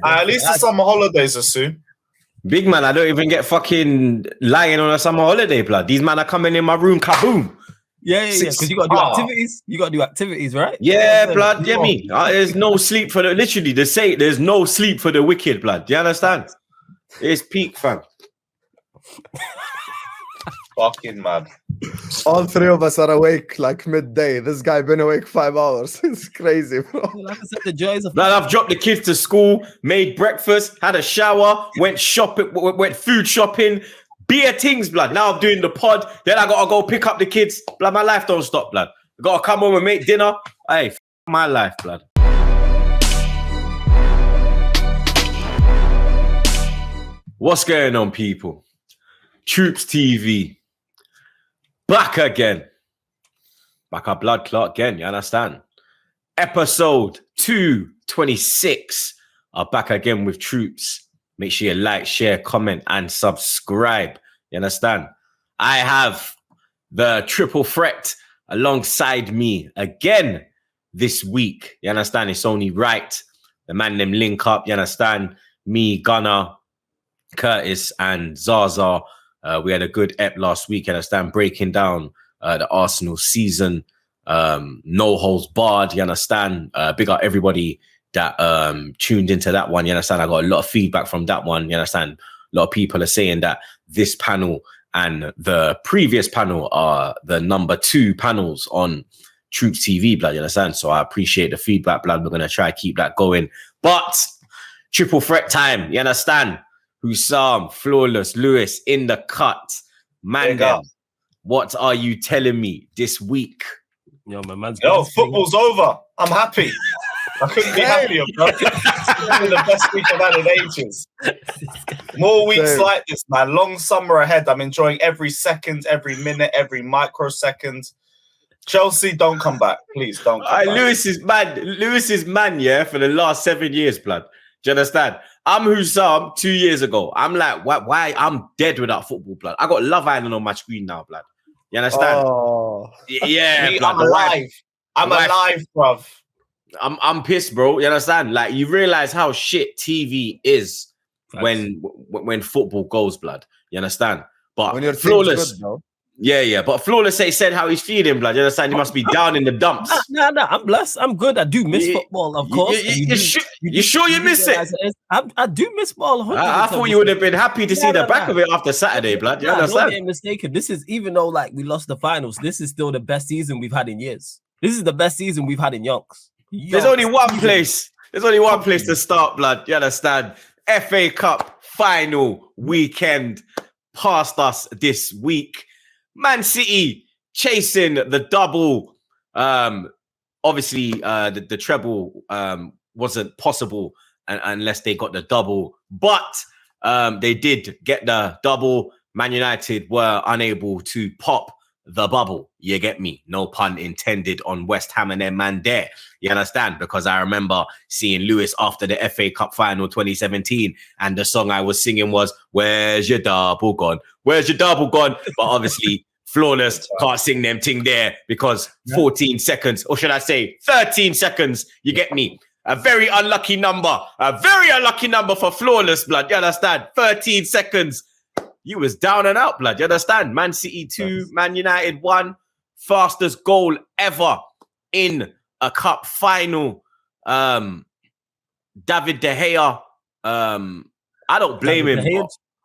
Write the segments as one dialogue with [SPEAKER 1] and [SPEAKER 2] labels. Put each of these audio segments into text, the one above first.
[SPEAKER 1] One's
[SPEAKER 2] At least the summer holidays are soon.
[SPEAKER 3] Big man, I don't even get fucking lying on a summer holiday, blood. These men are coming in my room, kaboom.
[SPEAKER 1] Yeah. Because you got to do activities. You got to do activities, right?
[SPEAKER 3] Yeah, blood. Get me. There's no sleep for the. Literally, they say there's no sleep for the wicked, blood. Do you understand? It's peak, fam.
[SPEAKER 2] Fucking mad.
[SPEAKER 4] All three of us are awake like midday. This guy been awake 5 hours. It's crazy, bro.
[SPEAKER 1] Like I said, the joys of.
[SPEAKER 3] Blood, I've dropped the kids to school, made breakfast, had a shower, went shopping, went food shopping, beer things, blood. Now I'm doing the pod. Then I gotta go pick up the kids. Blood, my life don't stop, blood. I gotta come home and make dinner. Hey, my life, blood. What's going on, people? TroopzTV. Back again. Back our blood clot again, you understand? Episode 226 are back again with Troopz. Make sure you like, share, comment, and subscribe. You understand? I have the triple threat alongside me again this week. You understand? It's only right. The man them link up, you understand? Me, Gunner, Curtis, and Zaza. We had a good ep last week, you understand? Breaking down the Arsenal season. No holds barred, you understand? Big up everybody that tuned into that one, you understand? I got a lot of feedback from that one, you understand? A lot of people are saying that this panel and the previous panel are the number 2 panels on TroopzTV, blood, you understand? So I appreciate the feedback, blood. We're going to try to keep that going. But triple threat time, you understand? Husam, Flawless, Lewis in the cut. Man, what are you telling me this week?
[SPEAKER 1] Yo, my man's
[SPEAKER 2] football's over. I'm happy. I couldn't be happier, bro. It's been the best week I've had in ages. More weeks like this, man. Long summer ahead. I'm enjoying every second, every minute, every microsecond. Chelsea, don't come back. Please don't come back.
[SPEAKER 3] Lewis is man, yeah, for the last 7 years, blood. Do you understand? I'm Husam 2 years ago. I'm like, why? I'm dead without football, blood. I got Love Island on my screen now, blood. You understand?
[SPEAKER 4] Oh.
[SPEAKER 3] Yeah, blood.
[SPEAKER 2] I'm alive. I'm alive, bruv.
[SPEAKER 3] I'm pissed, bro. You understand? Like, you realize how shit TV is when football goes, blood. You understand? But
[SPEAKER 4] when you're
[SPEAKER 3] Flawless,
[SPEAKER 4] good,
[SPEAKER 3] yeah. But Flawless said how he's feeling, blood. You understand? He must be down in the dumps.
[SPEAKER 1] No, I'm blessed. I'm good. I do miss football, of course.
[SPEAKER 3] You sure you miss it?
[SPEAKER 1] I do miss ball.
[SPEAKER 3] I thought you would have been happy to see the back of it after Saturday, blood. You understand?
[SPEAKER 1] Don't get mistaken. This is, even though like we lost the finals, this is still the best season we've had in years. This is the best season we've had in Yonks.
[SPEAKER 3] There's only one place. There's only one place to start, blood. You understand? FA Cup final weekend past us this week. Man City chasing the double. Obviously, the treble wasn't possible unless they got the double. But they did get the double. Man United were unable to pop the bubble. You get me? No pun intended on West Ham and their man there. You understand? Because I remember seeing Lewis after the FA Cup final 2017, and the song I was singing was, "Where's your double gone? Where's your double gone?" But obviously, Flawless can't sing them thing there because 14 seconds, or should I say 13 seconds, you get me? A very unlucky number for Flawless, blood. You understand? 13 seconds. You was down and out, blood. You understand? Man City 2, Man United 1. Fastest goal ever in a cup final. David De Gea. I don't blame him.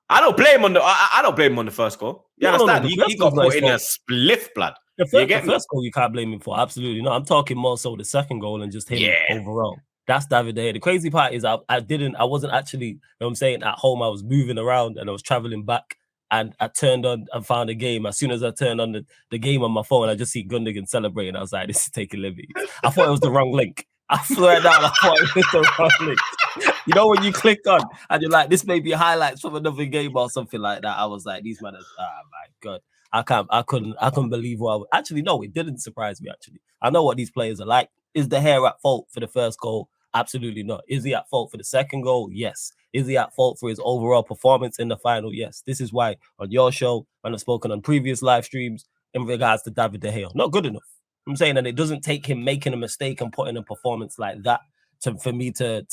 [SPEAKER 3] I don't blame him on the first goal. You understand? He got put in a spliff, blood.
[SPEAKER 1] The first goal you can't blame him for. Absolutely not. I'm talking more so the second goal and just him overall. That's David De Gea. The crazy part is I wasn't actually, you know what I'm saying, at home. I was moving around and I was traveling back, and I turned on and found a game. As soon as I turned on the game on my phone, I just see Gundogan celebrating. I was like, this is taking liberty. I thought it was the wrong link. I swear down, I thought it was the wrong link. You know, when you click on and you're like, this may be highlights from another game or something like that. I was like, these men are, oh my God. I couldn't believe actually, no, it didn't surprise me, actually. I know what these players are like. Is De Gea at fault for the first goal? Absolutely not. Is he at fault for the second goal? Yes. Is he at fault for his overall performance in the final? Yes. This is why on your show, when I've spoken on previous live streams in regards to David De Gea, not good enough. I'm saying that it doesn't take him making a mistake and putting a performance like that for me to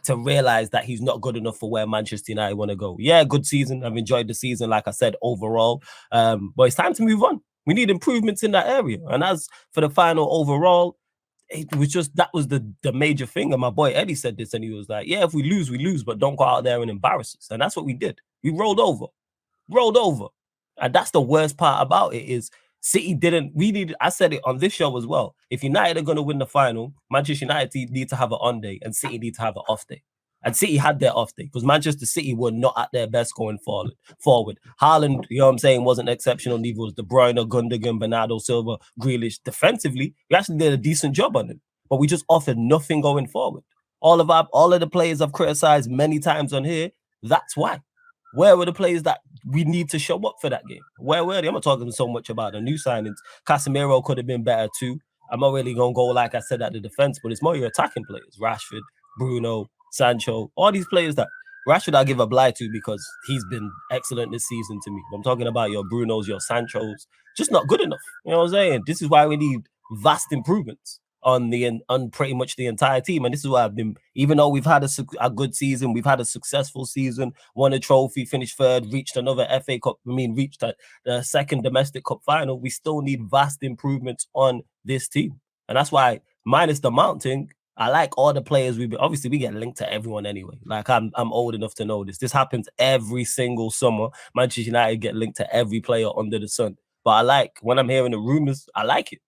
[SPEAKER 1] to realize that he's not good enough for where Manchester United want to go. Yeah, good season. I've enjoyed the season, like I said, overall. But it's time to move on. We need improvements in that area. And as for the final overall, it was just, that was the major thing. And my boy Eddie said this, and he was like, yeah, if we lose, we lose, but don't go out there and embarrass us. And that's what we did. We rolled over. And that's the worst part about it is City didn't, I said it on this show as well. If United are going to win the final, Manchester United need to have an on day and City need to have an off day. And City had their off day because Manchester City were not at their best going forward. Haaland, you know what I'm saying, wasn't exceptional. Neither was De Bruyne, Gundogan, Bernardo Silva, Grealish. Defensively, we actually did a decent job on it, but we just offered nothing going forward. All of the players I've criticized many times on here, that's why. Where were the players that we need to show up for that game? Where were they? I'm not talking so much about the new signings. Casemiro could have been better too. I'm not really going to go, like I said, at the defense, but it's more your attacking players. Rashford, Bruno, Sancho, all these players that Rashford I give a blight to because he's been excellent this season to me. I'm talking about your Brunos, your Sanchos, just not good enough. You know what I'm saying? This is why we need vast improvements on pretty much the entire team. And this is why I've been, even though we've had a good season, we've had a successful season, won a trophy, finished third, reached another FA Cup, reached the second domestic cup final, we still need vast improvements on this team. And that's why, minus the mounting, I like all the players obviously we get linked to everyone anyway. Like I'm old enough to know this. This happens every single summer. Manchester United get linked to every player under the sun. But I like, when I'm hearing the rumors, I like it.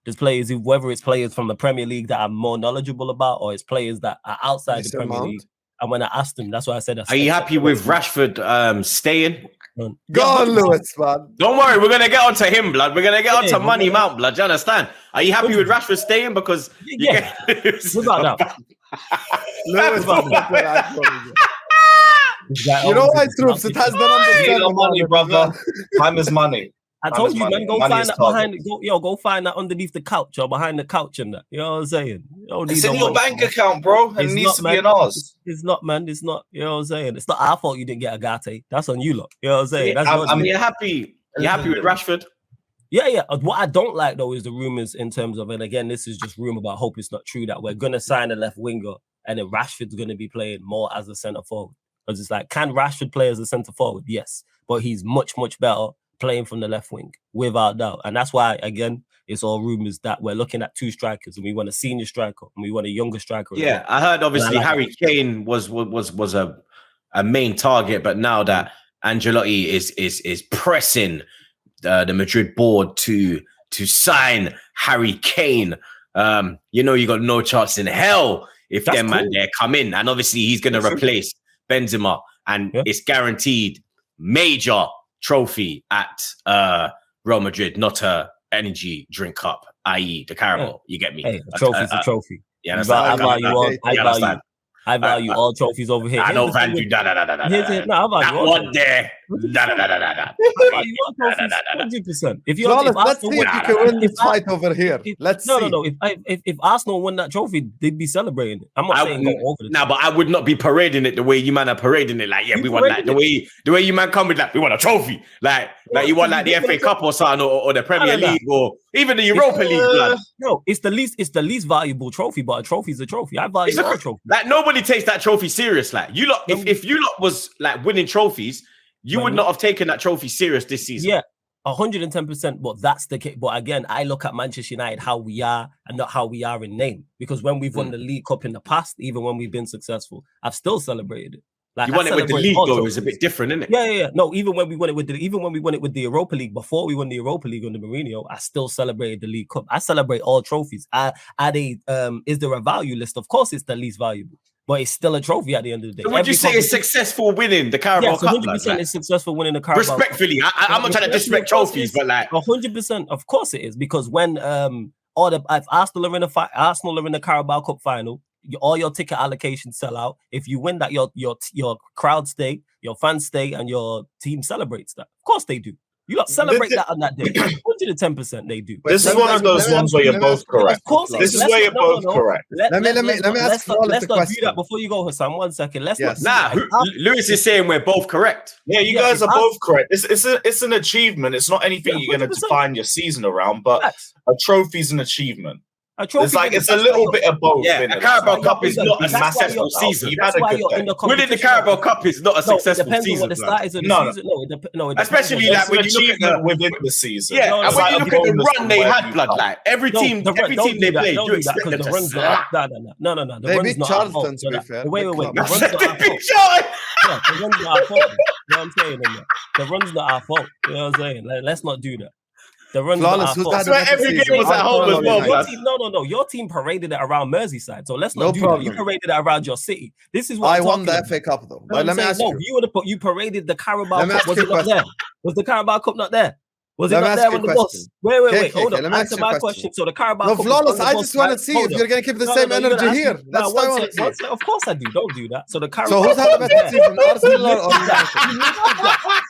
[SPEAKER 1] There's players, whether it's players from the Premier League that I'm more knowledgeable about, or it's players that are outside the Premier League. And when I asked them, that's why I said,
[SPEAKER 3] are you happy with Rashford staying?
[SPEAKER 4] Go on, Lewis, man.
[SPEAKER 3] Don't worry, we're gonna get onto him, blood. We're gonna get onto Money Mount, blood. Do you understand? Are you happy with Rashford staying? Because you
[SPEAKER 1] get Lewis,
[SPEAKER 4] you know why, Troopz? It has the number
[SPEAKER 2] money, brother. Time is money.
[SPEAKER 1] I told you, man, go find that behind. Go find that underneath the couch or behind the couch and that. You know what I'm saying?
[SPEAKER 2] It's in your bank account, bro. And it needs to be in ours.
[SPEAKER 1] It's not, man. It's not. You know what I'm saying? It's not our fault you didn't get a Gate. That's on you, lot. You know what I'm saying?
[SPEAKER 3] That's you're happy. You're happy with Rashford?
[SPEAKER 1] Yeah. What I don't like though is the rumors in terms of, and again, this is just rumor, but I hope it's not true, that we're gonna sign a left winger and then Rashford's gonna be playing more as a centre forward. Because it's like, can Rashford play as a centre forward? Yes, but he's much better playing from the left wing, without doubt. And that's why, again, it's all rumors that we're looking at two strikers and we want a senior striker and we want a younger striker.
[SPEAKER 3] Yeah, I heard obviously Harry Kane was a main target, but now that Ancelotti is pressing the Madrid board to sign Harry Kane, you got no chance in hell if them man there come in. And obviously he's going to replace Benzema, and it's guaranteed major trophy at Real Madrid, not a energy drink cup, i.e. the Carabao. You get me?
[SPEAKER 1] Hey, a trophy's a trophy.
[SPEAKER 3] Yeah,
[SPEAKER 1] I value all trophies over here.
[SPEAKER 3] I don't value that one there.
[SPEAKER 1] 100%.
[SPEAKER 4] Let's see if you can win this fight over here. Let's see.
[SPEAKER 1] No. If Arsenal won that trophy, they'd be celebrating. I'm not saying go over it.
[SPEAKER 3] No, but I would not be parading it the way you man are parading it. Like, yeah, we won that. The way you man come with that, we won a trophy. Like you won like the FA Cup or something, or the Premier League, or even the Europa League. Blood.
[SPEAKER 1] No, it's the least valuable trophy, but a trophy is a trophy. I value all trophies.
[SPEAKER 3] Like nobody takes that trophy serious. Like you lot, if you lot was like winning trophies, you would not have taken that trophy serious this season.
[SPEAKER 1] Yeah, 110%. But that's the case. But again, I look at Manchester United how we are and not how we are in name. Because when we've won the League Cup in the past, even when we've been successful, I've still celebrated it. Like,
[SPEAKER 3] you won it with the league, though. It's a bit different, isn't it?
[SPEAKER 1] Yeah. No, even when we won it with the Europa League, before we won the Europa League under Mourinho, I still celebrated the League Cup. I celebrate all trophies. Is there a value list? Of course, it's the least valuable, but it's still a trophy at the end of the day.
[SPEAKER 3] So would you say it's successful winning the Carabao Cup?
[SPEAKER 1] 100% is successful winning the Carabao Cup.
[SPEAKER 3] Respectfully, I'm not trying to disrespect trophies, but like
[SPEAKER 1] 100%, of course it is, because when if Arsenal are in the Carabao Cup final, all your ticket allocations sell out. If you win that, your crowd stay, your fans stay, and your team celebrates that. Of course they do. You lot celebrate that on that day. 110% they do.
[SPEAKER 2] This is one of those ones where you're both correct. Of course, this is where you're both correct.
[SPEAKER 4] Let me ask Flawless a question.
[SPEAKER 1] Let's do that before you go, Husam. 1 second.
[SPEAKER 3] Lewis is saying we're both correct.
[SPEAKER 2] Yeah, you guys are both correct. It's an achievement. It's not anything you're going to define your season around, but a trophy's an achievement. It's like it's a little bit of both.
[SPEAKER 3] Yeah, the Carabao Cup is not a successful season. Winning the Carabao Cup is not a successful season.
[SPEAKER 1] No,
[SPEAKER 3] especially like when you look at
[SPEAKER 2] within the season.
[SPEAKER 3] Yeah, and when you look at the run they had, blood, like every team they played, you expect them to slap.
[SPEAKER 1] No.
[SPEAKER 4] They beat Charlton, to be fair.
[SPEAKER 1] Wait. The run's not our fault. You know what I'm saying? The run's not our fault. You know what I'm saying? Let's not do that. The run's not our fault.
[SPEAKER 3] That's why every game was at home as well.
[SPEAKER 1] No. Your team paraded it around Merseyside, so let's not do that. You paraded it around your city. This is what
[SPEAKER 4] I won the FA Cup though. But let me ask you.
[SPEAKER 1] You paraded the Carabao Cup. Was it not there? Was the Carabao Cup not there? Was it not there on the bus? Wait. Hold on. Answer my question. So the Carabao Cup.
[SPEAKER 4] No, Flawless. I just want to see if you're going to keep the same energy here. That's what I want to see.
[SPEAKER 1] Of course I do. Don't do that. So the Carabao.
[SPEAKER 4] So who's had a better season, Arsenal or United?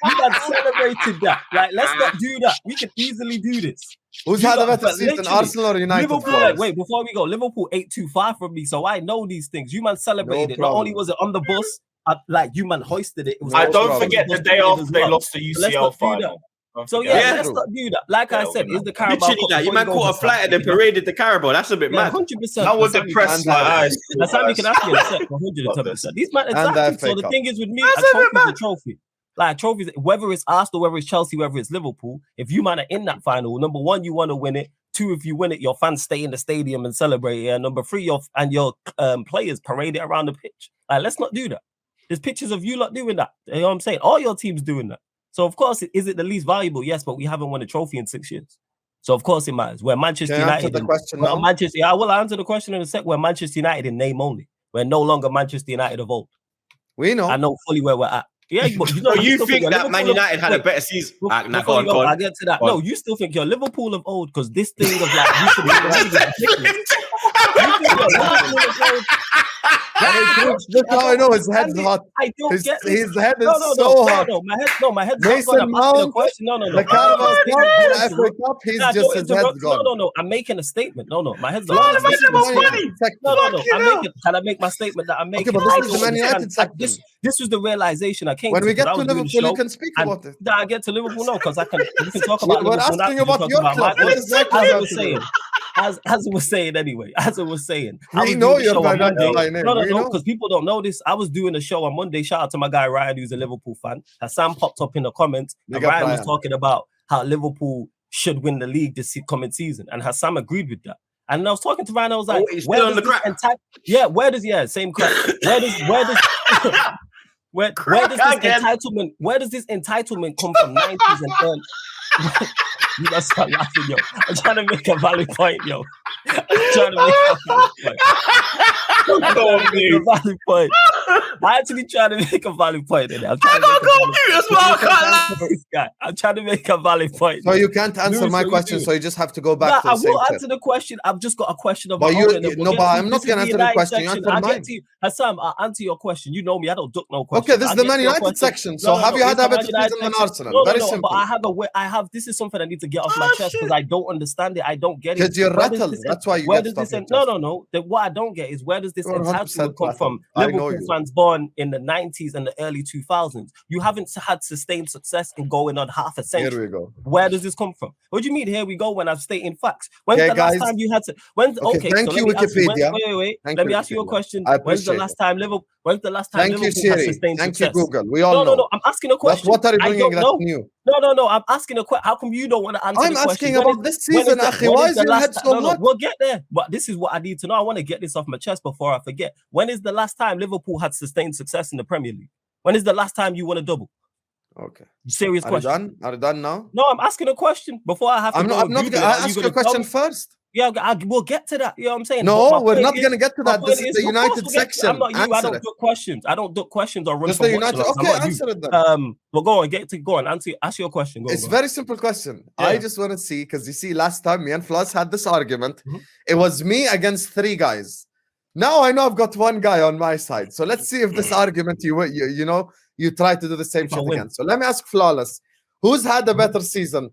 [SPEAKER 1] You had celebrated that. Like, let's not do that. We can easily do this.
[SPEAKER 4] Who's had a better season, Arsenal or United?
[SPEAKER 1] Liverpool. Wait, before we go, Liverpool 8-2-5 from me, so I know these things. You man celebrated it. Not only was it on the bus, like you man hoisted it.
[SPEAKER 2] I don't forget the day after they lost the UCL final.
[SPEAKER 1] So let's not do that. Like I said, is the Carabao Cup.
[SPEAKER 3] You man caught a flight and then paraded the Carabao. That's a bit mad.
[SPEAKER 1] 100%.
[SPEAKER 2] That would depress my eyes.
[SPEAKER 1] That's how you can ask me in a sec. 110%. These man exactly. So the thing is with me, a trophy is a trophy. Like trophies, whether it's Arsenal, whether it's Chelsea, whether it's Liverpool, if you man are in that final, number one, you want to win it. Two, if you win it, your fans stay in the stadium and celebrate it. And number three, your players parade it around the pitch. Like, let's not do that. There's pictures of you lot doing that. You know what I'm saying? All your teams doing that. So of course, is it the least valuable? Yes, but we haven't won a trophy in 6 years. So of course it matters. We're Manchester United. I will answer the question in a sec. We're Manchester United in name only. We're no longer Manchester United of old.
[SPEAKER 4] We know.
[SPEAKER 1] I know fully where we're at. Yeah, but
[SPEAKER 3] you think that Man United had a better season?
[SPEAKER 1] I get to that. No, you still think you're Liverpool of old because this thing of like you should be
[SPEAKER 4] Look how I know his head's hot.
[SPEAKER 1] I don't get
[SPEAKER 4] his head is so hot.
[SPEAKER 1] My head's
[SPEAKER 4] Mason Mount. The Carabao Cup, the FA Cup, his head's gone.
[SPEAKER 1] No. I'm making a statement. No. My head's
[SPEAKER 3] gone.
[SPEAKER 1] Can I make my statement that I'm making?
[SPEAKER 4] Okay, but this is the Man United section.
[SPEAKER 1] This was the realization I came
[SPEAKER 4] when
[SPEAKER 1] to.
[SPEAKER 4] When we get to Liverpool, you can speak about it.
[SPEAKER 1] I get to Liverpool, no, because we can talk about
[SPEAKER 4] Liverpool. We're asking about your club.
[SPEAKER 1] As I was saying anyway,
[SPEAKER 4] we know your name.
[SPEAKER 1] No, because people don't know this. I was doing a show on Monday. Shout out to my guy Ryan, who's a Liverpool fan. Husam popped up in the comments, and Ryan was talking about how Liverpool should win the league this coming season, and Husam agreed with that. And I was talking to Ryan, I was like,
[SPEAKER 3] where does
[SPEAKER 1] same crap. Where does this entitlement come from? 90s and early. You gotta start laughing, yo. I'm trying to make a valid point, yo. I'm actually trying to make a valid point. I'm trying to make a valid point.
[SPEAKER 4] So you can't answer my question, so you just have to go back to the same
[SPEAKER 1] I will answer the question. I've just got a question about
[SPEAKER 4] but I'm not gonna answer the question. You answer mine.
[SPEAKER 1] Hassan, I'll answer your question. You know me, I don't duck no question.
[SPEAKER 4] Okay, this is the Man United section. So have you had a better season than Arsenal? Very simple.
[SPEAKER 1] But this is something I need to get off my chest because I don't understand it. I don't get it.
[SPEAKER 4] Because you're rattled. That's why you get stuff.
[SPEAKER 1] No. What I don't get is where does this entitlement come from? Liverpool fans born in the 90s and the early 2000s. You haven't had sustained success in going on half a century.
[SPEAKER 4] Here we go.
[SPEAKER 1] Where does this come from? What do you mean? Here we go. When I'm stating facts. When's the last time you had to?
[SPEAKER 4] Thank you, Wikipedia.
[SPEAKER 1] Wait. Let me ask you a question. When's the last time Liverpool? When's the last time Liverpool has sustained success?
[SPEAKER 4] Thank you, Google. We all know.
[SPEAKER 1] No. I'm asking a question.
[SPEAKER 4] What are you bringing that's new?
[SPEAKER 1] No. I'm asking a question. How come you don't want to answer the question?
[SPEAKER 4] I'm asking about this season, Akhi. Why is your head so hot?
[SPEAKER 1] We'll get there. But this is what I need to know. I want to get this off my chest before I forget. When is the last time Liverpool had sustained success in the Premier League? When is the last time you won a double?
[SPEAKER 4] Okay.
[SPEAKER 1] Serious question.
[SPEAKER 4] Are you done now?
[SPEAKER 1] No, I'm asking a question before I have to.
[SPEAKER 4] I'm not going to ask a question first.
[SPEAKER 1] Yeah, we'll get to that. You know what I'm saying?
[SPEAKER 4] No, we're not going to get to that. This is the United section.
[SPEAKER 1] I'm not you. I don't duck questions. I don't duck questions or run from
[SPEAKER 4] United. Okay, answer it then.
[SPEAKER 1] Well, go on. Ask your question.
[SPEAKER 4] It's a very simple question. Yeah. I just want to see, because you see, last time me and Floss had this argument. Mm-hmm. It was me against three guys. Now I know I've got one guy on my side. So let's see if this argument, you try to do the same shit again. So let me ask Flawless, who's had a better season?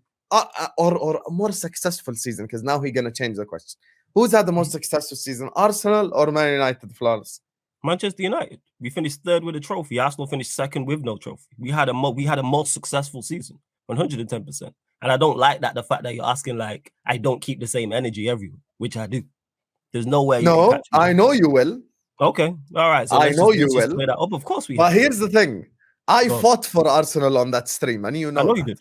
[SPEAKER 4] Or a more successful season, because now he's going to change the question. Who's had the most successful season, Arsenal or Man United? Flawless.
[SPEAKER 1] Manchester United. We finished third with a trophy. Arsenal finished second with no trophy. We had a most successful season, 110%. And I don't like that, the fact that you're asking, like, I don't keep the same energy everywhere, which I do. There's no way.
[SPEAKER 4] No, I know you will.
[SPEAKER 1] Okay, all right. So
[SPEAKER 4] I know you will.
[SPEAKER 1] Clear that up. Of course we.
[SPEAKER 4] But here's the thing: I fought for Arsenal on that stream, and you know.
[SPEAKER 1] I know
[SPEAKER 4] that.
[SPEAKER 1] you did.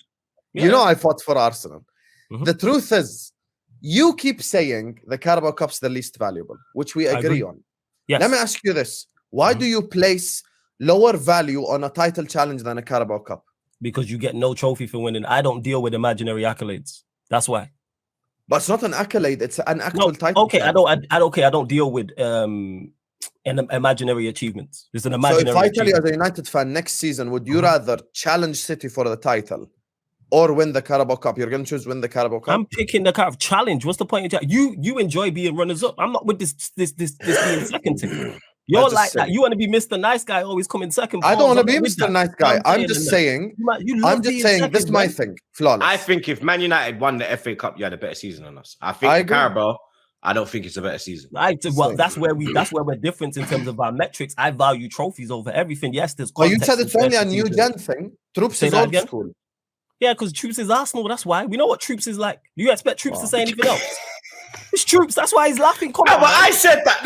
[SPEAKER 1] Yeah.
[SPEAKER 4] You know I fought for Arsenal. The truth is, you keep saying the Carabao Cup's the least valuable, which we agree on.
[SPEAKER 1] Yes.
[SPEAKER 4] Let me ask you this: why do you place lower value on a title challenge than a Carabao Cup?
[SPEAKER 1] Because you get no trophy for winning. I don't deal with imaginary accolades. That's why.
[SPEAKER 4] But it's not an accolade; it's an actual title.
[SPEAKER 1] Okay,
[SPEAKER 4] challenge.
[SPEAKER 1] I don't deal with imaginary achievements. It's an imaginary.
[SPEAKER 4] So if I tell you as a United fan next season, would you rather challenge City for the title or win the Carabao Cup? You're going to choose win the Carabao Cup.
[SPEAKER 1] I'm picking the Carabao challenge. What's the point? You enjoy being runners up. I'm not with this being second thing. You're like that. You want to be Mr. Nice Guy, always coming second.
[SPEAKER 4] I don't want to be Mr. Nice Guy. I'm just saying. This is my thing. Flawless.
[SPEAKER 3] I think if Man United won the FA Cup, you had a better season than us. I think Carabao, I don't think it's a better season.
[SPEAKER 1] Well, that's where we're different in terms of our metrics. I value trophies over everything. Yes, there's.
[SPEAKER 4] Well, you said it's only a new gen thing. Troopz is old school.
[SPEAKER 1] Yeah, because Troopz is Arsenal. That's why we know what Troopz is like. Do you expect Troopz to say anything else? It's Troopz. That's why he's laughing.
[SPEAKER 3] I said that.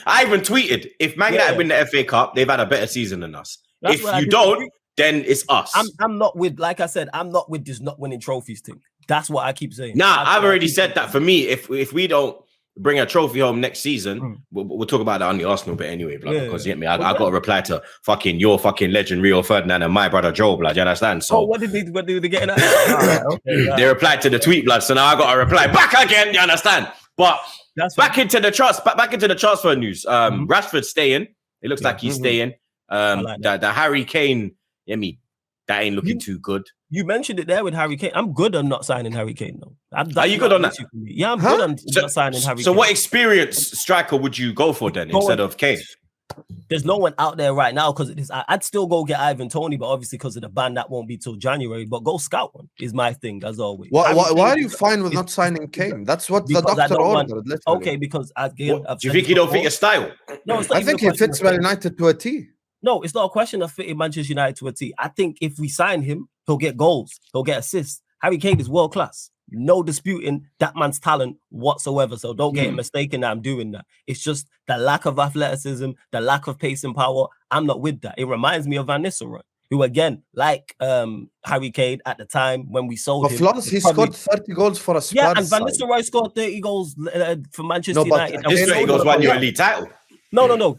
[SPEAKER 3] I even tweeted, if Man United win the FA Cup, they've had a better season than us. If you don't, then it's us.
[SPEAKER 1] I'm not with, like I said, I'm not with this not winning trophies thing. That's what I keep saying.
[SPEAKER 3] I've already said that. For me, if we don't bring a trophy home next season, we'll talk about that on the Arsenal bit anyway, blood, because you get me. I got to reply to your fucking legend Rio Ferdinand and my brother Joe, blood. You understand? So
[SPEAKER 1] what did they get in that?
[SPEAKER 3] They replied to the tweet, blood. So now I got to reply back again. You understand? But back into the transfer news. Rashford's staying. It looks like he's staying. The Harry Kane, that ain't looking too good.
[SPEAKER 1] You mentioned it there with Harry Kane. I'm good on not signing Harry Kane, though.
[SPEAKER 3] Are you good on that?
[SPEAKER 1] Yeah, I'm good on not signing Harry Kane.
[SPEAKER 3] So what experienced striker would you go for then instead of Kane?
[SPEAKER 1] There's no one out there right now because I'd still go get Ivan Toney, but obviously because of the ban, that won't be till January. But go scout one is my thing, as always.
[SPEAKER 4] Why are you fine with not signing Kane? That's what the doctor ordered.
[SPEAKER 1] Okay, because again,
[SPEAKER 3] do you think he don't fit your style?
[SPEAKER 1] No,
[SPEAKER 4] I think he fits Man United to a T.
[SPEAKER 1] No, it's not a question of fitting Manchester United to a T. I think if we sign him, he'll get goals, he'll get assists. Harry Kane is world class. No disputing that man's talent whatsoever. So don't get mistaken that I'm doing that. It's just the lack of athleticism, the lack of pace and power. I'm not with that. It reminds me of Van Nistelrooy, who again, like Harry Kane at the time when we sold him.
[SPEAKER 4] Flawless, he scored 30 goals for a Spurs.
[SPEAKER 1] Yeah, and Van Nistelrooy scored 30 goals for Manchester United.
[SPEAKER 3] His 30 goals won you a league title.
[SPEAKER 1] No. But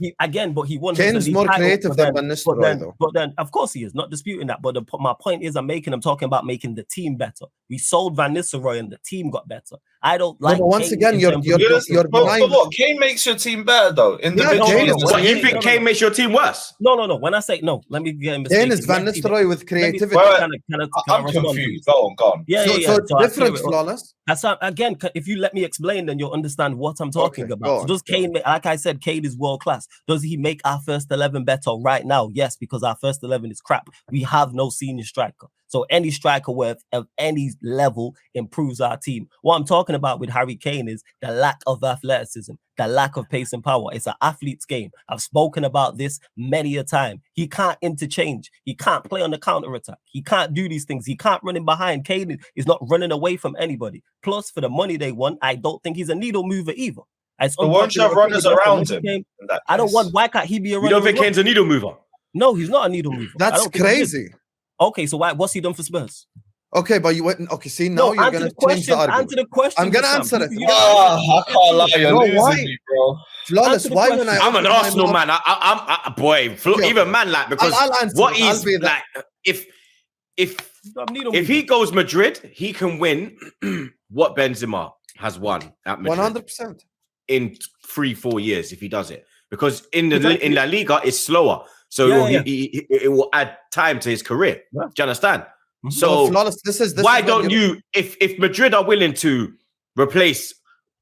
[SPEAKER 1] he won.
[SPEAKER 4] Kane's more creative than Van Nistelrooy, though.
[SPEAKER 1] But then, of course, he is. Not disputing that. But my point is, I'm talking about making the team better. We sold Van Nistelrooy and the team got better. I don't like.
[SPEAKER 4] No, once again, you're
[SPEAKER 2] what? Kane makes your team better, though. Individually,
[SPEAKER 3] what you think Kane makes your team worse?
[SPEAKER 1] No. When I say no, let me get mistaken.
[SPEAKER 4] Kane is Van Nistelrooy with creativity.
[SPEAKER 2] I'm confused. Go on.
[SPEAKER 4] Yeah. So it's different, Flawless.
[SPEAKER 1] That's again. If you let me explain, then you'll understand what I'm talking about. So does Kane, like I said, Kane is world class. Does he make our first 11 better right now? Yes, because our first 11 is crap. We have no senior striker. So any striker worth of any level improves our team. What I'm talking about with Harry Kane is the lack of athleticism, the lack of pace and power. It's an athlete's game. I've spoken about this many a time. He can't interchange. He can't play on the counter-attack. He can't do these things. He can't run in behind. Kane is not running away from anybody. Plus, for the money they want, I don't think he's a needle mover either.
[SPEAKER 2] But won't you have runners around him?
[SPEAKER 1] I don't want. Why can't he be a runner?
[SPEAKER 3] You don't think Kane's a needle mover?
[SPEAKER 1] No, he's not a needle mover.
[SPEAKER 4] That's crazy.
[SPEAKER 1] Okay, so what's he done for Spurs?
[SPEAKER 4] Okay, but you went. Okay, see now you're gonna change the argument.
[SPEAKER 1] Answer the question.
[SPEAKER 4] I'm gonna answer it.
[SPEAKER 2] I can't lie, you're losing me, bro.
[SPEAKER 4] Flawless. Why when
[SPEAKER 3] I'm an Arsenal man. I'm boy. Even man like because what he's like. If he goes Madrid, he can win what Benzema has won at Madrid. 100% in 3-4 years if he does it, because in La Liga it's slower. So it will add time to his career. Yeah. Do you understand? So
[SPEAKER 4] Flawless,
[SPEAKER 3] why don't you, if Madrid are willing to replace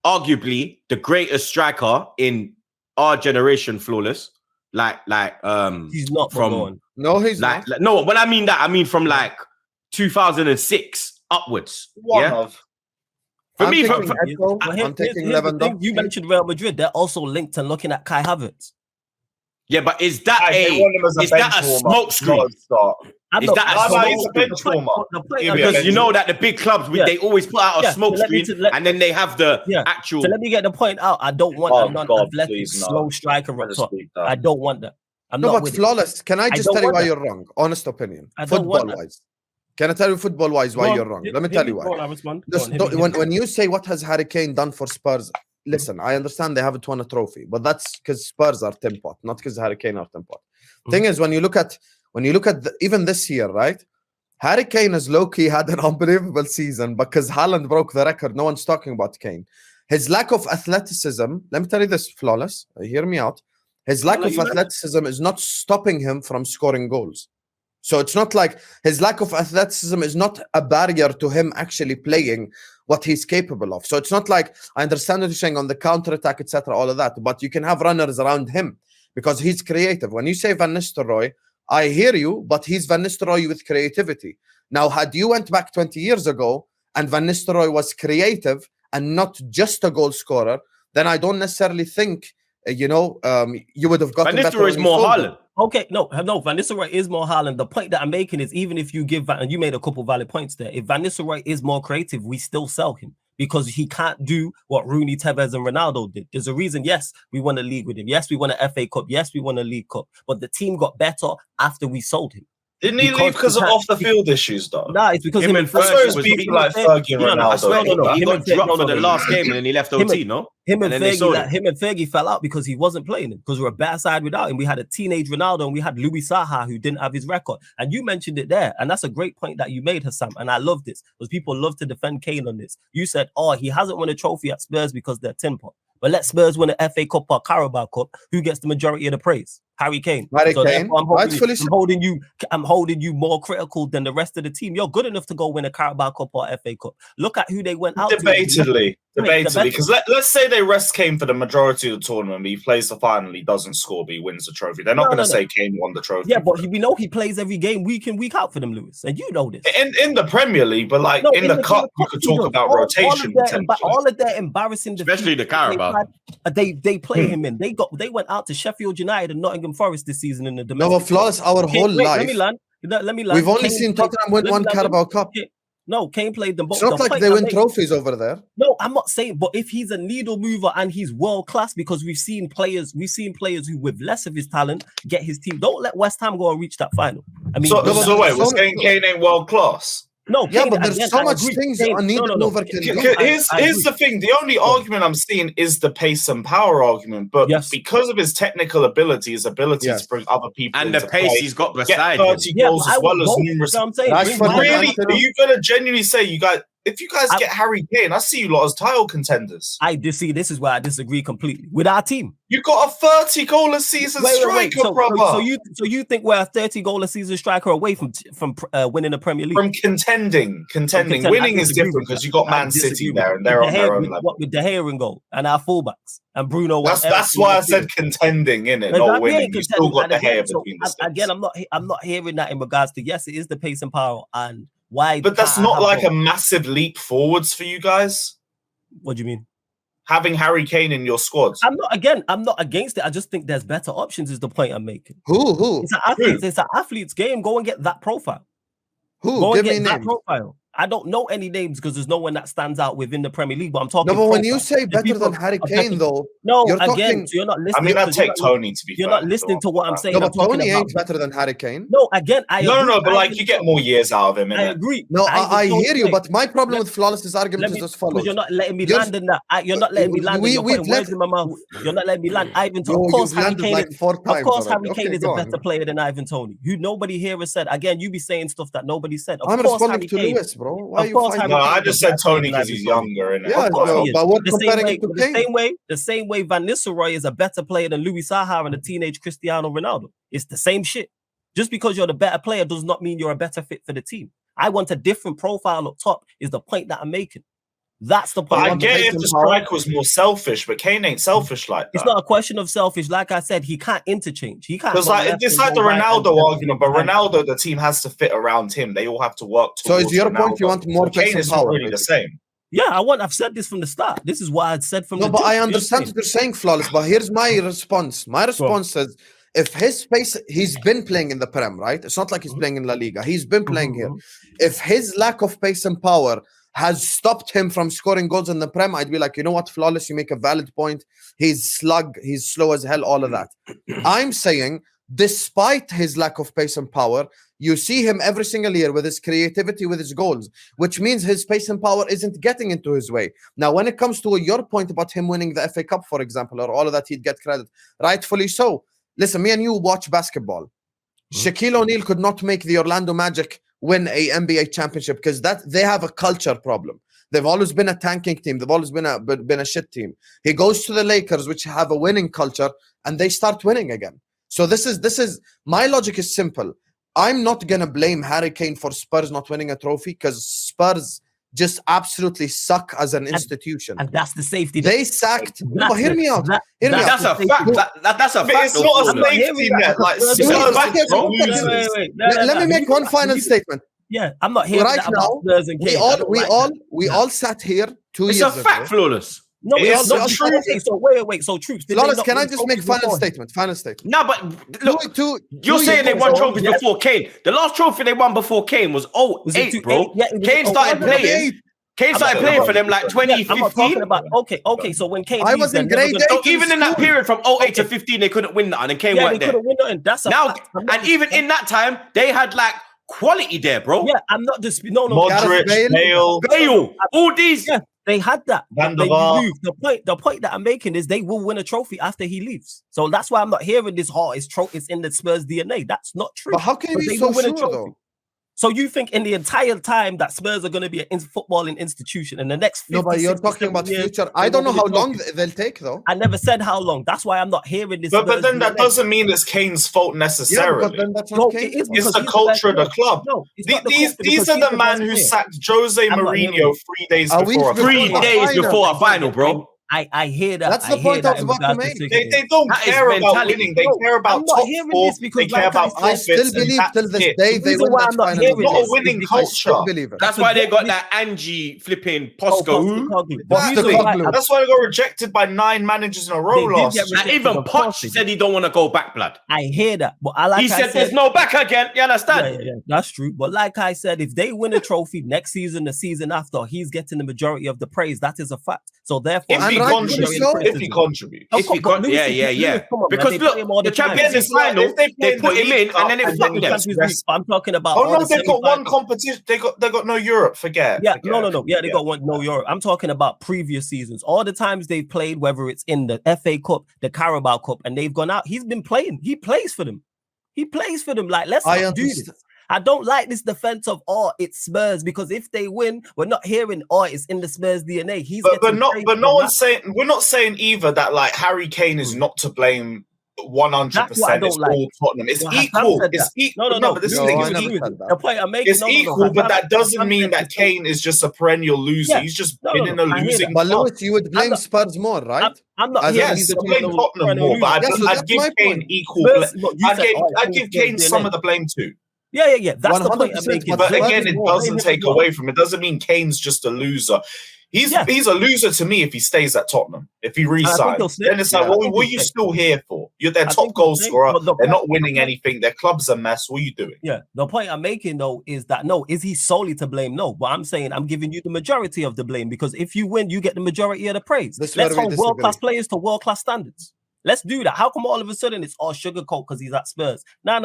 [SPEAKER 3] arguably the greatest striker in our generation, Flawless, like
[SPEAKER 1] he's not from
[SPEAKER 4] no, he's not.
[SPEAKER 3] No, when I mean that, I mean from like 2006 upwards. For me,
[SPEAKER 4] I'm taking Lewandowski.
[SPEAKER 1] You mentioned Real Madrid. They're also linked to looking at Kai Havertz.
[SPEAKER 3] Yeah, but is that
[SPEAKER 2] They want him as
[SPEAKER 3] is that a
[SPEAKER 2] bench
[SPEAKER 3] smoke
[SPEAKER 2] warmer,
[SPEAKER 3] screen?
[SPEAKER 2] not a start.
[SPEAKER 3] Is that a
[SPEAKER 2] No,
[SPEAKER 3] smoke
[SPEAKER 2] he's a
[SPEAKER 3] screen?
[SPEAKER 2] bench warmer.
[SPEAKER 3] Because you know that the big clubs, they always put out a smoke screen, and then they have the actual.
[SPEAKER 1] So let me get the point out. I don't want a non-athletic slow striker up top. I don't want that.
[SPEAKER 4] But Flawless, can I just tell you why you're wrong? Honest opinion. Football-wise. Can I tell you football-wise why you're wrong? Let me tell you why. When you say what has Harry Kane done for Spurs, listen, I understand they haven't won a trophy, but that's because Spurs are tin pot, not because Harry Kane are tin pot. Thing is, when you look at even this year, right? Harry Kane has low-key had an unbelievable season because Haaland broke the record. No one's talking about Kane. His lack of athleticism, let me tell you this, Flawless, hear me out. His lack of athleticism is not stopping him from scoring goals. So it's not like his lack of athleticism is not a barrier to him actually playing what he's capable of. So it's not like, I understand what you're saying on the counter-attack, etc., all of that, but you can have runners around him because he's creative. When you say Van Nistelrooy, I hear you, but he's Van Nistelrooy with creativity. Now, had you went back 20 years ago and Van Nistelrooy was creative and not just a goal scorer, then I don't necessarily think, you would have gotten
[SPEAKER 3] Van Nistelrooy is more Haaland.
[SPEAKER 1] Okay, no, Van Nistelrooy is more Haaland. The point that I'm making is even if you give and you made a couple valid points there, if Van Nistelrooy is more creative, we still sell him because he can't do what Rooney, Tevez, and Ronaldo did. There's a reason. Yes, we won a league with him. Yes, we won an FA Cup. Yes, we won a League Cup. But the team got better after we sold him.
[SPEAKER 2] Didn't he leave because of off-the-field issues, though?
[SPEAKER 1] Nah, it's because him and
[SPEAKER 2] Fergie was people like Fergie and Ronaldo.
[SPEAKER 3] He got dropped for the last game and then he left OT, no?
[SPEAKER 1] Him and Fergie fell out because he wasn't playing him because we're a better side without him. We had a teenage Ronaldo and we had Louis Saha who didn't have his record. And you mentioned it there. And that's a great point that you made, Husam. And I love this because people love to defend Kane on this. You said, he hasn't won a trophy at Spurs because they're tin pot. But let Spurs win an FA Cup or Carabao Cup. Who gets the majority of the praise? Harry Kane. I'm holding you more critical than the rest of the team. You're good enough to go win a Carabao Cup or FA Cup. Look at who they went out
[SPEAKER 2] Debatedly. Because let's say they rest Kane for the majority of the tournament. He plays the final, he doesn't score, but he wins the trophy. They're not going to say Kane won the trophy.
[SPEAKER 1] Yeah, but we know he plays every game week in, week out for them, Lewis. And you know this.
[SPEAKER 2] In the Premier League, but in the Cup, you could talk about rotation.
[SPEAKER 1] All of their embarrassing defeats,
[SPEAKER 3] especially the Carabao.
[SPEAKER 1] They play him in. They went out to Sheffield United and Nottingham Forest this season in the domestic.
[SPEAKER 4] No, but Flawless, our whole life.
[SPEAKER 1] Let me land.
[SPEAKER 4] We've only seen Tottenham win one Carabao Cup.
[SPEAKER 1] No, Kane played them both.
[SPEAKER 4] It's not like they win trophies over there.
[SPEAKER 1] No, I'm not saying, but if he's a needle mover and he's world class, because we've seen players who with less of his talent get his team. Don't let West Ham go and reach that final. I mean,
[SPEAKER 2] so wait, we're saying Kane ain't world class.
[SPEAKER 1] No,
[SPEAKER 4] yeah, but there's so much things a needle mover can do.
[SPEAKER 2] Here's the thing. The only argument I'm seeing is the pace and power argument, but because of his technical ability, his ability to bring other people
[SPEAKER 3] and the pace he's got beside
[SPEAKER 2] 30 goals as well as numerous. Really, are you gonna genuinely say you guys? If you guys get Harry Kane, I see you lot as title contenders.
[SPEAKER 1] This is where I disagree completely with our team.
[SPEAKER 2] You got a 30 goal a season striker, brother.
[SPEAKER 1] So you think we're a 30 goal a season striker away from winning the Premier League?
[SPEAKER 2] From contending. Winning is different because you got Man City there and they're on their own level.
[SPEAKER 1] What with De Gea in goal and our fullbacks and Bruno?
[SPEAKER 2] That's why I said contending, innit? Not winning. You still got De Gea between the sticks.
[SPEAKER 1] Again, I'm not hearing that in regards to yes, it is the pace and power and. Why?
[SPEAKER 2] But that's not like a massive leap forwards for you guys.
[SPEAKER 1] What do you mean?
[SPEAKER 2] Having Harry Kane in your squad.
[SPEAKER 1] I'm not against it. I just think there's better options. Is the point I'm making?
[SPEAKER 4] Who?
[SPEAKER 1] It's an athlete's game. Go and get that profile.
[SPEAKER 4] Give me that
[SPEAKER 1] profile. I don't know any names because there's no one that stands out within the Premier League. But I'm talking.
[SPEAKER 4] No, but when you say better than Harry Kane, though,
[SPEAKER 1] so you're not listening.
[SPEAKER 2] I mean, I'd take Tony to be.
[SPEAKER 1] You're not listening to what I'm saying.
[SPEAKER 4] No, but Tony ain't better than Harry Kane.
[SPEAKER 1] No, again,
[SPEAKER 2] No, but like you get more years out of him.
[SPEAKER 1] I agree.
[SPEAKER 4] No, I hear you, but my problem with Flawless's argument is as follows.
[SPEAKER 1] You're not letting me land in that. You're not letting me land. You're putting words in my mouth. You're not letting me land. Of course, Harry Kane is a better player than Ivan Toney. Who nobody here has said. Again, you be saying stuff that nobody said.
[SPEAKER 4] I'm responding to Lewis, bro. Why are you fighting?
[SPEAKER 2] No, I just said Tony because he's younger.
[SPEAKER 4] Yeah, but what comparing it to Kane?
[SPEAKER 1] The same way Van Nistelrooy is a better player than Louis Saha and a teenage Cristiano Ronaldo. It's the same shit. Just because you're the better player does not mean you're a better fit for the team. I want a different profile up top is the point that I'm making. That's the point.
[SPEAKER 2] I get if the striker was more selfish, but Kane ain't selfish like that.
[SPEAKER 1] It's not a question of selfish. Like I said, he can't interchange. He can't.
[SPEAKER 2] It's like the Ronaldo argument, but Ronaldo, the team has to fit around him. They all have to work.
[SPEAKER 4] So is your point you want more
[SPEAKER 2] Kane is not really the same.
[SPEAKER 1] Yeah, I've said this from the start. This is what I'd said from the
[SPEAKER 4] but I understand what you're saying, Flawless. But here's my response. My response says, If his pace, he's been playing in the Prem, right? It's not like he's playing in La Liga. He's been playing here. If his lack of pace and power has stopped him from scoring goals in the Prem, I'd be like, you know what, Flawless, you make a valid point. He's slug, he's slow as hell, all of that. I'm saying, despite his lack of pace and power, you see him every single year with his creativity, with his goals, which means his pace and power isn't getting into his way. Now, when it comes to your point about him winning the FA Cup, for example, or all of that, he'd get credit. Rightfully so. Listen, me and you watch basketball. Shaquille O'Neal could not make the Orlando Magic win a NBA championship because they have a culture problem. They've always been a tanking team. They've always been a shit team. He goes to the Lakers, which have a winning culture, and they start winning again. So this is my logic is simple. I'm not gonna blame Harry Kane for Spurs not winning a trophy because Spurs just absolutely suck as an institution.
[SPEAKER 1] And that's the safety.
[SPEAKER 4] They sacked. No, but hear me out.
[SPEAKER 3] That's a fact. That's a fact.
[SPEAKER 2] It's not a safety net. Like
[SPEAKER 4] let me make one final statement.
[SPEAKER 1] Yeah, I'm not hearing
[SPEAKER 4] right
[SPEAKER 1] that
[SPEAKER 4] now.
[SPEAKER 1] About Spurs and Kane.
[SPEAKER 4] We all sat here 2 years ago.
[SPEAKER 3] It's a fact, Flawless.
[SPEAKER 1] No,
[SPEAKER 2] it's
[SPEAKER 1] not
[SPEAKER 2] not
[SPEAKER 1] true.
[SPEAKER 2] true.
[SPEAKER 1] So wait. So Troopz,
[SPEAKER 4] Flawless, can I just make final statement?
[SPEAKER 3] No, but look, you're saying they won trophies before Kane. The last trophy they won before Kane was 08, bro.
[SPEAKER 1] Yeah,
[SPEAKER 3] Kane started playing. Kane started playing for them like 2015.
[SPEAKER 1] Okay. So when Kane,
[SPEAKER 4] I was in grade 8.
[SPEAKER 3] So even in that period from 08 to 15, they couldn't win nothing, and Kane weren't there.
[SPEAKER 1] That's
[SPEAKER 3] now, and even in that time, they had like quality there, bro.
[SPEAKER 1] Yeah, I'm not disputing. No.
[SPEAKER 2] Modric,
[SPEAKER 3] Bale, all these.
[SPEAKER 1] Yeah, they had that.
[SPEAKER 2] Van der Vaart.
[SPEAKER 1] The point that I'm making is they will win a trophy after he leaves. So that's why I'm not hearing this. It's in the Spurs DNA. That's not true.
[SPEAKER 4] But how can you be so sure, though?
[SPEAKER 1] So you think in the entire time that Spurs are going to be a footballing institution in the next 50,
[SPEAKER 4] no, but you're talking about future. I don't know how long they'll take, though.
[SPEAKER 1] I never said how long. That's why I'm not hearing this.
[SPEAKER 2] But then that doesn't mean it's Kane's fault necessarily.
[SPEAKER 4] Yeah, but then that's not
[SPEAKER 2] It's the culture of the club. No, these are the man who sacked Jose Mourinho 3 days before.
[SPEAKER 3] 3 days before a final, bro.
[SPEAKER 1] I hear that.
[SPEAKER 4] That's the point I was about to make.
[SPEAKER 2] They don't care about winning. They care about top four. They care about profits.
[SPEAKER 4] I still believe till this day they win that final.
[SPEAKER 2] It's not a winning culture.
[SPEAKER 3] That's why they got that Angie flipping Posco.
[SPEAKER 2] That's why they got rejected by 9 managers in a row last year.
[SPEAKER 3] And even Poch said he don't want to go back, blood.
[SPEAKER 1] I hear that. But
[SPEAKER 3] he said there's no back again. You understand?
[SPEAKER 1] Yeah, that's true. But like I said, if they win a trophy next season, the season after, he's getting the majority of the praise. That is a fact. So therefore,
[SPEAKER 2] if he contributes.
[SPEAKER 3] Yeah. Because look, the Champions League final, they put him in and then it fucked them.
[SPEAKER 1] I'm talking about.
[SPEAKER 2] Oh no, they've got one competition. They got no Europe. Forget.
[SPEAKER 1] Yeah, no. Yeah, they got no Europe. I'm talking about previous seasons. All the times they've played, whether it's in the FA Cup, the Carabao Cup, and they've gone out. He's been playing. He plays for them. Like, let's not do this. I don't like this defense of it's Spurs because if they win, we're not hearing it's in the Spurs DNA.
[SPEAKER 2] But no one's saying we're not saying either that like Harry Kane is not to blame 100%. It's all Tottenham. It's equal. It's equal. No, but this is
[SPEAKER 1] the point I'm making.
[SPEAKER 2] It's equal, but that doesn't mean that Kane is just a perennial loser. He's just been in a losing.
[SPEAKER 4] But Lewis, you would blame Spurs more, right?
[SPEAKER 1] I'm not.
[SPEAKER 2] Yes, I blame Tottenham more, but I'd give Kane equal. I'd give Kane some of the blame too.
[SPEAKER 1] Yeah. That's the point I'm making.
[SPEAKER 2] But again, it doesn't take away from it. Doesn't mean Kane's just a loser. He's a loser to me if he stays at Tottenham. If he resigns, then it's like, what are you still here for? You're their top goal scorer. They're not winning anything. Their club's a mess. What are you doing?
[SPEAKER 1] Yeah. The point I'm making though is that is he solely to blame? No. But I'm saying I'm giving you the majority of the blame because if you win, you get the majority of the praise. Let's hold world-class players to world-class standards. Let's do that. How come all of a sudden it's all sugarcoat because he's at Spurs? Nah.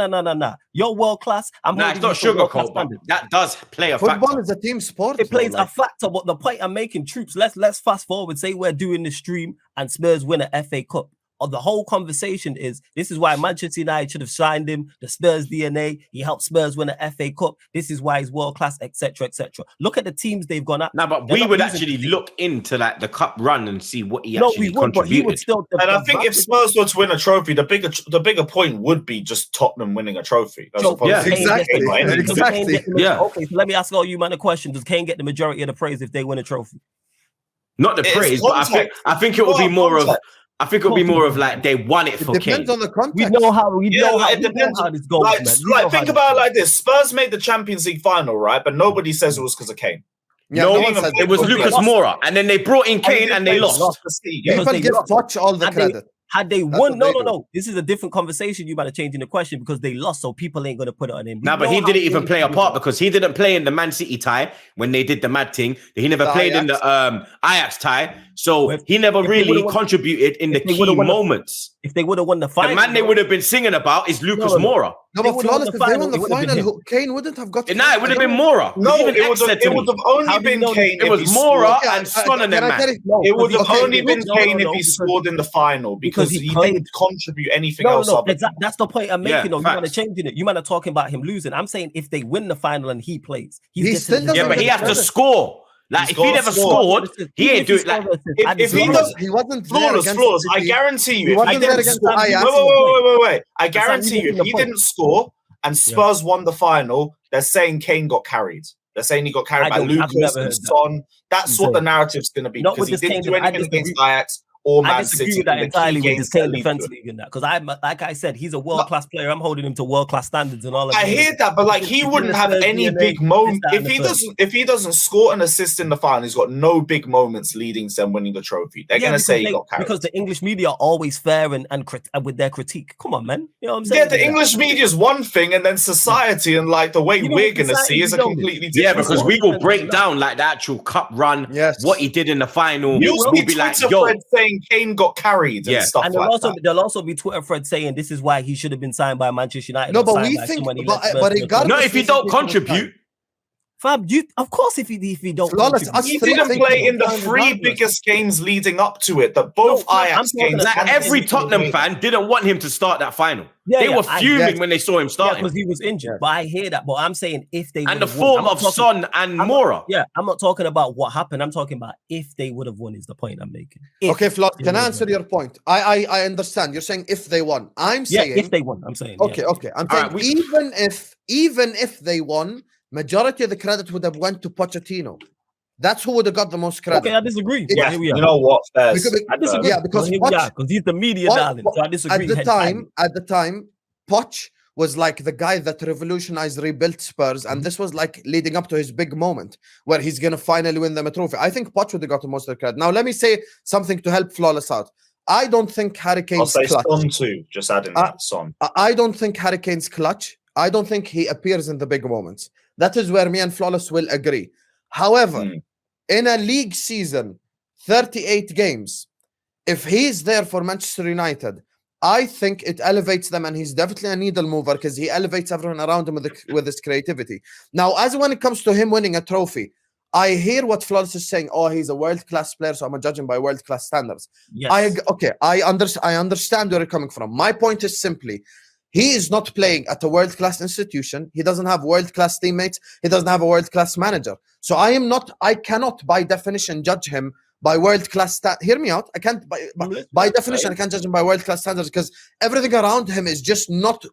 [SPEAKER 1] You're world class.
[SPEAKER 3] It's not sugarcoat, but that does play a factor.
[SPEAKER 4] Football is a team sport.
[SPEAKER 1] It plays a factor. But the point I'm making, Troopz, let's fast forward. Say we're doing the stream and Spurs win an FA Cup. Or the whole conversation is this is why Manchester United should have signed him. The Spurs DNA. He helped Spurs win an FA Cup. This is why he's world class, etc., etc. Look at the teams they've gone at.
[SPEAKER 3] No, but we would actually look into like the cup run and see what he actually contributed.
[SPEAKER 1] But he would still.
[SPEAKER 2] And I think if Spurs were to win a trophy, the bigger point would be just Tottenham winning a trophy.
[SPEAKER 4] Exactly.
[SPEAKER 1] Yeah. Okay, so let me ask all you man a question: does Kane get the majority of the praise if they win a trophy?
[SPEAKER 3] Not the praise, but I think it would be more of. I think it'll be more of like they won it for Kane.
[SPEAKER 4] Depends on the context.
[SPEAKER 1] We know how this goes.
[SPEAKER 2] Like think about it like this: Spurs made the Champions League final, right? But nobody says it was because of Kane.
[SPEAKER 4] Yeah,
[SPEAKER 3] no one said it was Lucas Moura, and then they brought in Kane and they lost.
[SPEAKER 4] People give Poch all the credit.
[SPEAKER 1] Had they won, no. This is a different conversation. You might have changing the question because they lost, so people ain't gonna put it on him.
[SPEAKER 3] No, but he didn't even play a part because he didn't play in the Man City tie when they did the mad thing. He never played in the Ajax tie, so he never really contributed in the key moments.
[SPEAKER 1] If they would have won the final,
[SPEAKER 3] the man they would have been singing about is Lucas Moura.
[SPEAKER 4] No, but Flawless, if they won the final, Kane wouldn't have got.
[SPEAKER 3] No, it would have been Moura.
[SPEAKER 2] No, it would have only been Kane.
[SPEAKER 3] It was Moura and Son and them, man.
[SPEAKER 2] It would have only been Kane if he scored in the final because he didn't contribute anything else.
[SPEAKER 1] That's the point I'm making. You want to change it. You might have talking about him losing. I'm saying if they win the final and he plays,
[SPEAKER 3] he still doesn't. But he has to score. Like, if he never scored, he ain't do it. Like,
[SPEAKER 2] if he does,
[SPEAKER 4] he wasn't
[SPEAKER 2] flawless. I guarantee you, if he didn't score, wait. I guarantee you, if he didn't score and Spurs won the final, they're saying Kane got carried. They're saying he got carried by Lucas and Son. That's what the narrative's going to be because he didn't do anything against Ajax. I disagree
[SPEAKER 1] with that entirely with his Kane defense league in that because like I said, he's a world-class player. I'm holding him to world-class standards and all of that.
[SPEAKER 2] I hear that, but like he wouldn't have any big moment if he doesn't score an assist in the final. He's got no big moments leading to them winning the trophy. They're gonna say he got carried
[SPEAKER 1] because the English media are always fair and with their critique. Come on, man. You know what I'm saying?
[SPEAKER 2] Yeah, the English media is one thing, and then society and like the way we're gonna see is a completely different.
[SPEAKER 3] Yeah, because we will break down like the actual cup run, what he did in the final.
[SPEAKER 2] You'll be like, yo, saying Kane got carried. And stuff and
[SPEAKER 1] there'll also be Twitter threads saying this is why he should have been signed by Manchester United.
[SPEAKER 4] No, but we think,
[SPEAKER 3] but if he don't contribute,
[SPEAKER 1] Fab, of course, if he don't,
[SPEAKER 2] he didn't play in the three biggest games leading up to it. That both Ajax games.
[SPEAKER 3] Like every Tottenham fan didn't want him to start that final. They were fuming when they saw him starting
[SPEAKER 1] because he was injured. But I hear that. But I'm saying if they
[SPEAKER 3] and the form of Son and Moura.
[SPEAKER 1] Yeah, I'm not talking about what happened. I'm talking about if they would have won. Is the point I'm making?
[SPEAKER 4] Okay, Flo, can I answer your point? I understand. You're saying if they won. I'm saying
[SPEAKER 1] if they won. I'm saying
[SPEAKER 4] okay. I'm saying even if they won. Majority of the credit would have went to Pochettino. That's who would have got the most credit.
[SPEAKER 1] Okay, I disagree.
[SPEAKER 2] Yeah, you know what?
[SPEAKER 1] I disagree. Yeah, because he's the media darling. So I disagree.
[SPEAKER 4] At the time, Poch was like the guy that revolutionized, rebuilt Spurs, and this was like leading up to his big moment where he's gonna finally win them a trophy. I think Poch would have got the most of the credit. Now, let me say something to help Flawless out. I don't think Harry Kane's clutch.
[SPEAKER 2] I'll say Son too. Just adding that Son.
[SPEAKER 4] I don't think Harry Kane's clutch. I don't think he appears in the big moments. That is where me and Flawless will agree. However, in a league season, 38 games, if he's there for Manchester United, I think it elevates them, and he's definitely a needle mover because he elevates everyone around him with his creativity. Now, as when it comes to him winning a trophy, I hear what Flawless is saying. Oh, he's a world-class player, so I'm going to judge him by world-class standards.
[SPEAKER 1] Yes.
[SPEAKER 4] I understand where you're coming from. My point is simply, he is not playing at a world-class institution. He doesn't have world-class teammates. He doesn't have a world-class manager. So I cannot by definition judge him by world-class hear me out. I can't by definition I can't judge him by world-class standards because everything around him is just not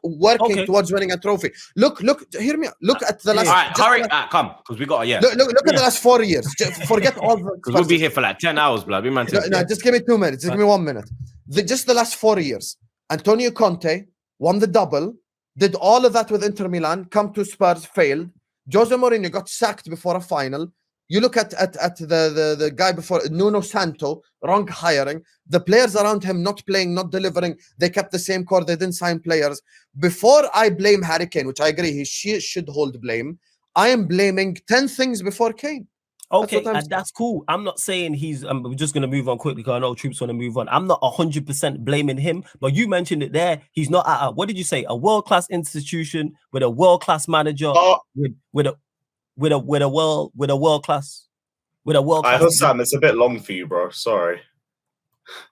[SPEAKER 4] working towards winning a trophy. Look, hear me out. Look at the last.
[SPEAKER 3] All right, hurry, come, because we got
[SPEAKER 4] Look at the last 4 years. Forget all the
[SPEAKER 3] because we'll be here for like 10 hours, blood.
[SPEAKER 4] No, just give me 2 minutes. Just give me 1 minute. Just the last 4 years. Antonio Conte won the double, did all of that with Inter Milan, come to Spurs, failed. Jose Mourinho got sacked before a final. You look at the guy before, Nuno Santo, wrong hiring. The players around him not playing, not delivering. They kept the same core. They didn't sign players. Before I blame Harry Kane, which I agree he should hold blame, I am blaming 10 things before Kane.
[SPEAKER 1] Okay, that's cool. I'm not saying we're just going to move on quickly because I know Troopz want to move on. I'm not 100% blaming him, but you mentioned it there. He's not at what did you say? A world-class institution with a world-class manager with a world-class.
[SPEAKER 2] Husam, it's a bit long for you, bro. Sorry.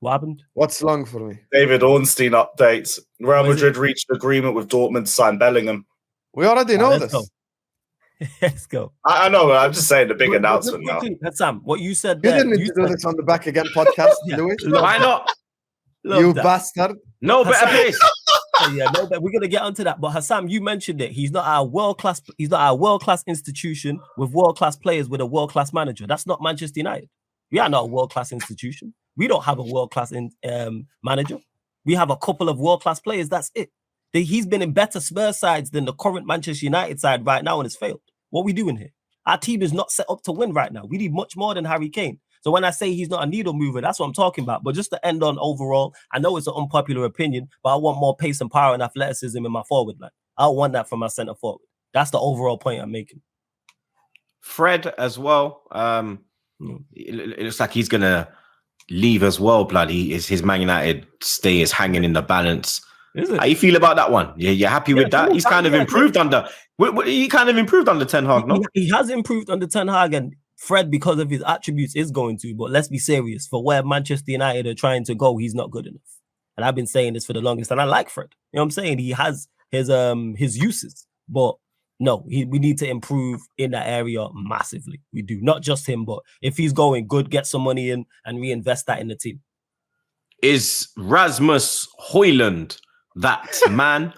[SPEAKER 1] What happened?
[SPEAKER 4] What's long for me?
[SPEAKER 2] David Ornstein updates. Real Madrid reached agreement with Dortmund to sign Bellingham.
[SPEAKER 4] We already know this.
[SPEAKER 1] Let's go.
[SPEAKER 2] I know, but I'm just saying the big announcement now.
[SPEAKER 1] Sam, what you said
[SPEAKER 4] there. You didn't need to do this on the Back Again podcast, Louis.
[SPEAKER 3] Why not?
[SPEAKER 4] You bastard.
[SPEAKER 3] No better place.
[SPEAKER 1] No, but we're gonna get onto that. But Husam, you mentioned it. He's not our world-class. He's not our world-class institution with world-class players with a world-class manager. That's not Manchester United. We are not a world-class institution. We don't have a world-class manager. We have a couple of world-class players. That's it. He's been in better Spurs sides than the current Manchester United side right now and has failed. What are we doing here? Our team is not set up to win right now. We need much more than Harry Kane. So when I say he's not a needle mover, that's what I'm talking about. But just to end on overall, I know it's an unpopular opinion, but I want more pace and power and athleticism in my forward line. I don't want that from my center forward. That's the overall point I'm making.
[SPEAKER 3] Fred as well. It looks like he's gonna leave as well. Blood. His Man United stay is hanging in the balance.
[SPEAKER 1] Is it?
[SPEAKER 3] How you feel about that one? You're happy with that? He's kind of improved under. He kind of improved under Ten Hag, no?
[SPEAKER 1] He has improved under Ten Hag, and Fred, because of his attributes, is going to. But let's be serious. For where Manchester United are trying to go, he's not good enough. And I've been saying this for the longest. And I like Fred. You know what I'm saying? He has his uses, but no, we need to improve in that area massively. We do. Not just him, but if he's going good, get some money in and reinvest that in the team.
[SPEAKER 3] Is Rasmus Højlund that man?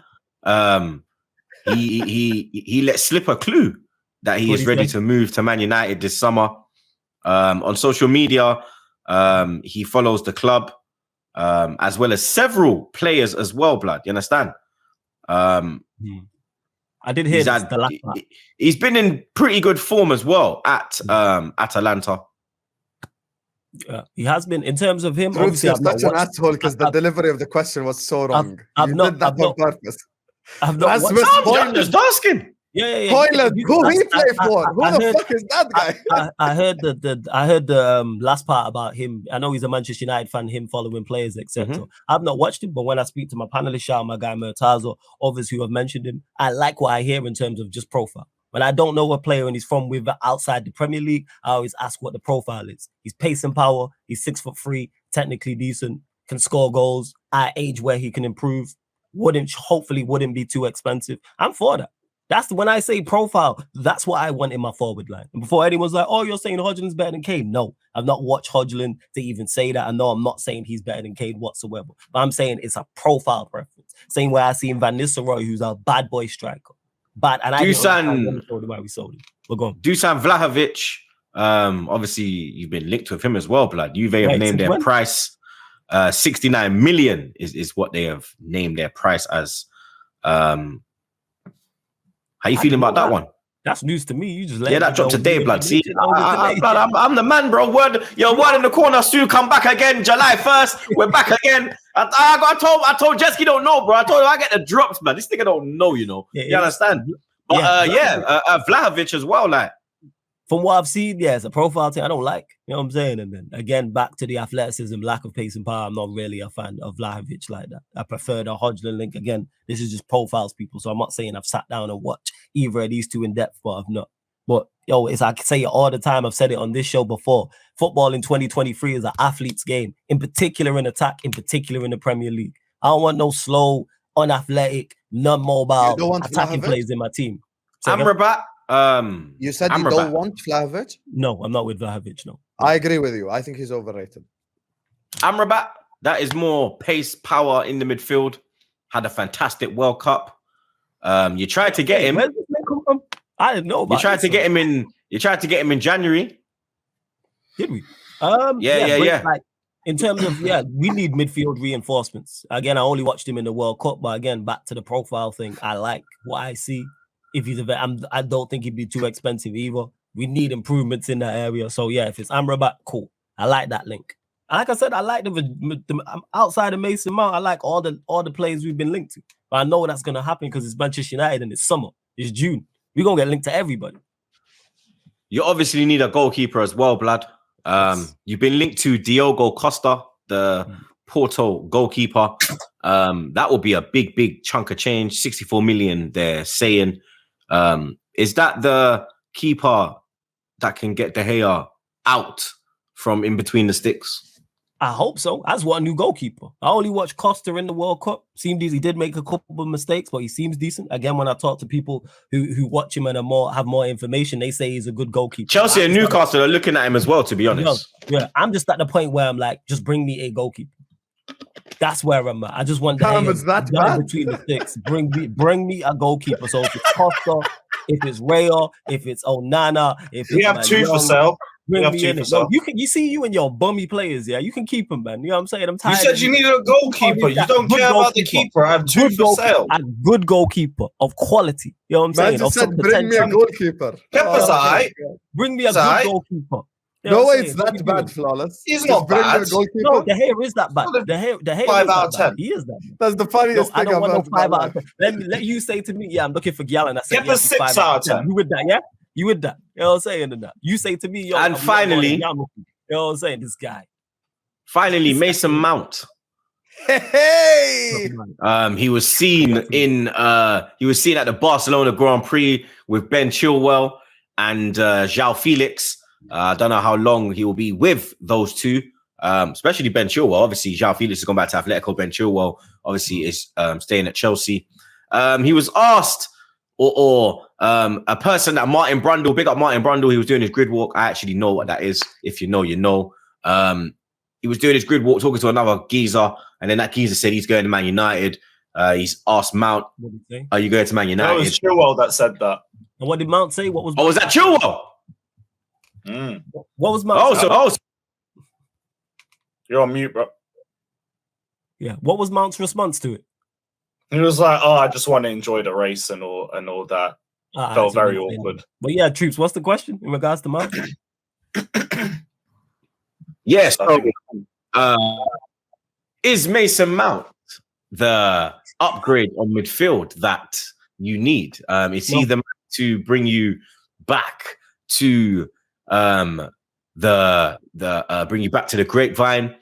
[SPEAKER 3] He let slip a clue that he is ready to move to Man United this summer. On social media, he follows the club, as well as several players as well, blood. You understand?
[SPEAKER 1] I did hear the last part.
[SPEAKER 3] He's been in pretty good form as well at Atalanta.
[SPEAKER 1] He has been, in terms of him.
[SPEAKER 4] Troopz, you're such an asshole because the delivery of the question was so wrong. You did that on purpose.
[SPEAKER 1] I'm
[SPEAKER 3] just asking.
[SPEAKER 1] Yeah.
[SPEAKER 4] Højlund, who he play for? Who the fuck is that guy?
[SPEAKER 1] I heard the last part about him. I know he's a Manchester United fan, him following players, etc. I've not watched him, but when I speak to my panelists, shout out my guy Murtaza, others who have mentioned him, I like what I hear in terms of just profile. When I don't know a player and he's from outside the Premier League, I always ask what the profile is. He's pace and power. He's 6'3", technically decent, can score goals at age where he can improve. Hopefully wouldn't be too expensive. I'm for that. That's when I say profile, that's what I want in my forward line. And before anyone's like, oh, you're saying Hodgkin's better than Kane. No, I've not watched Hodgkin to even say that. I know I'm not saying he's better than Kane whatsoever. But I'm saying it's a profile preference. Same way I seen Van Nistelrooy, who's a bad boy striker. Bad. And
[SPEAKER 3] Dusan
[SPEAKER 1] why we sold him. We're going.
[SPEAKER 3] Dusan Vlahovic, obviously you've been linked with him as well, blood. Juve have named their price. 69 million is what they have named their price as. How you feeling about that one?
[SPEAKER 1] That's news to me. You just
[SPEAKER 3] that dropped today, blood. See, I'm the man, bro. Word in the corner. Soon come back again. July 1st, we're back again. I told Jesky don't know, bro. I told him I get the drops, man. This nigga don't know, you know. You understand? But Vlahovic as well, like.
[SPEAKER 1] From what I've seen, it's a profile thing I don't like. You know what I'm saying? And then again, back to the athleticism, lack of pace and power. I'm not really a fan of Vlahovic like that. I prefer the Hodgkin link. Again, this is just profiles, people. So I'm not saying I've sat down and watched either of these two in depth, but I've not. But it's I say it all the time. I've said it on this show before. Football in 2023 is an athlete's game, in particular in attack, in particular in the Premier League. I don't want no slow, unathletic, non-mobile attacking players in my team.
[SPEAKER 3] Amrabat.
[SPEAKER 4] You said you don't want Vlahovic?
[SPEAKER 1] No, I'm not with Vlahovic, no.
[SPEAKER 4] I agree with you. I think he's overrated.
[SPEAKER 3] Amrabat, that is more pace, power in the midfield. Had a fantastic World Cup. You tried to get him.
[SPEAKER 1] Where's this man come from? I didn't know about
[SPEAKER 3] You tried to get him in January.
[SPEAKER 1] Did we?
[SPEAKER 3] Yeah.
[SPEAKER 1] Like, in terms of, we need midfield reinforcements. Again, I only watched him in the World Cup, but again, back to the profile thing. I like what I see. If he's I don't think he'd be too expensive either. We need improvements in that area. So if it's Amrabat, cool. I like that link. Like I said, I like the outside of Mason Mount. I like all the players we've been linked to. But I know that's gonna happen because it's Manchester United and it's summer. It's June. We're gonna get linked to everybody.
[SPEAKER 3] You obviously need a goalkeeper as well, blood. You've been linked to Diogo Costa, the Porto goalkeeper. That will be a big chunk of change. 64 million, they're saying. Is that the keeper that can get De Gea out from in between the sticks?
[SPEAKER 1] I hope so. I just want a new goalkeeper. I only watched Costa in the World Cup. Seemed he did make a couple of mistakes, but he seems decent. Again, when I talk to people who watch him and have more information, they say he's a good goalkeeper.
[SPEAKER 3] Chelsea and Newcastle are looking at him as well, to be honest.
[SPEAKER 1] Yeah, I'm just at the point where I'm like, just bring me a goalkeeper. That's where I'm at. I just want that between the sticks. Bring me a goalkeeper. So if it's Costa, if it's Raya, if it's Onana, if
[SPEAKER 2] we have two for sale.
[SPEAKER 1] Bring me in it. No, you see you and your bummy players, you can keep them, man. You know what I'm saying? I'm tired.
[SPEAKER 2] You said you needed a goalkeeper. You don't care about the keeper. I have two for sale.
[SPEAKER 1] A good goalkeeper of quality. You know what I'm saying?
[SPEAKER 4] Man just said, bring me a goalkeeper.
[SPEAKER 2] Kepa's alright.
[SPEAKER 1] Bring me a good goalkeeper. You know
[SPEAKER 4] No
[SPEAKER 1] what
[SPEAKER 4] way,
[SPEAKER 1] I'm
[SPEAKER 4] it's
[SPEAKER 1] saying? What
[SPEAKER 4] that
[SPEAKER 1] we
[SPEAKER 4] bad,
[SPEAKER 1] doing?
[SPEAKER 4] flawless.
[SPEAKER 2] He's
[SPEAKER 4] Just
[SPEAKER 2] not
[SPEAKER 4] bring
[SPEAKER 2] bad.
[SPEAKER 4] your goalkeeper.
[SPEAKER 1] No, De Gea is that bad. De Gea
[SPEAKER 2] 5
[SPEAKER 1] is
[SPEAKER 2] out
[SPEAKER 1] that
[SPEAKER 2] of
[SPEAKER 1] bad.
[SPEAKER 2] 10.
[SPEAKER 1] He is that bad.
[SPEAKER 4] That's the
[SPEAKER 1] No,
[SPEAKER 4] funniest
[SPEAKER 1] I
[SPEAKER 4] thing
[SPEAKER 1] don't
[SPEAKER 4] I've
[SPEAKER 1] want no
[SPEAKER 4] heard in my
[SPEAKER 1] 5 out
[SPEAKER 4] life.
[SPEAKER 1] of 10. Let you say to me, yeah, I'm looking for Gyal, and I said,
[SPEAKER 2] Give
[SPEAKER 1] yes,
[SPEAKER 2] us
[SPEAKER 1] he's
[SPEAKER 2] 6
[SPEAKER 1] 5
[SPEAKER 2] out of 10.
[SPEAKER 1] You with that, yeah? You with that? You know what I'm saying? And that. You say to me, yo,
[SPEAKER 3] And
[SPEAKER 1] I'm
[SPEAKER 3] finally-
[SPEAKER 1] you know what I'm saying? This guy.
[SPEAKER 3] Finally, Mason Mount.
[SPEAKER 4] Hey!
[SPEAKER 3] He was seen at the Barcelona Grand Prix with Ben Chilwell and João Felix. I don't know how long he will be with those two, especially Ben Chilwell. Obviously, João Felix has gone back to Atletico. Ben Chilwell obviously is staying at Chelsea. He was asked, or a person that Martin Brundle, big up Martin Brundle, he was doing his grid walk. I actually know what that is. If you know, you know. He was doing his grid walk, talking to another geezer, and then that geezer said he's going to Man United. He's asked Mount,
[SPEAKER 1] What did he say?
[SPEAKER 3] "Are you going to Man United?"
[SPEAKER 2] That was Chilwell that said that.
[SPEAKER 1] And what did Mount say? What was
[SPEAKER 3] Oh, was that Chilwell?
[SPEAKER 1] What was Mount say?
[SPEAKER 2] You're on mute, bro.
[SPEAKER 1] Yeah. What was Mount's response to it?
[SPEAKER 2] He was like, "Oh, I just want to enjoy the race and all that." Felt
[SPEAKER 1] so
[SPEAKER 2] very
[SPEAKER 1] he didn't say
[SPEAKER 2] awkward.
[SPEAKER 1] that. But yeah, Troopz, what's the question in regards to Mount?
[SPEAKER 3] Yes. Is Mason Mount the upgrade on midfield that you need? Is he the man to bring you back to bring you back to the grapevine?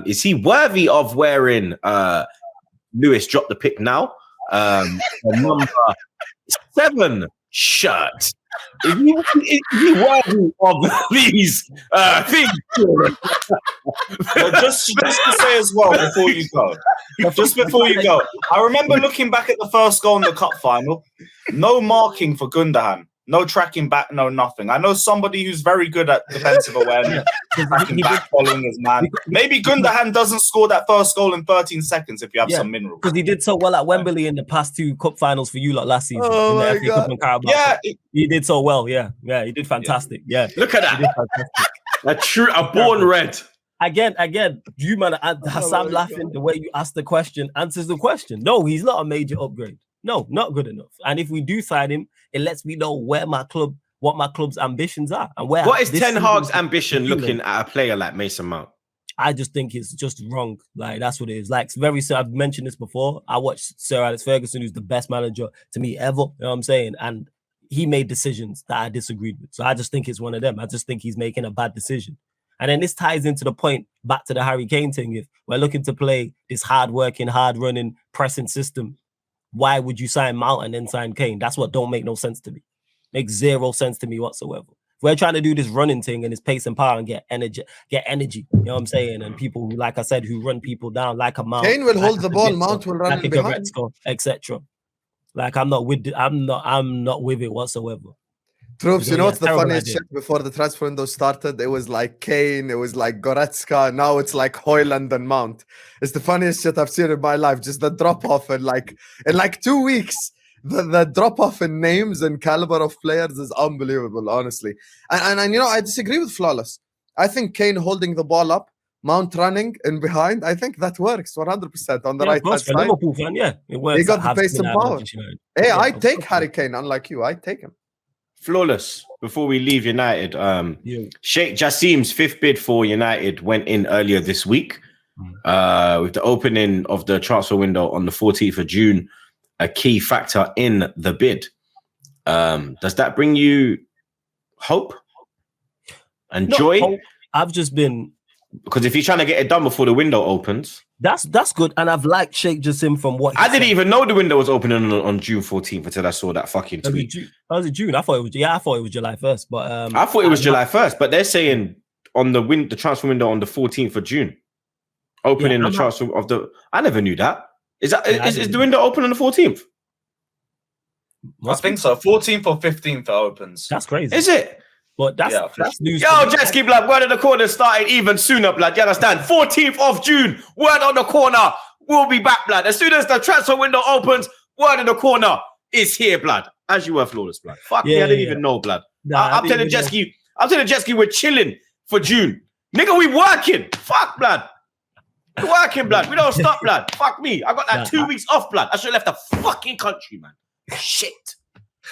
[SPEAKER 3] Is he worthy of wearing Lewis drop the pick now? The number 7 shirt. Is he worthy of these things?
[SPEAKER 2] But just to say as well before you go, I remember looking back at the first goal in the cup final. No marking for Gundogan. No tracking back, no nothing. I know somebody who's very good at defensive awareness, tracking back, following his man. Maybe Gundogan doesn't score that first goal in 13 seconds if you have some minerals.
[SPEAKER 1] Because he did so well at Wembley in the past 2 cup finals for you lot last season.
[SPEAKER 4] Oh
[SPEAKER 1] in the
[SPEAKER 4] my
[SPEAKER 1] FA Cup and Carabao Cup. He did so well. Yeah, he did fantastic. Yeah,
[SPEAKER 3] look at that. A born red.
[SPEAKER 1] Again, you man, Husam laughing the way you asked the question answers the question. No, he's not a major upgrade. No, not good enough. And if we do sign him, it lets me know what my club's ambitions are and where.
[SPEAKER 3] What is Ten Hag's ambition looking at a player like Mason Mount?
[SPEAKER 1] I just think it's just wrong. Like that's what it is. Like I've mentioned this before. I watched Sir Alex Ferguson, who's the best manager to me ever. You know what I'm saying? And he made decisions that I disagreed with. So I just think it's one of them. I just think he's making a bad decision. And then this ties into the point back to the Harry Kane thing. If we're looking to play this hard-working, hard-running, pressing system, why would you sign Mount and then sign Kane? That's what don't make no sense to me. Makes zero sense to me whatsoever. If we're trying to do this running thing and this pace and power and get energy, you know what I'm saying? And people who, like I said, who run people down like a Mount.
[SPEAKER 4] Kane will hold the ball,
[SPEAKER 1] Goretzka,
[SPEAKER 4] Mount will run
[SPEAKER 1] like a
[SPEAKER 4] behind.
[SPEAKER 1] etc. Like I'm not with it whatsoever.
[SPEAKER 4] Troopz, you know what's the funniest
[SPEAKER 1] idea.
[SPEAKER 4] shit? Before the transfer window started, it was like Kane, it was like Goretzka, now it's like Højlund and Mount. It's the funniest shit I've seen in my life. Just the drop-off in like 2 weeks. The drop-off in names and caliber of players is unbelievable, honestly. And you know, I disagree with Flawless. I think Kane holding the ball up, Mount running in behind, I think that works 100% on the right hand side.
[SPEAKER 1] Liverpool fan, it works.
[SPEAKER 4] He got the pace and power. Hey, I take Harry Kane, unlike you. I take him.
[SPEAKER 3] Flawless. Before we leave United, Sheikh Jassim's 5th bid for United went in earlier this week with the opening of the transfer window on the 14th of June, a key factor in the bid. Does that bring you hope and joy?
[SPEAKER 1] Hope. I've just been...
[SPEAKER 3] Because if you're trying to get it done before the window opens...
[SPEAKER 1] That's good. And I've liked Sheikh Jassim from what
[SPEAKER 3] I didn't even know the window was opening on June 14th until I saw that fucking tweet.
[SPEAKER 1] Was it June? I thought it was July 1st. But
[SPEAKER 3] I thought it was July 1st, but they're saying on the transfer window on the 14th of June. Opening the transfer of the... I never knew that. Is the window open on the 14th?
[SPEAKER 2] I think so. 14th or 15th it opens.
[SPEAKER 1] That's crazy.
[SPEAKER 3] Is it?
[SPEAKER 1] But that's news.
[SPEAKER 3] Yo, Jetski, blood, word on the corner started even sooner, blood. You understand? 14th of June, word on the corner. We'll be back, blood. As soon as the transfer window opens, word on the corner is here, blood. As you were, Flawless, blood. Fuck me, I didn't even know, blood. I'm telling Jetski, we're chilling for June. Nigga, we working. Fuck, blood. We're working, blood. We don't stop, blood. Fuck me. I got that 2 weeks off, blood. I should have left the fucking country, man. Shit.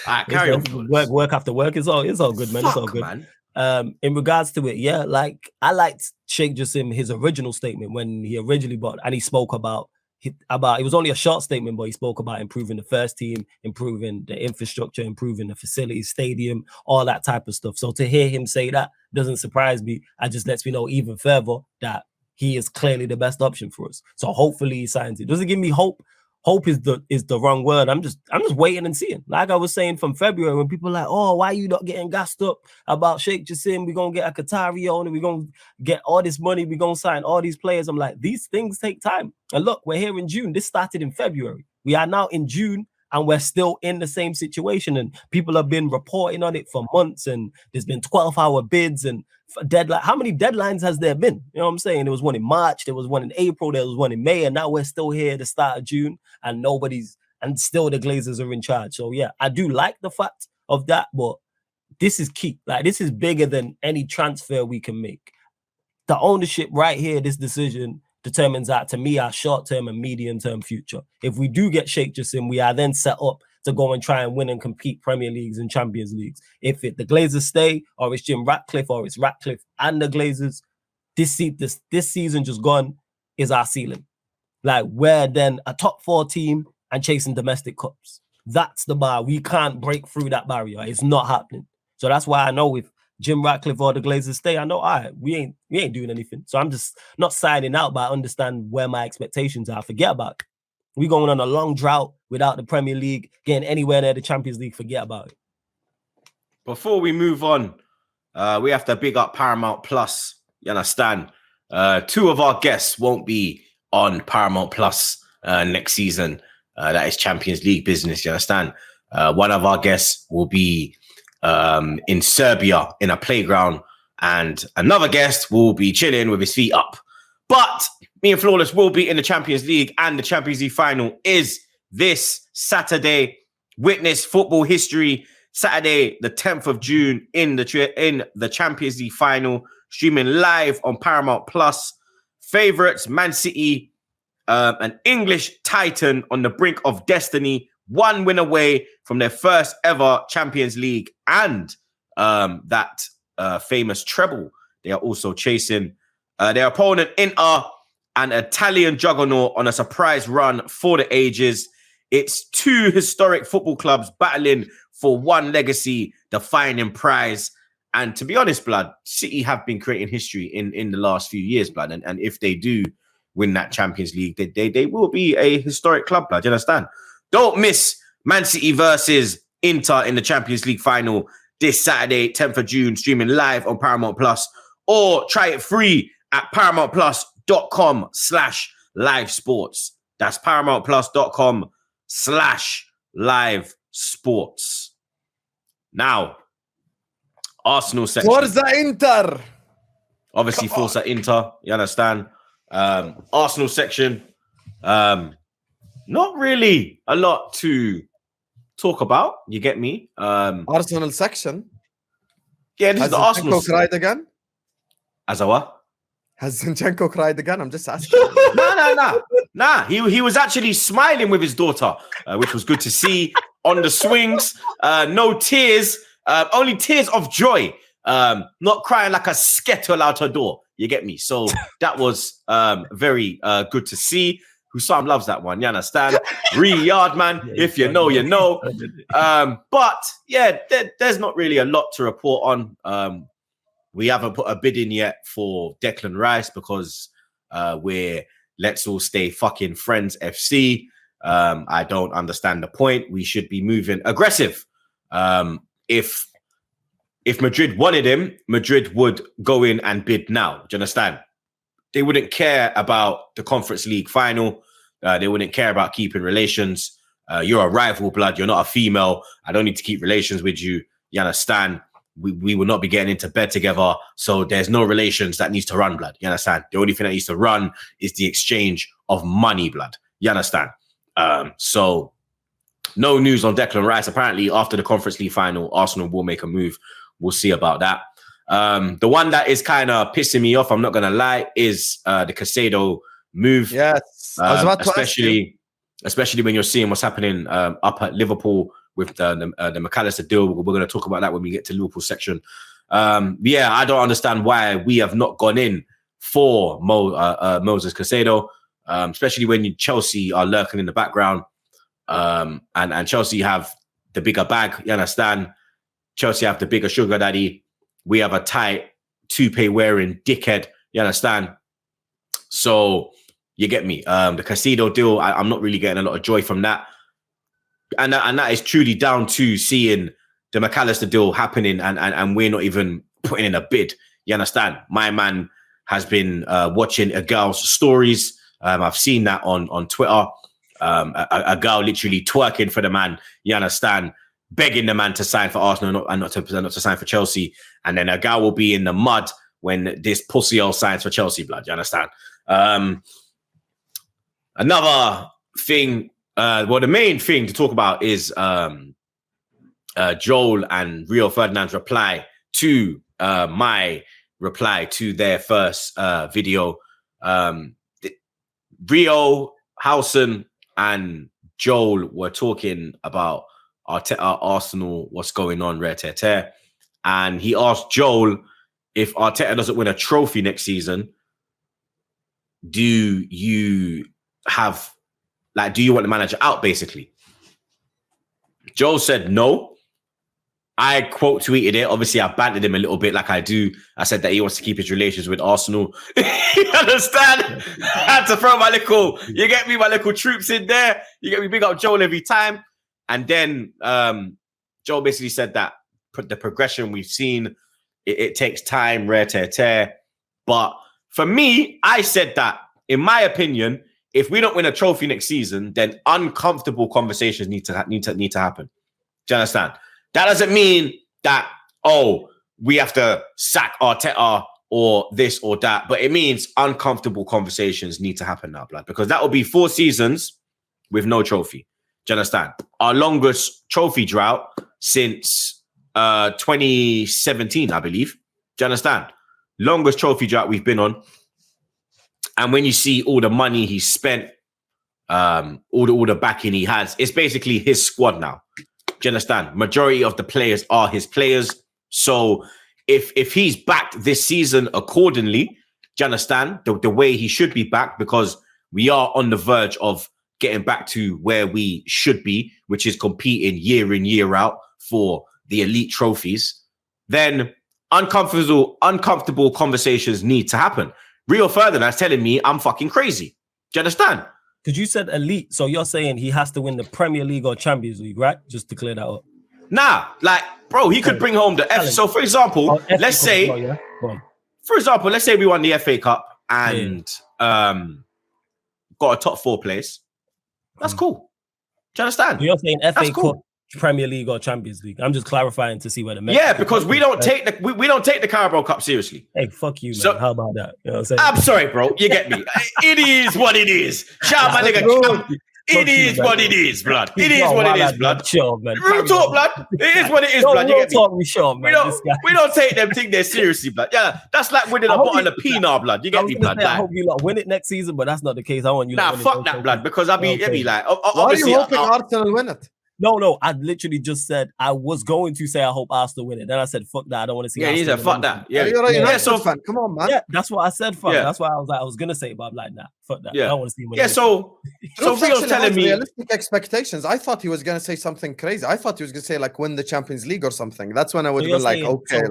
[SPEAKER 3] All right, carry on.
[SPEAKER 1] Work after work. It's all good, man. It's all good.
[SPEAKER 3] Man.
[SPEAKER 1] In regards to it, yeah, like I liked Sheikh Jassim, his original statement when he originally bought, and he spoke about it was only a short statement, but he spoke about improving the first team, improving the infrastructure, improving the facilities, stadium, all that type of stuff. So to hear him say that doesn't surprise me. It just lets me know even further that he is clearly the best option for us. So hopefully he signs it. Doesn't give me hope. Hope is the wrong word. I'm just waiting and seeing. Like I was saying from February, when people are like, oh, why are you not getting gassed up about Sheikh Jassim? We're gonna get a Qatari owner, we're gonna get all this money, we're gonna sign all these players. I'm like, these things take time. And look, we're here in June. This started in February. We are now in June and we're still in the same situation. And people have been reporting on it for months, and there's been 12-hour bids and deadline. How many deadlines has there been? You know what I'm saying? There was one in March, there was one in April, there was one in May, and now we're still here at the start of June, and still the Glazers are in charge. So yeah, I do like the fact of that, but this is key. Like, this is bigger than any transfer we can make. The ownership right here, this decision determines that, to me, our short-term and medium-term future. If we do get Sheikh Jassim, we are then set up to go and try and win and compete Premier Leagues and Champions Leagues. If the Glazers stay, or it's Jim Ratcliffe, or it's Ratcliffe and the Glazers, this season just gone is our ceiling. Like, we're then a top 4 team and chasing domestic cups. That's the bar. We can't break through that barrier. It's not happening. So that's why I know if Jim Ratcliffe or the Glazers stay, I know, all right, we ain't doing anything. So I'm just not signing out, but I understand where my expectations are. Forget about it. We're going on a long drought without the Premier League, getting anywhere near the Champions League. Forget about it.
[SPEAKER 3] Before we move on, we have to big up Paramount Plus. You understand? 2 of our guests won't be on Paramount Plus next season. That is Champions League business. You understand? One of our guests will be in Serbia in a playground, and another guest will be chilling with his feet up. But me and Flawless will be in the Champions League, and the Champions League final is this Saturday. Witness football history. Saturday, the 10th of June, in the Champions League final, streaming live on Paramount Plus. Favorites, Man City, an English titan on the brink of destiny, 1 win away from their first ever Champions League and that famous treble they are also chasing. Their opponent, Inter, an Italian juggernaut on a surprise run for the ages. It's 2 historic football clubs battling for one legacy-defining prize. And to be honest, blood, City have been creating history in the last few years, blood. And if they do win that Champions League, they will be a historic club, blood. Do you understand? Don't miss Man City versus Inter in the Champions League final this Saturday, 10th of June, streaming live on Paramount Plus, or try it free at paramountplus.com/live sports. That's paramountplus.com/live sports. Now, Arsenal section.
[SPEAKER 4] Forza Inter.
[SPEAKER 3] Obviously, Forza Inter. You understand? Arsenal section. Not really a lot to talk about. You get me?
[SPEAKER 4] Arsenal section.
[SPEAKER 3] Yeah, this is the Arsenal.
[SPEAKER 4] Has Zinchenko cried again?
[SPEAKER 3] As a what?
[SPEAKER 4] Has Zinchenko cried again? I'm just asking.
[SPEAKER 3] Nah. He was actually smiling with his daughter, which was good to see on the swings. No tears, only tears of joy. Not crying like a skettle out her door. You get me? So that was very good to see. Husam loves that one. You understand? Riyadh, man. Yeah, if you know, you know. But yeah, there's not really a lot to report on. We haven't put a bid in yet for Declan Rice because we're let's all stay fucking friends FC. I don't understand the point. We should be moving aggressive. If Madrid wanted him, Madrid would go in and bid now. Do you understand? They wouldn't care about the Conference League final. They wouldn't care about keeping relations. You're a rival, blood. You're not a female. I don't need to keep relations with you. You understand? We will not be getting into bed together. So there's no relations that needs to run, blood. You understand? The only thing that needs to run is the exchange of money, blood. You understand? So no news on Declan Rice. Apparently, after the Conference League final, Arsenal will make a move. We'll see about that. The one that is kind of pissing me off, I'm not going to lie, is the Caicedo move.
[SPEAKER 4] Yes. I was about to
[SPEAKER 3] especially when you're seeing what's happening up at Liverpool with the McAllister deal. We're going to talk about that when we get to Liverpool section. Yeah, I don't understand why we have not gone in for Moses Caicedo, especially when Chelsea are lurking in the background. And Chelsea have the bigger bag, you understand? Chelsea have the bigger sugar daddy. We have a tight toupee wearing dickhead, you understand? So you get me. The Caicedo deal, I'm not really getting a lot of joy from that. And that is truly down to seeing the McAllister deal happening and we're not even putting in a bid. You understand? My man has been watching a girl's stories. I've seen that on Twitter. A girl literally twerking for the man. You understand? Begging the man to sign for Arsenal and not to sign for Chelsea. And then a girl will be in the mud when this pussy all signs for Chelsea, blood. You understand? Another thing, the main thing to talk about is Joel and Rio Ferdinand's reply to my reply to their first video. Rio, Husam, and Joel were talking about Arteta, Arsenal, what's going on, rare tear tear. And he asked Joel, if Arteta doesn't win a trophy next season, do you want the manager out, basically? Joel said no. I quote tweeted it. Obviously, I bantered him a little bit like I do. I said that he wants to keep his relations with Arsenal. You understand? I had to throw my little Troopz in there. You get me, big up Joel every time. And then Joel basically said that the progression we've seen, it takes time, rare tear tear. But for me, I said that, in my opinion, if we don't win a trophy next season, then uncomfortable conversations need to happen. Do you understand? That doesn't mean that, we have to sack Arteta or this or that, but it means uncomfortable conversations need to happen now, blood, because that will be 4 seasons with no trophy. Do you understand? Our longest trophy drought since 2017, I believe. Do you understand? Longest trophy drought we've been on. And when you see all the money he spent, all the backing he has, it's basically his squad now. Do you understand? Majority of the players are his players. So if he's backed this season accordingly, do you understand? The way he should be backed, because we are on the verge of getting back to where we should be, which is competing year in, year out for the elite trophies, then uncomfortable conversations need to happen. Rio Ferdinand's telling me I'm fucking crazy. Do you understand?
[SPEAKER 1] Because you said elite, so you're saying he has to win the Premier League or Champions League, right? Just to clear that up.
[SPEAKER 3] Nah, like, bro, he could bring home the F. So, for example, let's say we won the FA Cup and got a top 4 place. That's cool. Do you understand?
[SPEAKER 1] So you're saying FA Cup, Premier League, or Champions League? I'm just clarifying to see where the
[SPEAKER 3] because we don't take the Carabao Cup seriously.
[SPEAKER 1] Hey, fuck you, man. So, how about that? You know what I'm saying?
[SPEAKER 3] I'm sorry, bro. You get me. It is what it is. Shout out my nigga. It is what it is, blood. It is what it is, blood.
[SPEAKER 1] Sure, man.
[SPEAKER 3] Real talk, blood. It is what it is, blood. You get me?
[SPEAKER 1] Talk me sure, man.
[SPEAKER 3] We don't take them thing there seriously, blood. Yeah, that's like winning a bottle of Pinot, blood. You get me, blood?
[SPEAKER 1] I hope you lot win it next season, but that's not the case. I want you.
[SPEAKER 3] Nah, fuck that, blood. Because I'll be like,
[SPEAKER 4] why are you hoping Arsenal win it?
[SPEAKER 1] No, I literally just said I was going to say I hope Arsenal win it. Then I said fuck that. I don't want to see.
[SPEAKER 3] Yeah, he said fuck that. Yeah,
[SPEAKER 4] you're right. Yeah, so fan. Come on, man.
[SPEAKER 1] Yeah, that's what I said. Fuck. Yeah. That's why I was gonna say, but I'm like, nah, fuck that.
[SPEAKER 3] Yeah.
[SPEAKER 1] I don't want to see.
[SPEAKER 3] Yeah, so Rio's telling me
[SPEAKER 4] realistic expectations. I thought he was gonna say something crazy. I thought he was gonna say like win the Champions League or something. That's when I would have been like, okay,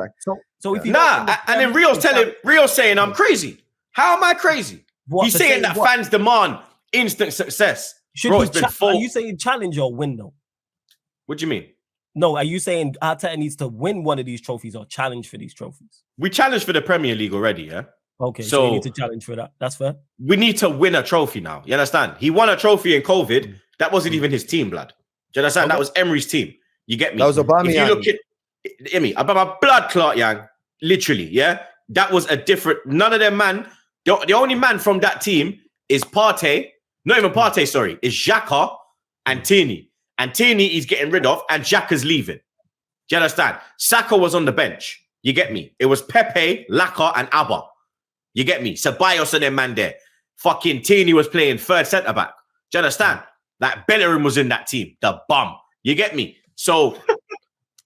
[SPEAKER 1] so if you
[SPEAKER 3] and then Rio's saying I'm crazy. How am I crazy? He's saying that fans demand instant success.
[SPEAKER 1] Bro, are you saying challenge or win though?
[SPEAKER 3] What do you mean?
[SPEAKER 1] No, are you saying Arteta needs to win one of these trophies or challenge for these trophies?
[SPEAKER 3] We challenged for the Premier League already, yeah?
[SPEAKER 1] Okay, so we need to challenge for that. That's fair.
[SPEAKER 3] We need to win a trophy now. You understand? He won a trophy in COVID. That wasn't even his team, blood. Do you understand? Okay. That was Emery's team. You get me?
[SPEAKER 4] That was Obama.
[SPEAKER 3] If you look at me, about my blood clot, Yang, literally, yeah? That was a different... None of them, man. The only man from that team is Partey. Not even Partey, sorry. Is Xhaka and Tierney. And Tierney he's getting rid of, and Xhaka's leaving. Do you understand? Saka was on the bench. You get me? It was Pepe, Laka, and Abba. You get me? Ceballos and them man there. Fucking Tierney was playing third centre-back. Do you understand? Like, Bellingham was in that team. The bum. You get me? So,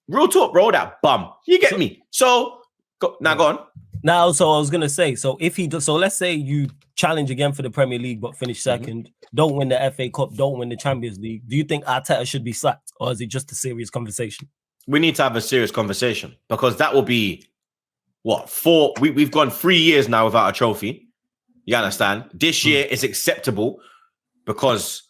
[SPEAKER 3] real talk, bro, that bum. You get me? So, Go on.
[SPEAKER 1] Now, so I was gonna say, so if he does, so let's say you challenge again for the Premier League but finish second, don't win the FA Cup, don't win the Champions League. Do you think Arteta should be sacked, or is it just a serious conversation?
[SPEAKER 3] We need to have a serious conversation because that will be what we've gone 3 years now without a trophy. You understand? This year is acceptable because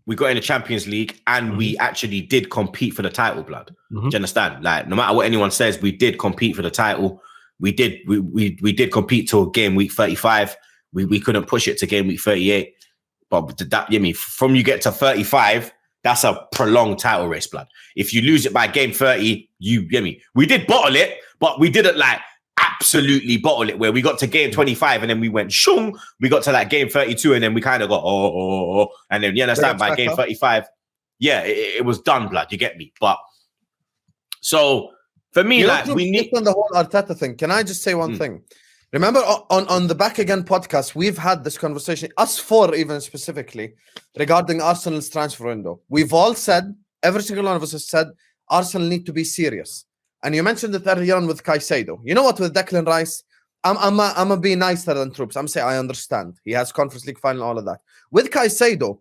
[SPEAKER 3] we got in the Champions League and we actually did compete for the title, blood. Do you understand? Like, no matter what anyone says, we did compete for the title. We did compete till game week 35. We couldn't push it to game week 38. But that, you mean, from you get to 35, that's a prolonged title race, blood. If you lose it by game 30, we did bottle it, but we didn't like absolutely bottle it where we got to game 25 and then we went shung. We got to like game 32 and then we kind of got and then you understand by game 35, it was done, blood. You get me? But so for me, like we need
[SPEAKER 4] on the whole Arteta thing. Can I just say one thing? Remember on the Back Again podcast, we've had this conversation, us four even specifically, regarding Arsenal's transfer window. We've all said, every single one of us has said, Arsenal need to be serious. And you mentioned it earlier on with Caicedo. You know what, with Declan Rice, I'm gonna be nicer than Troopz. I'm saying I understand. He has Conference League final, all of that. With Caicedo,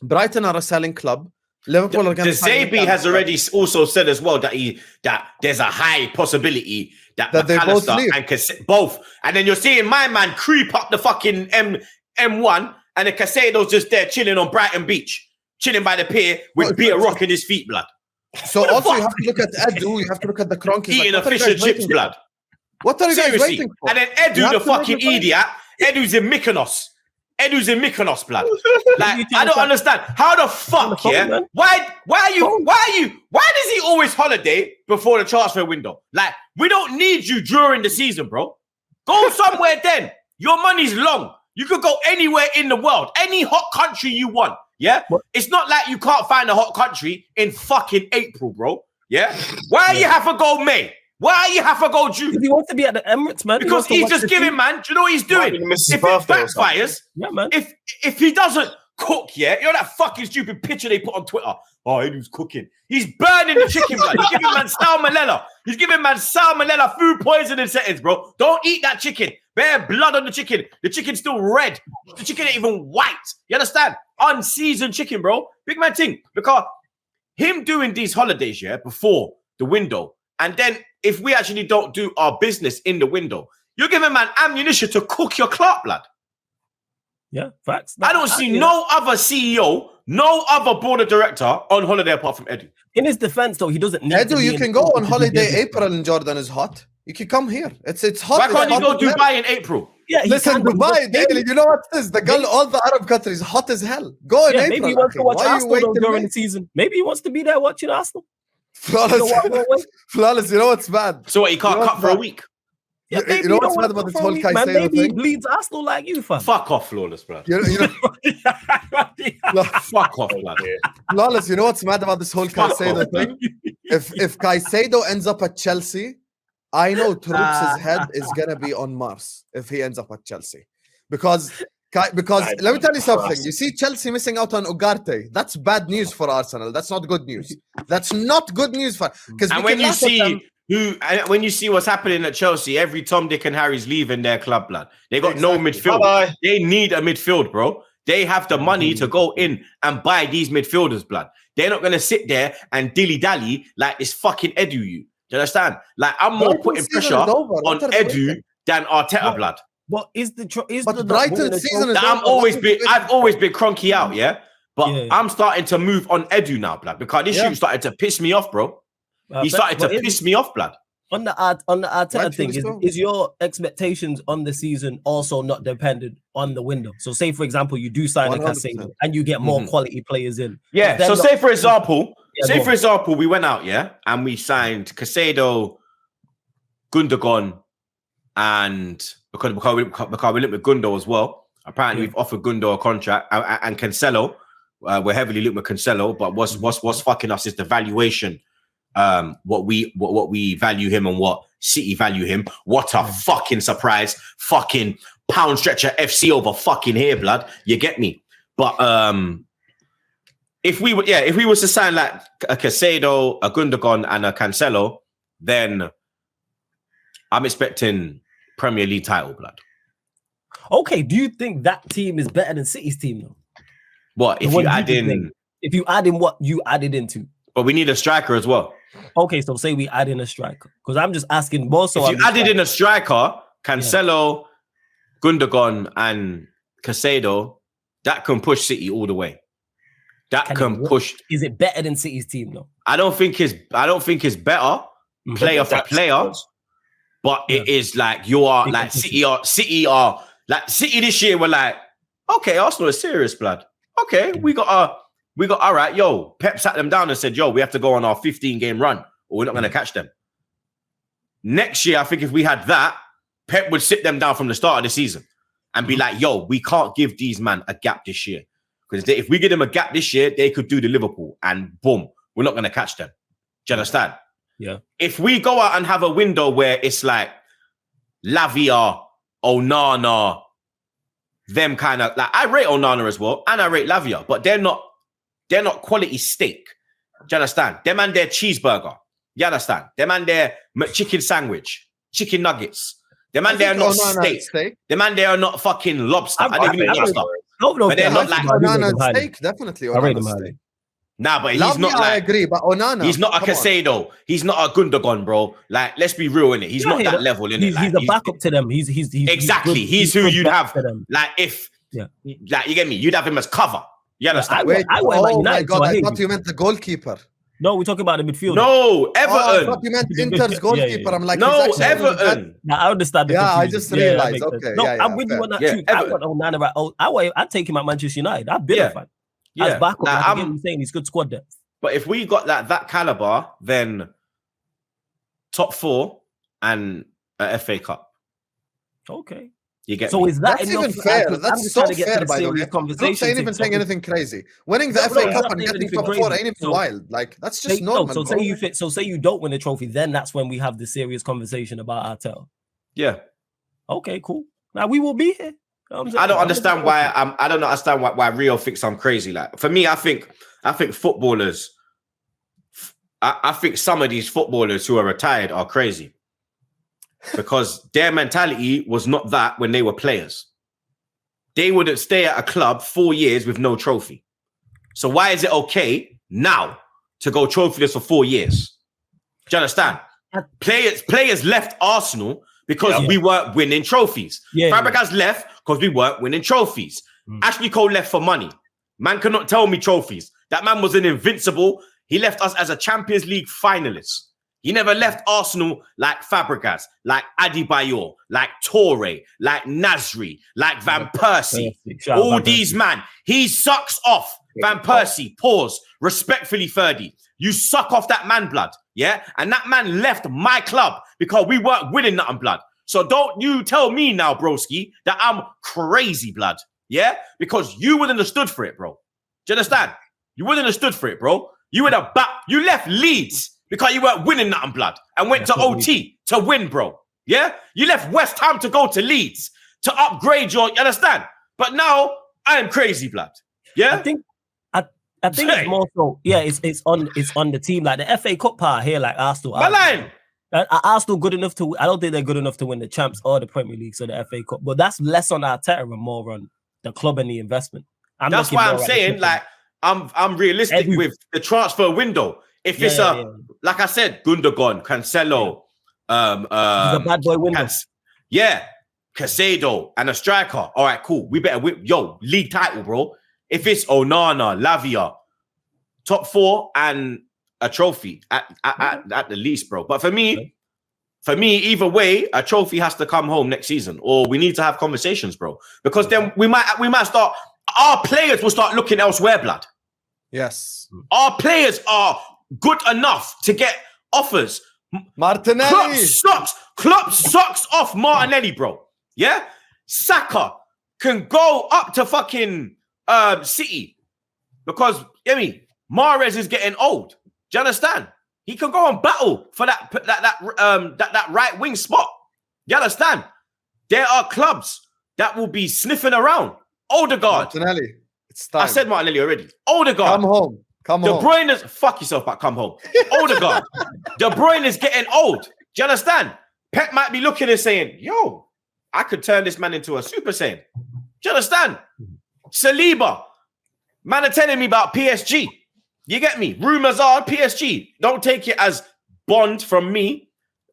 [SPEAKER 4] Brighton are a selling club. Liverpool are going to.
[SPEAKER 3] Zabi has already also said as well that there's a high possibility that
[SPEAKER 4] they both leave.
[SPEAKER 3] And both. And then you're seeing my man creep up the fucking M1 and the Caicedo's just there chilling on Brighton Beach, chilling by the pier with beer rock in his feet, blood.
[SPEAKER 4] So also you have to look at Edu, you have to look at the Kroenkes.
[SPEAKER 3] Eating a fish and chips, blood.
[SPEAKER 4] What are you guys waiting for?
[SPEAKER 3] And then Edu, the fucking idiot, Edu's in Mykonos. Blood. Like, I don't understand. How the fuck, Why does he always holiday before the transfer window? Like, we don't need you during the season, bro. Go somewhere then. Your money's long. You could go anywhere in the world, any hot country you want. Yeah, it's not like you can't find a hot country in fucking April, bro. Yeah, why you have to go May? Why you have to go June?
[SPEAKER 1] He wants to be at the Emirates, man.
[SPEAKER 3] Because he's just giving, man. Do you know what he's doing? If it backfires,
[SPEAKER 1] man.
[SPEAKER 3] If he doesn't cook, you know that fucking stupid picture they put on Twitter. Oh, he was cooking. He's burning the chicken, blood. He's giving man salmonella. He's giving man salmonella, food poisoning settings, bro. Don't eat that chicken. Bare blood on the chicken. The chicken's still red. The chicken ain't even white. You understand? Unseasoned chicken, bro. Big man thing. Because him doing these holidays, before the window, and then if we actually don't do our business in the window, you're giving man ammunition to cook your Clark, blood.
[SPEAKER 1] Yeah, facts.
[SPEAKER 3] I don't see no other CEO, no other board of director on holiday apart from Edu.
[SPEAKER 1] In his defense, though, he doesn't need
[SPEAKER 4] Edu, you can go on holiday April in Jordan is hot. You can come here. It's hot.
[SPEAKER 3] Why can't you go Dubai in April?
[SPEAKER 4] Yeah, listen, Dubai, you know what it is? The girl, all the Arab countries, hot as hell. Go in April.
[SPEAKER 1] Maybe he wants to watch Arsenal during the season. Maybe he wants to be there watching Arsenal.
[SPEAKER 4] Flawless, you know what's bad?
[SPEAKER 3] So what, he can't cut for a week?
[SPEAKER 1] Yeah,
[SPEAKER 4] you know what's bad about this whole Caicedo thing?
[SPEAKER 1] Maybe he bleeds Arsenal like you, fam.
[SPEAKER 3] Fuck off, Flawless, bro.
[SPEAKER 4] You know,
[SPEAKER 3] fuck off, blood.
[SPEAKER 4] Flawless, you know what's mad about this whole Caicedo thing? If Caicedo ends up at Chelsea, I know Troopz' head is gonna be on Mars if he ends up at Chelsea. Because let me tell you something. You see Chelsea missing out on Ugarte. That's bad news for Arsenal. That's not good news. That's not good news for because
[SPEAKER 3] when you see what's happening at Chelsea, every Tom, Dick, and Harry's leaving their club, blood. They got no midfield. Bye-bye. They need a midfield, bro. They have the money to go in and buy these midfielders, blood. They're not gonna sit there and dilly-dally like this fucking Edu. You do you understand? Like, I'm more putting pressure on Edu than Arteta, blood.
[SPEAKER 1] But
[SPEAKER 4] Brighton season is
[SPEAKER 3] I've always been cronky out, But I'm starting to move on Edu now, blood, because this shoot started to piss me off, bro. He started to piss me off, blood.
[SPEAKER 1] On the Arteta thing, is your expectations on the season also not dependent on the window? So say, for example, you do sign a Caicedo and you get more quality players in.
[SPEAKER 3] Yeah, so say, for example, we went out, and we signed Caicedo, Gundogan, and because we linked with Gundo as well. Apparently, we've offered Gundo a contract, and Cancelo. We're heavily linked with Cancelo, but what's fucking us is the valuation. What we value him and what City value him. What a fucking surprise! Fucking pound stretcher FC over fucking here, blood. You get me? But if we were to sign like a Caicedo, a Gundogan, and a Cancelo, then I'm expecting Premier League title, blood.
[SPEAKER 1] Okay, do you think that team is better than City's team though?
[SPEAKER 3] What if you add in?
[SPEAKER 1] If you add in what you added into?
[SPEAKER 3] But we need a striker as well.
[SPEAKER 1] Okay, so say we add in a striker because I'm just asking more. So
[SPEAKER 3] if you added in a striker, Cancelo, Gundogan, and Caicedo, that can push City all the way. That can push.
[SPEAKER 1] Is it better than City's team though?
[SPEAKER 3] I don't think it's better player for player, but it is like you are like City are like City this year. We're like, okay, Arsenal is serious, blood. Okay, we got all right. Yo, Pep sat them down and said, yo, we have to go on our 15-game run, or we're not going to catch them. Next year, I think if we had that, Pep would sit them down from the start of the season and be like, yo, we can't give these man a gap this year. Because if we give them a gap this year, they could do the Liverpool and boom, we're not going to catch them. Do you understand?
[SPEAKER 1] Yeah.
[SPEAKER 3] If we go out and have a window where it's like Lavia, Onana, them kind of like, I rate Onana as well, and I rate Lavia, but they're not quality steak. Do you understand? Them and their cheeseburger. You understand? Them and their chicken sandwich, chicken nuggets. Them and they are not steak. Them and they are not fucking lobster. I don't even eat lobster.
[SPEAKER 1] But
[SPEAKER 3] they're not like
[SPEAKER 4] Onana steak, definitely. Onana steak.
[SPEAKER 3] Nah, but he's not like.
[SPEAKER 4] I agree, but Onana.
[SPEAKER 3] He's not a Caicedo. He's not a Gundogan, bro. Like, let's be real in it. He's not that level in it.
[SPEAKER 1] He's a backup to them. He's
[SPEAKER 3] exactly. He's who you'd have. Like, if like you get me, you'd have him as cover. You understand?
[SPEAKER 4] Oh my God! I thought you meant the goalkeeper.
[SPEAKER 1] No, we're talking about the midfield.
[SPEAKER 3] No, Everton.
[SPEAKER 4] I thought you meant Inter's goalkeeper. I'm like,
[SPEAKER 3] no, Everton.
[SPEAKER 1] Now, I understand.
[SPEAKER 4] Yeah, I just realized. Okay,
[SPEAKER 1] no, I'm with you on that too. I want Onana. I take him at Manchester United. I've been a fan. As backup, I'm saying he's good squad depth.
[SPEAKER 3] But if we got that caliber, then top 4 and a FA Cup.
[SPEAKER 1] Okay.
[SPEAKER 3] You get
[SPEAKER 1] so
[SPEAKER 3] me?
[SPEAKER 1] Is that
[SPEAKER 4] that's even fair? That's so fair, by the way. Troopz ain't even saying anything crazy. Winning the FA Cup and getting top 4 ain't even wild. Like, that's just normal.
[SPEAKER 1] So say you don't win the trophy, then that's when we have the serious conversation about Arteta.
[SPEAKER 3] Yeah.
[SPEAKER 1] Okay, cool. Now we will be here.
[SPEAKER 3] I don't understand why I don't understand why Rio thinks I'm crazy. Like, for me, I think footballers. I think some of these footballers who are retired are crazy because their mentality was not that when they were players. They wouldn't stay at a club 4 years with no trophy. So why is it okay now to go trophyless for 4 years? Do you understand? Players left Arsenal because we weren't winning trophies. Fabregas left because we weren't winning trophies. Ashley Cole left for money. Man cannot tell me trophies. That man was an invincible. He left us as a Champions League finalist. He never left Arsenal like Fabregas, like Adebayor, like Toure, like Nasri, like Van Persie. All these man. He sucks off. Van Persie, pause. Respectfully, Ferdy. You suck off that man, blood. Yeah? And that man left my club because we weren't winning nothing, blood. So don't you tell me now, broski, that I'm crazy, blood. Yeah? Because you wouldn't have stood for it, bro. Do you understand? You wouldn't have stood for it, bro. You would have you left Leeds because you weren't winning nothing, blood, and went to OT to win, bro. Yeah? You left West Ham to go to Leeds to upgrade you understand? But now I am crazy, blood. Yeah?
[SPEAKER 1] I think it's more so, it's on the team. Like the FA Cup part here, like Arsenal. Arsenal good enough to, I don't think they're good enough to win the Champs or the Premier League, so the FA Cup. But that's less on Arteta and more on the club and the investment.
[SPEAKER 3] That's why I'm saying, like, I'm realistic with the transfer window. If it's like I said, Gundogan, Cancelo,
[SPEAKER 1] it's a bad boy window.
[SPEAKER 3] Caicedo and a striker. All right, cool. We better league title, bro. If it's Onana, Lavia, top 4 and a trophy at the least, bro. But for me, either way, a trophy has to come home next season, or we need to have conversations, bro. Because then we might start. Our players will start looking elsewhere, blood.
[SPEAKER 4] Yes.
[SPEAKER 3] Our players are good enough to get offers.
[SPEAKER 4] Martinelli.
[SPEAKER 3] Klopp sucks off Martinelli, bro. Yeah? Saka can go up to fucking City because, Mahrez is getting old. Do you understand? He can go and battle for that right wing spot. You understand? There are clubs that will be sniffing around. Odegaard.
[SPEAKER 4] Martinelli. It's time.
[SPEAKER 3] I said Martinelli already. Odegaard.
[SPEAKER 4] Come home.
[SPEAKER 3] De Bruyne is... Fuck yourself, but come home. Odegaard. De Bruyne is getting old. Do you understand? Pep might be looking and saying, yo, I could turn this man into a Super Saiyan. Do you understand? Saliba, man are telling me about PSG. You get me? Rumors are PSG. Don't take it as bond from me.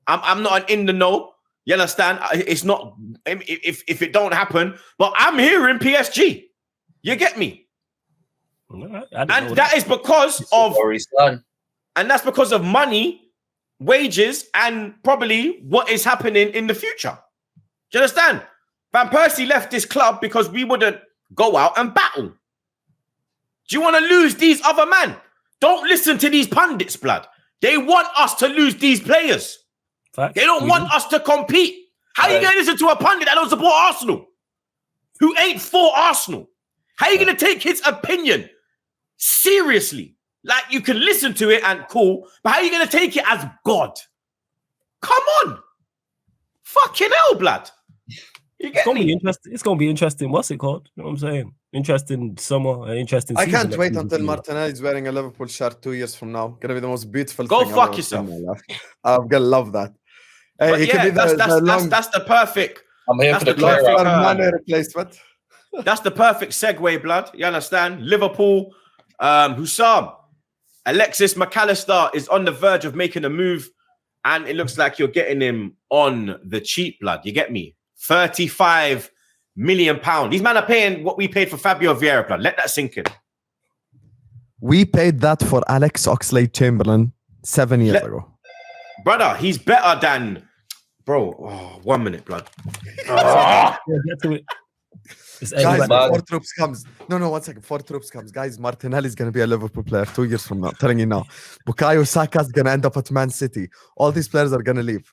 [SPEAKER 3] I'm not an in the know. You understand? It's not if it don't happen, but I'm hearing PSG. You get me? And that is because of and that's because of money, wages, and probably what is happening in the future. Do you understand? Van Persie left this club because we wouldn't go out and battle. Do you want to lose these other men? Don't listen to these pundits, blood. They want us to lose these players. Fact. They don't want us to compete. How are you going to listen to a pundit that don't support Arsenal? Who ain't for Arsenal? How are you going to take his opinion seriously? Like, you can listen to it and cool, but how are you going to take it as God? Come on. Fucking hell, blood.
[SPEAKER 1] It's going to be interesting. It's going to be interesting. What's it called? You know what I'm saying? Interesting summer, interesting season.
[SPEAKER 4] I can't wait until Martinelli's wearing a Liverpool shirt 2 years from now. Gonna be the most beautiful
[SPEAKER 3] thing. Go fuck
[SPEAKER 4] I've
[SPEAKER 3] yourself.
[SPEAKER 4] I'm gonna love that.
[SPEAKER 3] Hey, yeah, that's the perfect.
[SPEAKER 2] I'm here for the clearout.
[SPEAKER 4] Replacement.
[SPEAKER 3] That's the perfect segue, blood. You understand? Liverpool, Husam, Alexis McAllister is on the verge of making a move, and it looks like you're getting him on the cheap, blood. You get me? £35 million. These men are paying what we paid for Fabio Vieira, blood. Let that sink in.
[SPEAKER 4] We paid that for Alex Oxlade-Chamberlain 7 years ago.
[SPEAKER 3] Brother, he's better than... Bro, 1 minute, blood.
[SPEAKER 1] Get to it.
[SPEAKER 4] Guys, before Troopz comes... No, 1 second. Before Troopz comes, guys, Martinelli's going to be a Liverpool player 2 years from now. Telling you now. Bukayo Saka's going to end up at Man City. All these players are going to leave.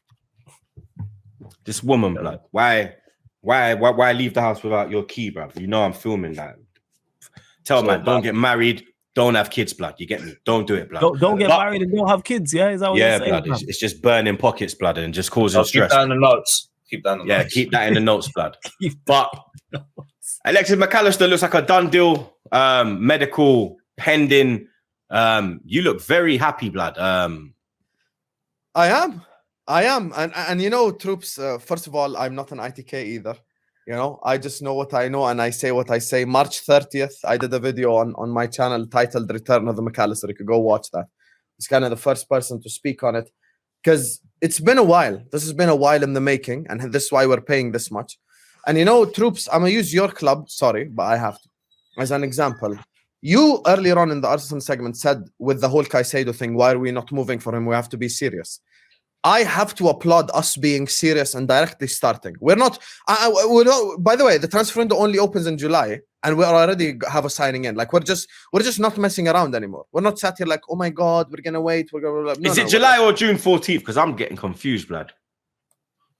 [SPEAKER 3] This woman, blood. Why leave the house without your key, bro? You know I'm filming that. Tell man, don't get married, don't have kids, blood. You get me? Don't do it, blood.
[SPEAKER 1] Don't get married and don't have kids, yeah? Is that what you're saying,
[SPEAKER 3] blood. It's just burning pockets, blood, and just causing stress.
[SPEAKER 2] Keep that in the notes. Keep that in the notes, blood.
[SPEAKER 3] But Alexis McAllister looks like a done deal. Medical pending. You look very happy, blood.
[SPEAKER 4] I am. And you know, Troopz, first of all, I'm not an ITK either. You know, I just know what I know and I say what I say. March 30th, I did a video on my channel titled Return of the McAllister. You could go watch that. It's kind of the first person to speak on it because it's been a while. This has been a while in the making, and this is why we're paying this much. And you know, Troopz, I'm going to use your club. Sorry, but I have to. As an example, you earlier on in the Arsenal segment said with the whole Caicedo thing, why are we not moving for him? We have to be serious. I have to applaud us being serious and directly starting. We're not, by the way, the transfer window only opens in July and we already have a signing in. Like we're just not messing around anymore. We're not sat here like, oh my God, we're going to wait.
[SPEAKER 3] Is it July or June 14th? Because I'm getting confused, blood.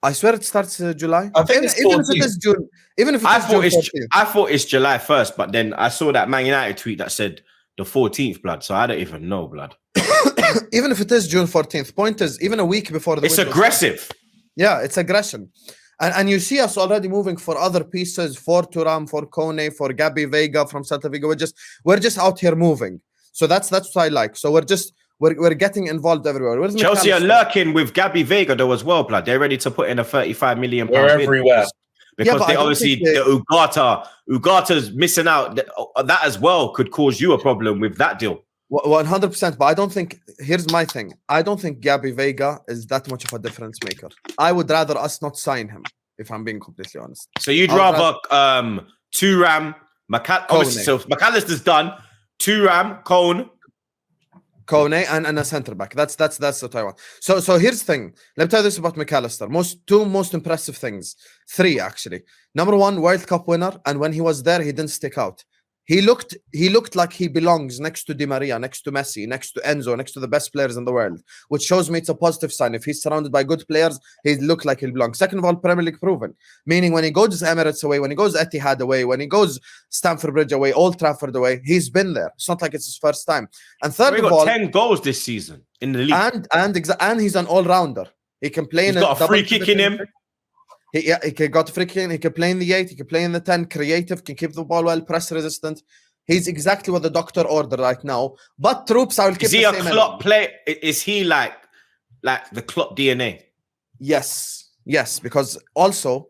[SPEAKER 4] I swear it starts July.
[SPEAKER 2] I think
[SPEAKER 4] even if it is June. Even if it is June 14th.
[SPEAKER 3] I thought it's July 1st, but then I saw that Man United tweet that said the 14th, blood. So I don't even know, blood.
[SPEAKER 4] Even if it is June 14th, point is, even a week before the
[SPEAKER 3] it's aggressive.
[SPEAKER 4] Starts, yeah, it's aggression. And you see us already moving for other pieces, for Thuram, for Kane, for Gabby Veiga from Celta Vigo. We're just out here moving. So that's what I like. So we're getting involved everywhere. Where's
[SPEAKER 3] Chelsea are lurking with Gabby Veiga though as well, blood. They're ready to put in a £35 million
[SPEAKER 2] bid. We're everywhere.
[SPEAKER 3] Because they obviously the Ugata's missing out. That as well could cause you a problem with that deal.
[SPEAKER 4] 100%, but I don't think, here's my thing. I don't think Gabby Veiga is that much of a difference maker. I would rather us not sign him, if I'm being completely honest.
[SPEAKER 3] So you'd rather Thuram, so McAllister's done, Thuram,
[SPEAKER 4] Kone and a centre back. That's what I want. So here's the thing. Let me tell you this about McAllister. Two most impressive things. 3 actually. Number 1, World Cup winner, and when he was there, he didn't stick out. He looked like he belongs next to Di Maria, next to Messi, next to Enzo, next to the best players in the world, which shows me it's a positive sign. If he's surrounded by good players, he look like he belongs. Second of all, Premier League proven, meaning when he goes Emirates away, when he goes Etihad away, when he goes Stamford Bridge away, Old Trafford away, he's been there. It's not like it's his first time. And third of all,
[SPEAKER 3] 10 goals this season in the league,
[SPEAKER 4] and he's an all-rounder. He can play.
[SPEAKER 3] He's got a free kick in him.
[SPEAKER 4] He got a free kick in. He can play in the 8. He can play in the 10. Creative, can keep the ball well, press resistant. He's exactly what the doctor ordered right now. But Troopz, I will keep the same.
[SPEAKER 3] Is he a Klopp play? Is he like the Klopp DNA?
[SPEAKER 4] Yes, because also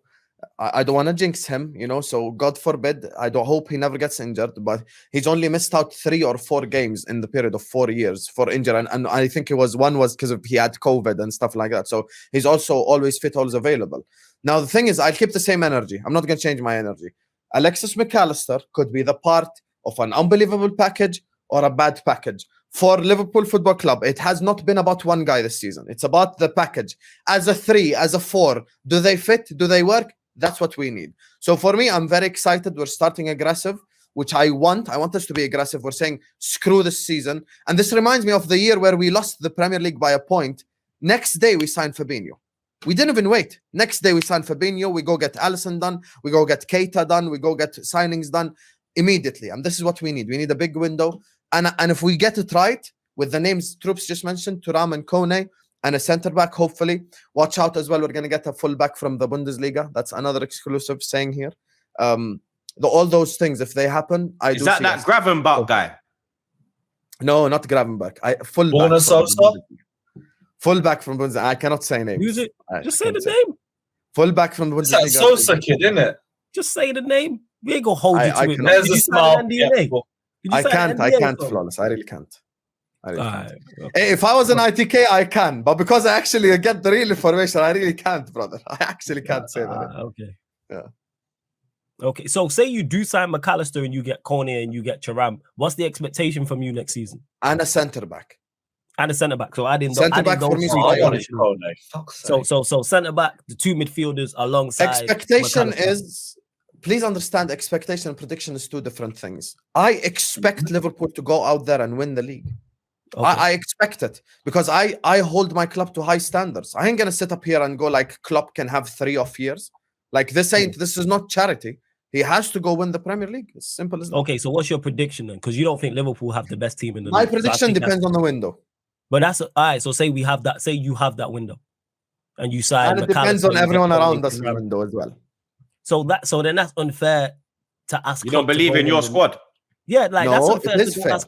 [SPEAKER 4] I don't want to jinx him, so God forbid, I don't hope he never gets injured, but he's only missed out 3 or 4 games in the period of 4 years for injury, and I think one was because he had COVID and stuff like that, so he's also always fit, always available. Now the thing is, I'll keep the same energy. I'm not going to change my energy. Alexis McAllister could be the part of an unbelievable package or a bad package. For Liverpool Football Club, it has not been about one guy this season. It's about the package. As a 3, as a 4, do they fit? Do they work? That's what we need. So for me, I'm very excited. We're starting aggressive, which I want. I want us to be aggressive. We're saying, screw this season. And this reminds me of the year where we lost the Premier League by a point. Next day, we signed Fabinho. We didn't even wait. Next day, we signed Fabinho. We go get Alisson done. We go get Keita done. We go get signings done immediately. And this is what we need. We need a big window. And if we get it right, with the names Troopz just mentioned, Thuram and Kone, and a centre-back, hopefully. Watch out as well. We're going to get a full-back from the Bundesliga. That's another exclusive saying here. All those things, if they happen, I do see... Is
[SPEAKER 3] that Gravenberch guy?
[SPEAKER 4] No, not Gravenberch. Full-back from Bundesliga. I cannot say names.
[SPEAKER 1] Use it. Just say the name.
[SPEAKER 4] Full-back from the Bundesliga.
[SPEAKER 2] That's Sosa kid, isn't it?
[SPEAKER 1] Just say the name. We ain't going to hold you to it.
[SPEAKER 2] There's a smile.
[SPEAKER 4] I can't, Flawless. I really can't. Okay. If I was an ITK, I can, but because I actually get the real information, I really can't, brother. I actually can't say that.
[SPEAKER 1] Okay.
[SPEAKER 4] Yeah.
[SPEAKER 1] Okay. So say you do sign McAllister and you get Kone and you get Thuram. What's the expectation from you next season?
[SPEAKER 4] And a centre back.
[SPEAKER 1] So I didn't.
[SPEAKER 4] Centre back for me.
[SPEAKER 1] So centre back, the 2 midfielders alongside.
[SPEAKER 4] Expectation is. Please understand, expectation and prediction is 2 different things. I expect Liverpool to go out there and win the league. Okay. I expect it because I hold my club to high standards. I ain't gonna sit up here and go like Klopp can have 3 off years. Like this is not charity. He has to go win the Premier League. It's simple as that.
[SPEAKER 1] Okay, so what's your prediction then? Because you don't think Liverpool have the best team in the league.
[SPEAKER 4] My prediction depends on the window.
[SPEAKER 1] But that's all right. So say we have that. Say you have that window, and you sign.
[SPEAKER 4] And it depends on everyone around us in the window as well.
[SPEAKER 1] So then that's unfair to ask.
[SPEAKER 3] You don't believe in your squad?
[SPEAKER 1] Yeah, like that's unfair.
[SPEAKER 4] It is fair.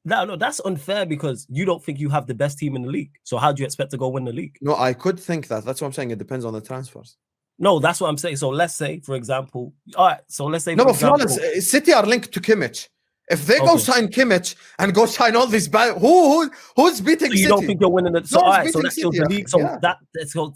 [SPEAKER 1] No, that's unfair because you don't think you have the best team in the league. So how do you expect to go win the league?
[SPEAKER 4] No, I could think that. That's what I'm saying. It depends on the transfers.
[SPEAKER 1] No, that's what I'm saying. So let's say, for example, all right. So let's say,
[SPEAKER 4] no, but Flawless, City are linked to Kimmich. If they go sign Kimmich and go sign all these bad, who's beating City?
[SPEAKER 1] You don't think you're winning it? So all right, so that's the league. So that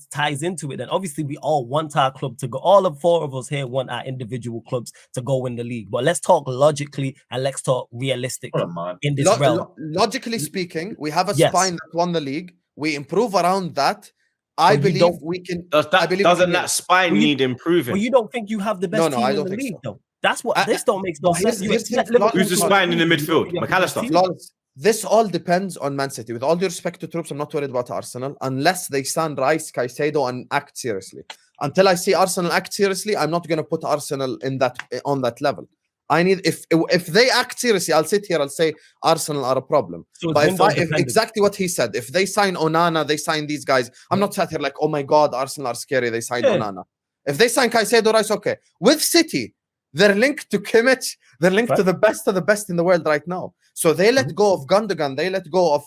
[SPEAKER 1] ties into it. Then obviously we all want our club to go. All of 4 of us here want our individual clubs to go win the league. But let's talk logically and let's talk realistically in this realm.
[SPEAKER 4] Logically speaking, we have a spine that won the league. We improve around that. I believe we can.
[SPEAKER 3] Doesn't that spine need improving?
[SPEAKER 1] Well, you don't think you have the best team in the league, though. That's what this don't make no sense.
[SPEAKER 3] Who's the spine in the midfield? McAllister.
[SPEAKER 4] This all depends on Man City. With all due respect to Troopz, I'm not worried about Arsenal unless they sign Rice, Caicedo, and act seriously. Until I see Arsenal act seriously, I'm not going to put Arsenal on that level. I need if they act seriously, I'll sit here. I'll say Arsenal are a problem. So but if exactly what he said, if they sign Onana, they sign these guys. I'm not sat here like, oh my God, Arsenal are scary. They signed Onana. If they sign Caicedo, Rice, okay. With City, they're linked to Kimmich. They're linked to the best in the world right now. So they let go of Gundogan. They let go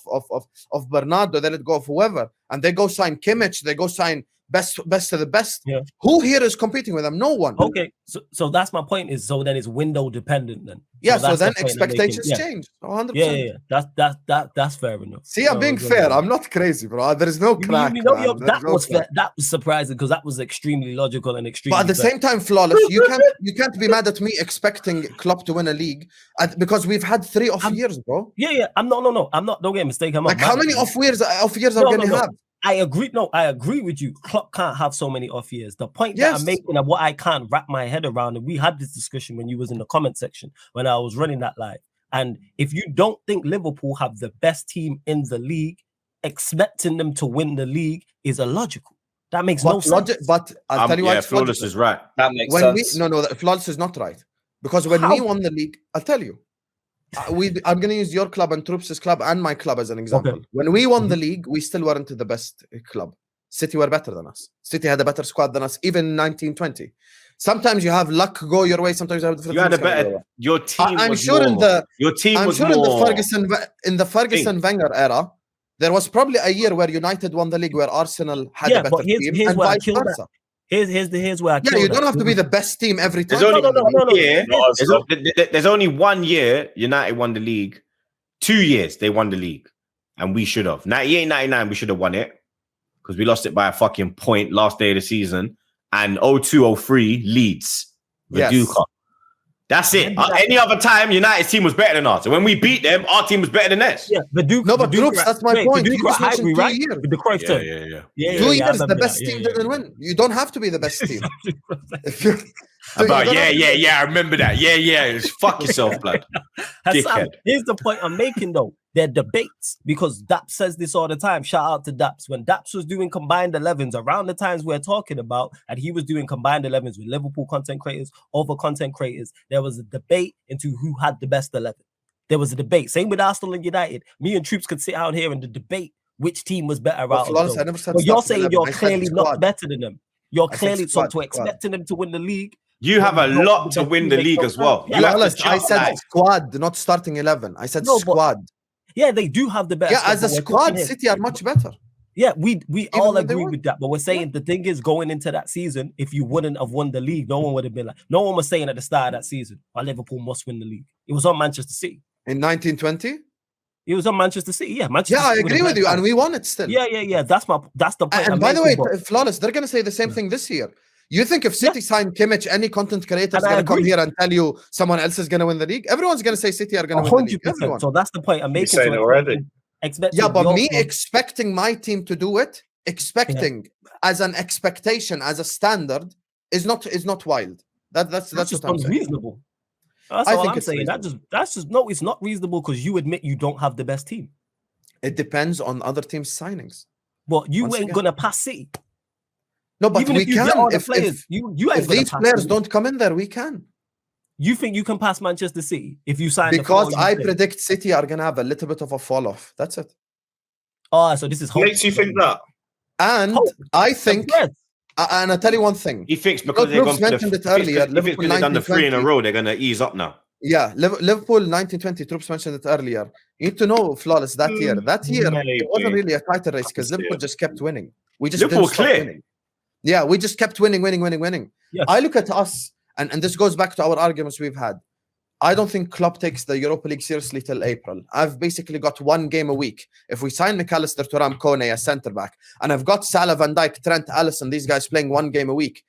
[SPEAKER 4] of Bernardo. They let go of whoever, and they go sign Kimmich. They go sign best of the best. Yeah. Who here is competing with them? No one.
[SPEAKER 1] Okay, so that's my point. Is so then it's window dependent then.
[SPEAKER 4] Yeah. So then expectations change. 100%.
[SPEAKER 1] Yeah. That's fair enough.
[SPEAKER 4] See, I'm being fair. I'm not crazy, bro. There is no crack.
[SPEAKER 1] That was fair. That was surprising because that was extremely logical and extremely.
[SPEAKER 4] But at the same time, Flawless, you can't be mad at me expecting Klopp to win a league because we've had 3 off years, bro.
[SPEAKER 1] Yeah. I'm not. Don't get me mistaken.
[SPEAKER 4] Like how many off years are we going to have?
[SPEAKER 1] I agree. No, I agree with you. Klopp can't have so many off years. The point that I'm making of what I can't wrap my head around, and we had this discussion when you was in the comment section when I was running that live. And if you don't think Liverpool have the best team in the league, expecting them to win the league is illogical. That makes no sense.
[SPEAKER 4] But I'll tell you what,
[SPEAKER 3] Flawless is right.
[SPEAKER 2] That makes sense.
[SPEAKER 4] No, Flawless is not right. Because when we won the league, I'll tell you. I'm going to use your club and Troopz's club and my club as an example. Okay. When we won the league, we still weren't the best club. City were better than us. City had a better squad than us, even in 1920. Sometimes you have luck go your way. Sometimes you have
[SPEAKER 3] you had a better. Your team.
[SPEAKER 4] I'm
[SPEAKER 3] was
[SPEAKER 4] sure
[SPEAKER 3] more,
[SPEAKER 4] in the
[SPEAKER 3] your team
[SPEAKER 4] I'm
[SPEAKER 3] was
[SPEAKER 4] sure
[SPEAKER 3] more
[SPEAKER 4] in the Ferguson Wenger era, There was probably a year where United won the league where Arsenal had a better team,
[SPEAKER 1] here's
[SPEAKER 4] and
[SPEAKER 1] where I
[SPEAKER 4] vice
[SPEAKER 1] killed
[SPEAKER 4] versa.
[SPEAKER 1] that. Here's where I
[SPEAKER 4] Yeah,
[SPEAKER 1] killed
[SPEAKER 4] you don't
[SPEAKER 1] that.
[SPEAKER 4] have to be the best team every time.
[SPEAKER 3] There's only 1 year United won the league. 2 years they won the league, and we should have. 98, 99, we should have won it because we lost it by a fucking point last day of the season. And 02, 03 Leeds, Viduka. That's it. Any other time, United's team was better than us. And when we beat them, our team was better than theirs.
[SPEAKER 1] Yeah, Viduka.
[SPEAKER 4] No, but Troopz, that's my point. You just mentioned 2 years.
[SPEAKER 1] With the Cruyff turn.
[SPEAKER 3] Yeah.
[SPEAKER 4] 2 years, the best team didn't win. You don't have to be the best team.
[SPEAKER 3] I remember that. Yeah. Fuck yourself, blood.
[SPEAKER 1] Hassan, here's the point I'm making, though. They're debates because Daps says this all the time. Shout out to Daps. When Daps was doing combined 11s around the times we're talking about, and he was doing combined 11s with Liverpool content creators, over content creators, there was a debate into who had the best 11. There was a debate. Same with Arsenal and United. Me and Troopz could sit out here and debate which team was better out of those. But you're saying you're clearly not better than them. You're clearly expecting them to win the league.
[SPEAKER 3] You have a lot to win the league as well.
[SPEAKER 4] I said squad, not starting 11. I said squad.
[SPEAKER 1] Yeah, they do have the best.
[SPEAKER 4] Yeah, as a squad, City are much better.
[SPEAKER 1] Yeah, we all agree with that. But we're saying the thing is, going into that season, if you wouldn't have won the league, no one would have been like, no one was saying at the start of that season, Liverpool must win the league. It was on Manchester City.
[SPEAKER 4] In 1920?
[SPEAKER 1] It was on Manchester City. Yeah, Manchester
[SPEAKER 4] City.
[SPEAKER 1] I
[SPEAKER 4] agree with you, and we won it still.
[SPEAKER 1] Yeah. That's the point.
[SPEAKER 4] And by the way, Flawless, they're gonna say the same thing this year. You think if City signed Kimmich, any content creator is going to come here and tell you someone else is going to win the league? Everyone's going to say City are going to win the league. Everyone.
[SPEAKER 1] So that's the point I'm making.
[SPEAKER 2] You're saying it already.
[SPEAKER 4] Yeah, but me expecting my team to do it, as an expectation, as a standard, is not wild. That's
[SPEAKER 1] just
[SPEAKER 4] what I'm saying.
[SPEAKER 1] Unreasonable. That's all I'm saying. That's just no, it's not reasonable because you admit you don't have the best team.
[SPEAKER 4] It depends on other teams' signings.
[SPEAKER 1] But you ain't going to pass City.
[SPEAKER 4] No, but
[SPEAKER 1] even
[SPEAKER 4] we can.
[SPEAKER 1] If
[SPEAKER 4] these players don't come in there, we can.
[SPEAKER 1] You think you can pass Manchester City if you sign?
[SPEAKER 4] Because I predict City are going to have a little bit of a fall off. That's it.
[SPEAKER 1] Oh, so this is
[SPEAKER 2] hope. Makes you think that.
[SPEAKER 4] And I think, and I tell you one thing.
[SPEAKER 3] He thinks because they've mentioned it earlier. Liverpool done the 3 in a row, they're going to ease up now.
[SPEAKER 4] Yeah, Liverpool 1920. Troopz mentioned it earlier. You need to know, Flawless, that year. It wasn't really a title race because Liverpool just kept winning. We just didn't stop winning. Yeah, we just kept winning. Yes. I look at us, and this goes back to our arguments we've had. I don't think Klopp takes the Europa League seriously till April. I've basically got 1 game a week. If we sign McAllister, Thuram, Kone as centre-back, and I've got Salah, Van Dijk, Trent, Alisson, these guys playing 1 game a week,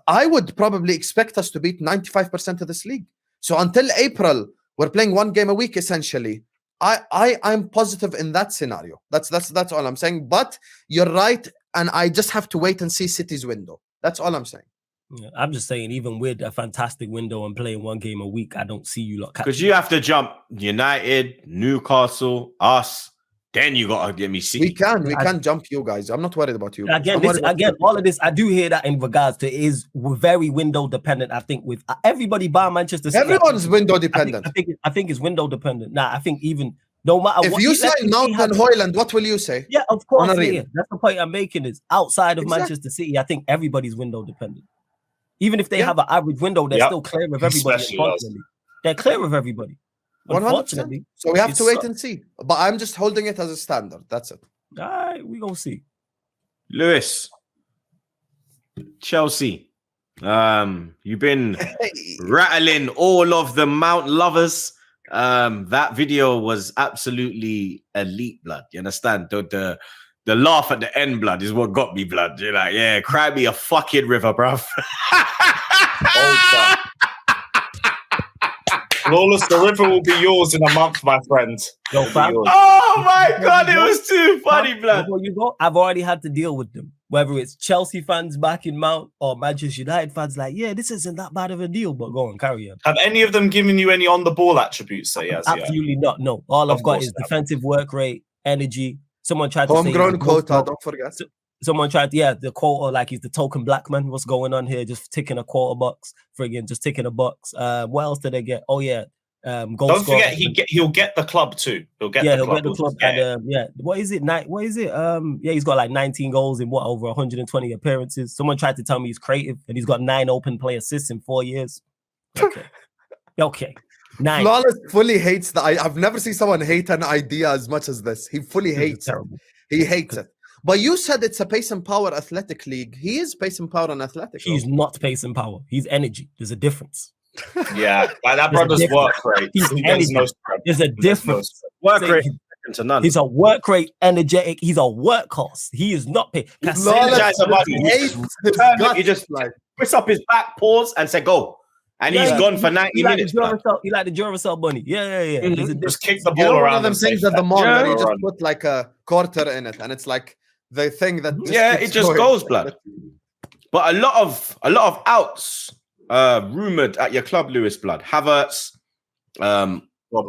[SPEAKER 4] I would probably expect us to beat 95% of this league. So until April, we're playing 1 game a week, essentially. I'm positive in that scenario. That's all I'm saying. But you're right, and I just have to wait and see City's window. That's all I'm saying.
[SPEAKER 1] Yeah, I'm just saying, even with a fantastic window and playing 1 game a week, I don't see you lot.
[SPEAKER 3] Because you have to jump United, Newcastle, us. Then you gotta get me City.
[SPEAKER 4] We can jump you guys. I'm not worried about you.
[SPEAKER 1] Again, all of this, I do hear that in regards to we're very window dependent. I think with everybody bar Manchester City,
[SPEAKER 4] everyone's window dependent.
[SPEAKER 1] I think it's window dependent. Nah, I think even no matter
[SPEAKER 4] if you sign Mount and Højlund, what will you say?
[SPEAKER 1] Yeah, of course. Yeah. That's the point I'm making. Is outside of Manchester City, I think everybody's window dependent. Even if they have an average window, they're still clear of everybody. They're clear of everybody.
[SPEAKER 4] 100%.
[SPEAKER 1] Unfortunately,
[SPEAKER 4] so we have to wait and see. But I'm just holding it as a standard. That's it.
[SPEAKER 1] All right, we're gonna see.
[SPEAKER 3] Lewis, Chelsea. You've been rattling all of the Mount lovers. That video was absolutely elite, blood. You understand? The laugh at the end, blood, is what got me, blood. You're like, yeah, cry me a fucking river, bruv.
[SPEAKER 2] Lawless, the river will be yours in a month, my friend.
[SPEAKER 3] Oh my God, it was too funny, blood.
[SPEAKER 1] Before you go, I've already had to deal with them. Whether it's Chelsea fans back in Mount or Manchester United fans, like, yeah, this isn't that bad of a deal, but go on, carry on.
[SPEAKER 2] Have any of them given you any on-the-ball attributes?
[SPEAKER 1] Absolutely not, no. All I've got is defensive work rate, energy. Someone tried to say
[SPEAKER 4] homegrown quota, don't forget.
[SPEAKER 1] Someone tried, the quota, like he's the token black man. What's going on here? Just ticking a quarter box, just ticking a box. What else did they get? Oh yeah, goal.
[SPEAKER 2] Don't forget, he'll get the club too. He'll get the club.
[SPEAKER 1] And, what is it? What is it? He's got like 19 goals in over 120 appearances. Someone tried to tell me he's creative and he's got 9 open play assists in 4 years. Okay, okay. 9.
[SPEAKER 4] Flawless fully hates I've never seen someone hate an idea as much as this. He fully hates it. He hates it. But you said it's a pace and power athletic league. He is pace and power and athletic.
[SPEAKER 1] He's not pace and power. He's energy. There's a difference.
[SPEAKER 2] Yeah, like that brother's work rate.
[SPEAKER 1] There's a difference.
[SPEAKER 3] Work rate to none.
[SPEAKER 1] He's a work rate, energetic. He's a workhorse. He is not paid.
[SPEAKER 3] You just like twist up his back, pause, and say go. And he's gone for 90 minutes.
[SPEAKER 1] He like the Duracell bunny. Yeah.
[SPEAKER 2] Just kick the ball around.
[SPEAKER 4] One of them things at the mall where you just put like a quarter in it, and it's like the thing that
[SPEAKER 3] it just goes, blood. But a lot of outs rumored at your club, Lewis, blood. Havertz.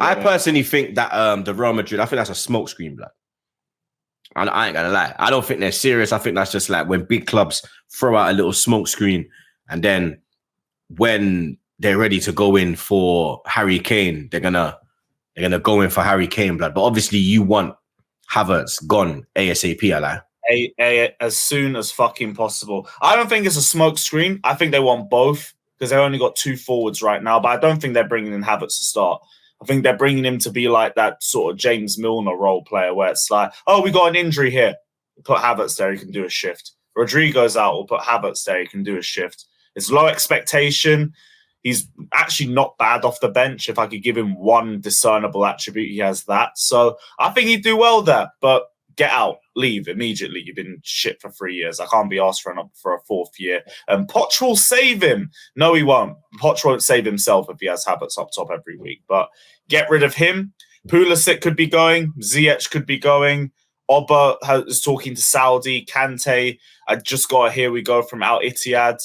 [SPEAKER 3] I personally think that the Real Madrid, I think that's a smokescreen, blood. And I ain't gonna lie, I don't think they're serious. I think that's just like when big clubs throw out a little smokescreen, and then when they're ready to go in for Harry Kane, they're gonna go in for Harry Kane, blood. But obviously, you want Havertz gone ASAP, I lie.
[SPEAKER 2] As soon as fucking possible. I don't think it's a smokescreen. I think they want both because they've only got 2 forwards right now. But I don't think they're bringing in Havertz to start. I think they're bringing him to be like that sort of James Milner role player where it's like, oh, we got an injury here. We'll put Havertz there, he can do a shift. Rodrigo's out, we'll put Havertz there, he can do a shift. It's low expectation. He's actually not bad off the bench. If I could give him one discernible attribute, he has that. So I think he'd do well there, but get out, leave immediately. You've been shit for 3 years. I can't be asked for a 4th year. And Poch will save him. No, he won't. Poch won't save himself if he has Havertz up top every week. But get rid of him. Pulisic could be going. Ziyech could be going. Oba is talking to Saudi. Kante, I just got a here we go from Al Ittihad.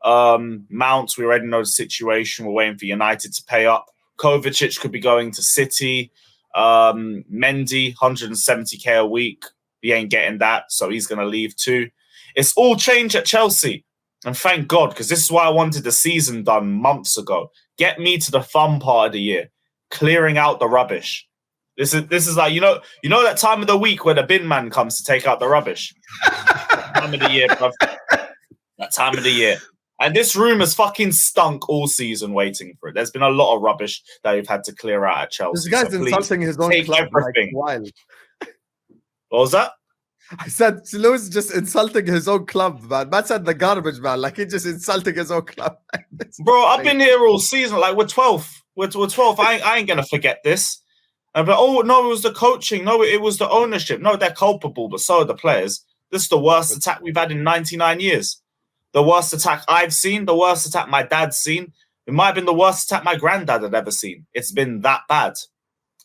[SPEAKER 2] Mount, we already know the situation. We're waiting for United to pay up. Kovacic could be going to City. Mendy, 170k a week. He ain't getting that, so he's going to leave too. It's all change at Chelsea. And thank God, because this is why I wanted the season done months ago. Get me to the fun part of the year. Clearing out the rubbish. This is like, you know that time of the week where the bin man comes to take out the rubbish? That time of the year, bruv. That time of the year. And this room has fucking stunk all season waiting for it. There's been a lot of rubbish that we've had to clear out at Chelsea.
[SPEAKER 4] This guy's insulting his own club. Like, wild.
[SPEAKER 2] What was that?
[SPEAKER 4] I said, Lewis just insulting his own club, man. Man said the garbage, man. Like, he's just insulting his own club.
[SPEAKER 2] Bro, I've been here all season. Like, we're 12th. We're 12th. I ain't going to forget this. But, oh, no, it was the coaching. No, it was the ownership. No, they're culpable, but so are the players. This is the worst attack we've had in 99 years. The worst attack I've seen, the worst attack my dad's seen. It might have been the worst attack my granddad had ever seen. It's been that bad.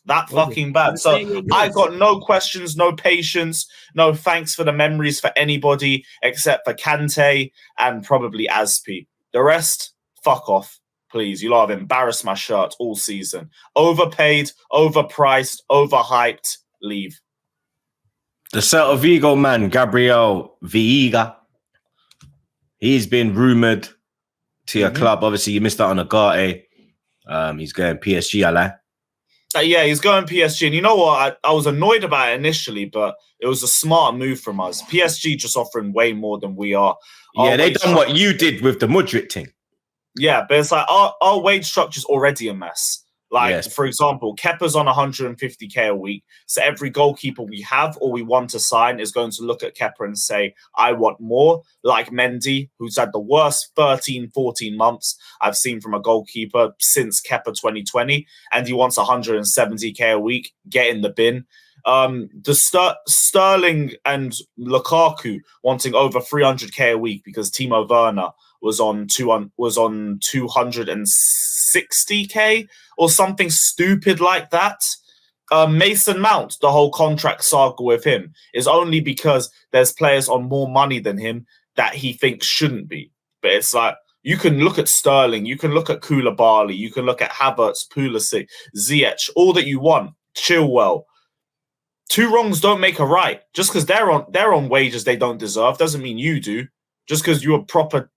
[SPEAKER 2] That fucking bad. So I got no questions, no patience, no thanks for the memories for anybody except for Kante and probably Aspi. The rest, fuck off, please. You lot have embarrassed my shirt all season. Overpaid, overpriced, overhyped. Leave.
[SPEAKER 3] The Celta Vigo man, Gabriel Veiga. He's been rumoured to your club. Obviously, you missed out on Agate. He's going PSG, I lie.
[SPEAKER 2] Yeah, he's going PSG. And you know what? I was annoyed about it initially, but it was a smart move from us. PSG just offering way more than we are.
[SPEAKER 3] Yeah, they done what you did with the Mudryk thing.
[SPEAKER 2] Yeah, but it's like our wage structure is already a mess. Like, for example, Kepa's on 150k a week. So every goalkeeper we have or we want to sign is going to look at Kepa and say, I want more. Like Mendy, who's had the worst 13, 14 months I've seen from a goalkeeper since Kepa 2020. And he wants 170k a week. Get in the bin. The Sterling and Lukaku wanting over 300k a week because Timo Werner was on 260k or something stupid like that. Mason Mount, the whole contract saga with him is only because there's players on more money than him that he thinks shouldn't be. But it's like, you can look at Sterling, you can look at Koulibaly, you can look at Havertz, Pulisic, Ziyech, all that you want. Chilwell. 2 wrongs don't make a right. Just because they're on wages they don't deserve doesn't mean you do. Just because you're proper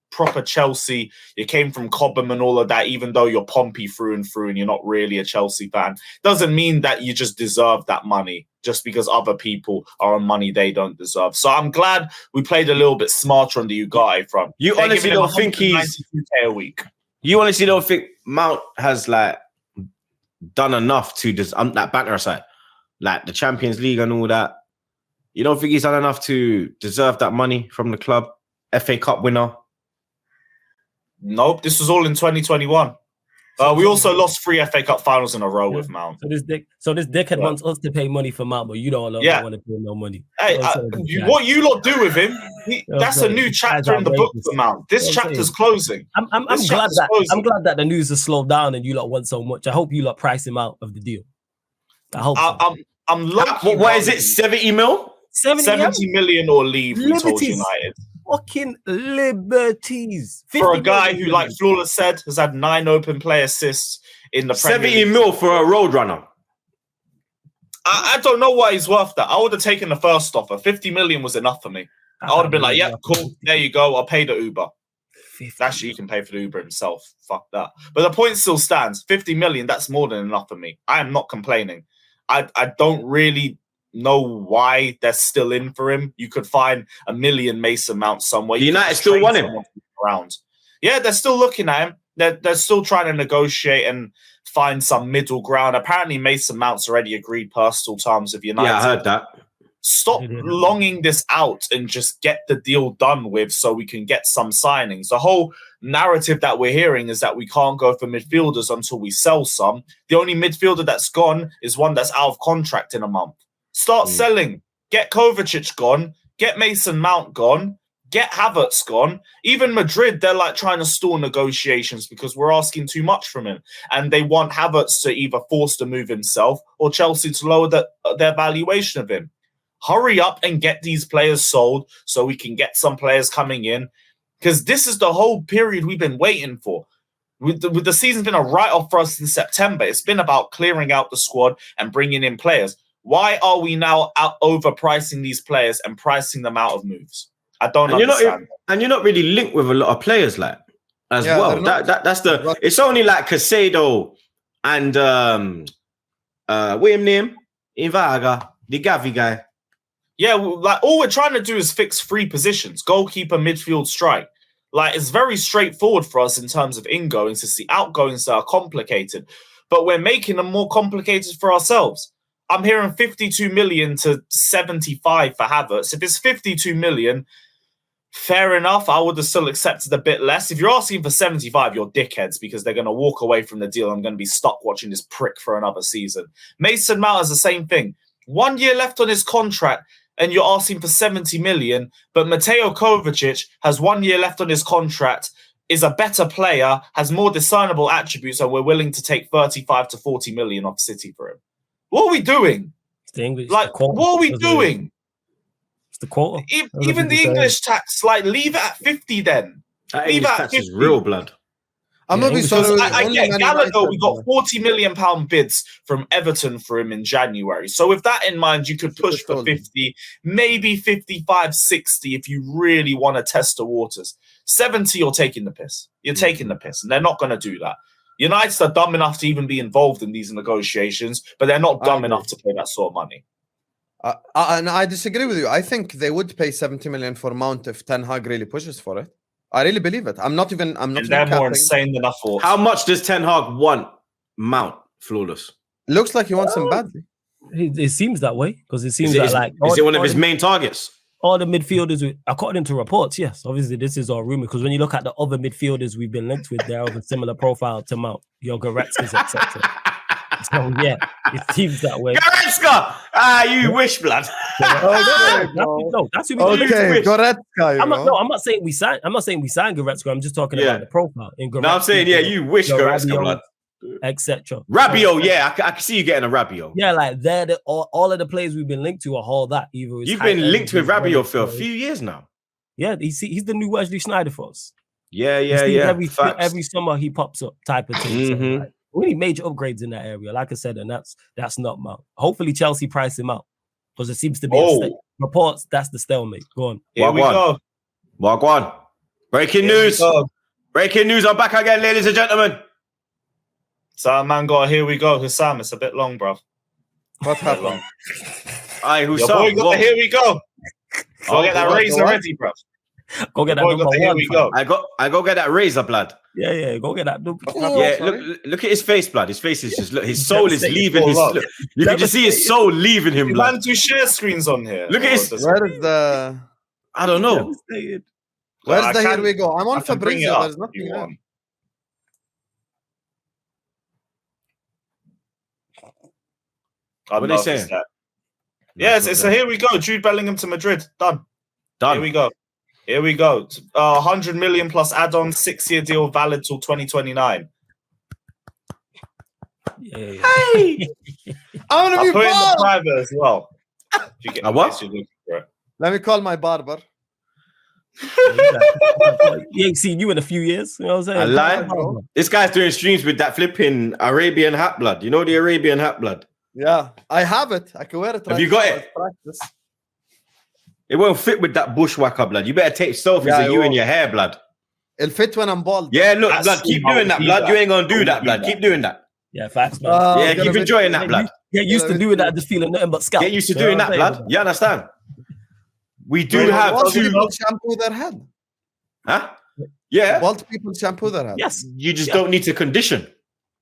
[SPEAKER 2] Chelsea, you came from Cobham and all of that, even though you're Pompey through and through and you're not really a Chelsea fan, doesn't mean that you just deserve that money just because other people are on money they don't deserve. So I'm glad we played a little bit smarter on the Ugarte front.
[SPEAKER 3] You honestly don't think he's
[SPEAKER 2] a week.
[SPEAKER 3] You honestly don't think Mount has like done enough to just that banter aside, like the Champions League and all that. You don't think he's done enough to deserve that money from the club? FA Cup winner.
[SPEAKER 2] Nope, this was all in 2021. We also lost 3 FA Cup finals in a row with Mount.
[SPEAKER 1] So this dickhead wants us to pay money for Mount, but you don't want to pay no money.
[SPEAKER 2] Hey, what you lot do with him, that's a new chapter in the book for Mount. This chapter's closing.
[SPEAKER 1] I'm glad that the news has slowed down and you lot want so much. I hope you lot price him out of the deal. I hope
[SPEAKER 2] I'm lucky.
[SPEAKER 3] What is it? 70 mil?
[SPEAKER 2] 70 million or leave, we told United.
[SPEAKER 1] Fucking liberties.
[SPEAKER 2] For a guy who, like Flawless said, has had 9 open play assists in the Premier League.
[SPEAKER 3] 70 mil for a road runner.
[SPEAKER 2] I don't know why he's worth that. I would have taken the first offer. 50 million was enough for me. I would have been like, yeah, cool. There you go. I'll pay the Uber. Actually, he can pay for the Uber himself. Fuck that. But the point still stands. 50 million, that's more than enough for me. I am not complaining. I don't really know why they're still in for him. You could find a million Mason Mount somewhere.
[SPEAKER 3] United still want him.
[SPEAKER 2] Around. Yeah, they're still looking at him. They're still trying to negotiate and find some middle ground. Apparently, Mason Mount's already agreed personal terms of United.
[SPEAKER 3] Yeah, I heard that.
[SPEAKER 2] Stop longing this out and just get the deal done with so we can get some signings. The whole narrative that we're hearing is that we can't go for midfielders until we sell some. The only midfielder that's gone is one that's out of contract in a month. Start selling. Get Kovacic gone. Get Mason Mount gone. Get Havertz gone. Even Madrid, they're like trying to stall negotiations because we're asking too much from him. And they want Havertz to either force to move himself or Chelsea to lower their valuation of him. Hurry up and get these players sold so we can get some players coming in. Because this is the whole period we've been waiting for. With the season's been a write-off for us in September. It's been about clearing out the squad and bringing in players. Why are we now overpricing these players and pricing them out of moves? I don't understand.
[SPEAKER 3] You're not really linked with a lot of players as well. That's the. It's only like Casado and William Nim, Invaga, the Gavi guy.
[SPEAKER 2] Yeah, like all we're trying to do is fix 3 positions: goalkeeper, midfield, strike. Like it's very straightforward for us in terms of ingoings. It's the outgoings that are complicated, but we're making them more complicated for ourselves. I'm hearing 52 million to 75 for Havertz. If it's 52 million, fair enough. I would have still accepted a bit less. If you're asking for 75, you're dickheads because they're going to walk away from the deal. I'm going to be stuck watching this prick for another season. Mason Mount is the same thing. 1 year left on his contract and you're asking for 70 million, but Mateo Kovacic has 1 year left on his contract, is a better player, has more discernible attributes, and we're willing to take 35 to 40 million off City for him. What are we doing? What are we doing?
[SPEAKER 1] It's the quarter.
[SPEAKER 2] Even the English tax, leave it at 50 then.
[SPEAKER 3] That English tax is real blood.
[SPEAKER 4] I'm not sorry.
[SPEAKER 2] I get Gallagher. We got £40 million bids from Everton for him in January. So with that in mind, you could push for 50, maybe 55, 60 if you really want to test the waters. 70, you're taking the piss. You're taking the piss, and they're not going to do that. United are dumb enough to even be involved in these negotiations, but they're not dumb enough to pay that sort of money.
[SPEAKER 4] And I disagree with you. I think they would pay 70 million for Mount if Ten Hag really pushes for it. I really believe it. I'm not even.
[SPEAKER 2] They're more insane than I thought.
[SPEAKER 3] How much does Ten Hag want Mount, Flawless?
[SPEAKER 4] Looks like he wants him badly.
[SPEAKER 1] It seems that way because it seems
[SPEAKER 3] is it one of his main targets?
[SPEAKER 1] All the midfielders, according to reports, yes. Obviously, this is all rumor because when you look at the other midfielders we've been linked with, they're of a similar profile to Mount, Goretzka's, etc. So yeah, it seems that way.
[SPEAKER 3] Goretzka! You wish, blood.
[SPEAKER 1] That's who we
[SPEAKER 4] Goretzka.
[SPEAKER 1] I'm not saying we signed. I'm not saying we signed Goretzka. I'm just talking about the profile.
[SPEAKER 3] No, I'm saying you wish Goretzka, blood.
[SPEAKER 1] Etc.
[SPEAKER 3] Rabiot, I can see you getting a Rabiot.
[SPEAKER 1] Yeah, like they're all of the players we've been linked to are all that.
[SPEAKER 3] You've been linked with Rabiot for a few years now.
[SPEAKER 1] Yeah, he's the new Wesley Sneijder for us.
[SPEAKER 3] Yeah.
[SPEAKER 1] Every summer he pops up type of thing. So, like, we need major upgrades in that area, like I said, and that's not Mount. Hopefully Chelsea price him out because it seems to be reports that's the stalemate. Go on.
[SPEAKER 2] Here we go.
[SPEAKER 3] Wagwan. Breaking news. Breaking news. I'm back again, ladies and gentlemen.
[SPEAKER 2] So, man, here we go. Husam, it's a bit long, bro.
[SPEAKER 4] What happened?
[SPEAKER 3] Aye, Husam.
[SPEAKER 2] Here we go. I'll get that razor ready, bro.
[SPEAKER 1] Go get that
[SPEAKER 2] Boy
[SPEAKER 1] number
[SPEAKER 2] got the here
[SPEAKER 1] one.
[SPEAKER 2] we go.
[SPEAKER 3] I go get that razor, blood.
[SPEAKER 1] Yeah, go get that.
[SPEAKER 3] Yeah, look at his face, blood. His face is just look. His soul is leaving. You can just see his soul leaving him, blood.
[SPEAKER 2] Man, do share screens on here.
[SPEAKER 3] Look at his.
[SPEAKER 4] Where is the?
[SPEAKER 3] I don't know.
[SPEAKER 4] Where's the here we go? I'm on Fabrizio. There's nothing there.
[SPEAKER 3] What are they saying?
[SPEAKER 2] Yes, it's a here we go. Jude Bellingham to Madrid. Done. Here we go. 100 million plus add-on, 6-year deal valid till 2029.
[SPEAKER 1] Yeah.
[SPEAKER 4] Hey, I want to be
[SPEAKER 2] put in the private as well. You get
[SPEAKER 3] what?
[SPEAKER 4] Let me call my barber.
[SPEAKER 1] He ain't seen you in a few years. You know what I'm saying?
[SPEAKER 3] I lie. This guy's doing streams with that flipping Arabian hat, blood. You know the Arabian hat, blood?
[SPEAKER 4] Yeah, I have it. I can wear it.
[SPEAKER 3] Have you got it?
[SPEAKER 4] Practice.
[SPEAKER 3] It won't fit with that bushwhacker, blood. You better take selfies of you and your hair, blood.
[SPEAKER 4] It'll fit when I'm bald.
[SPEAKER 3] Yeah, look, blood. Keep doing that, blood. You ain't gonna do that, blood. Keep doing that.
[SPEAKER 1] Yeah, facts, man.
[SPEAKER 3] Yeah, keep enjoying that, blood.
[SPEAKER 1] Get used to doing that, just feeling nothing but scalp.
[SPEAKER 3] Get used to doing that, blood. You understand? We do have
[SPEAKER 4] bald
[SPEAKER 3] two.
[SPEAKER 4] People shampoo their head.
[SPEAKER 3] Huh? Yeah.
[SPEAKER 4] Bald people shampoo their head.
[SPEAKER 1] Yes.
[SPEAKER 3] You just don't need to condition.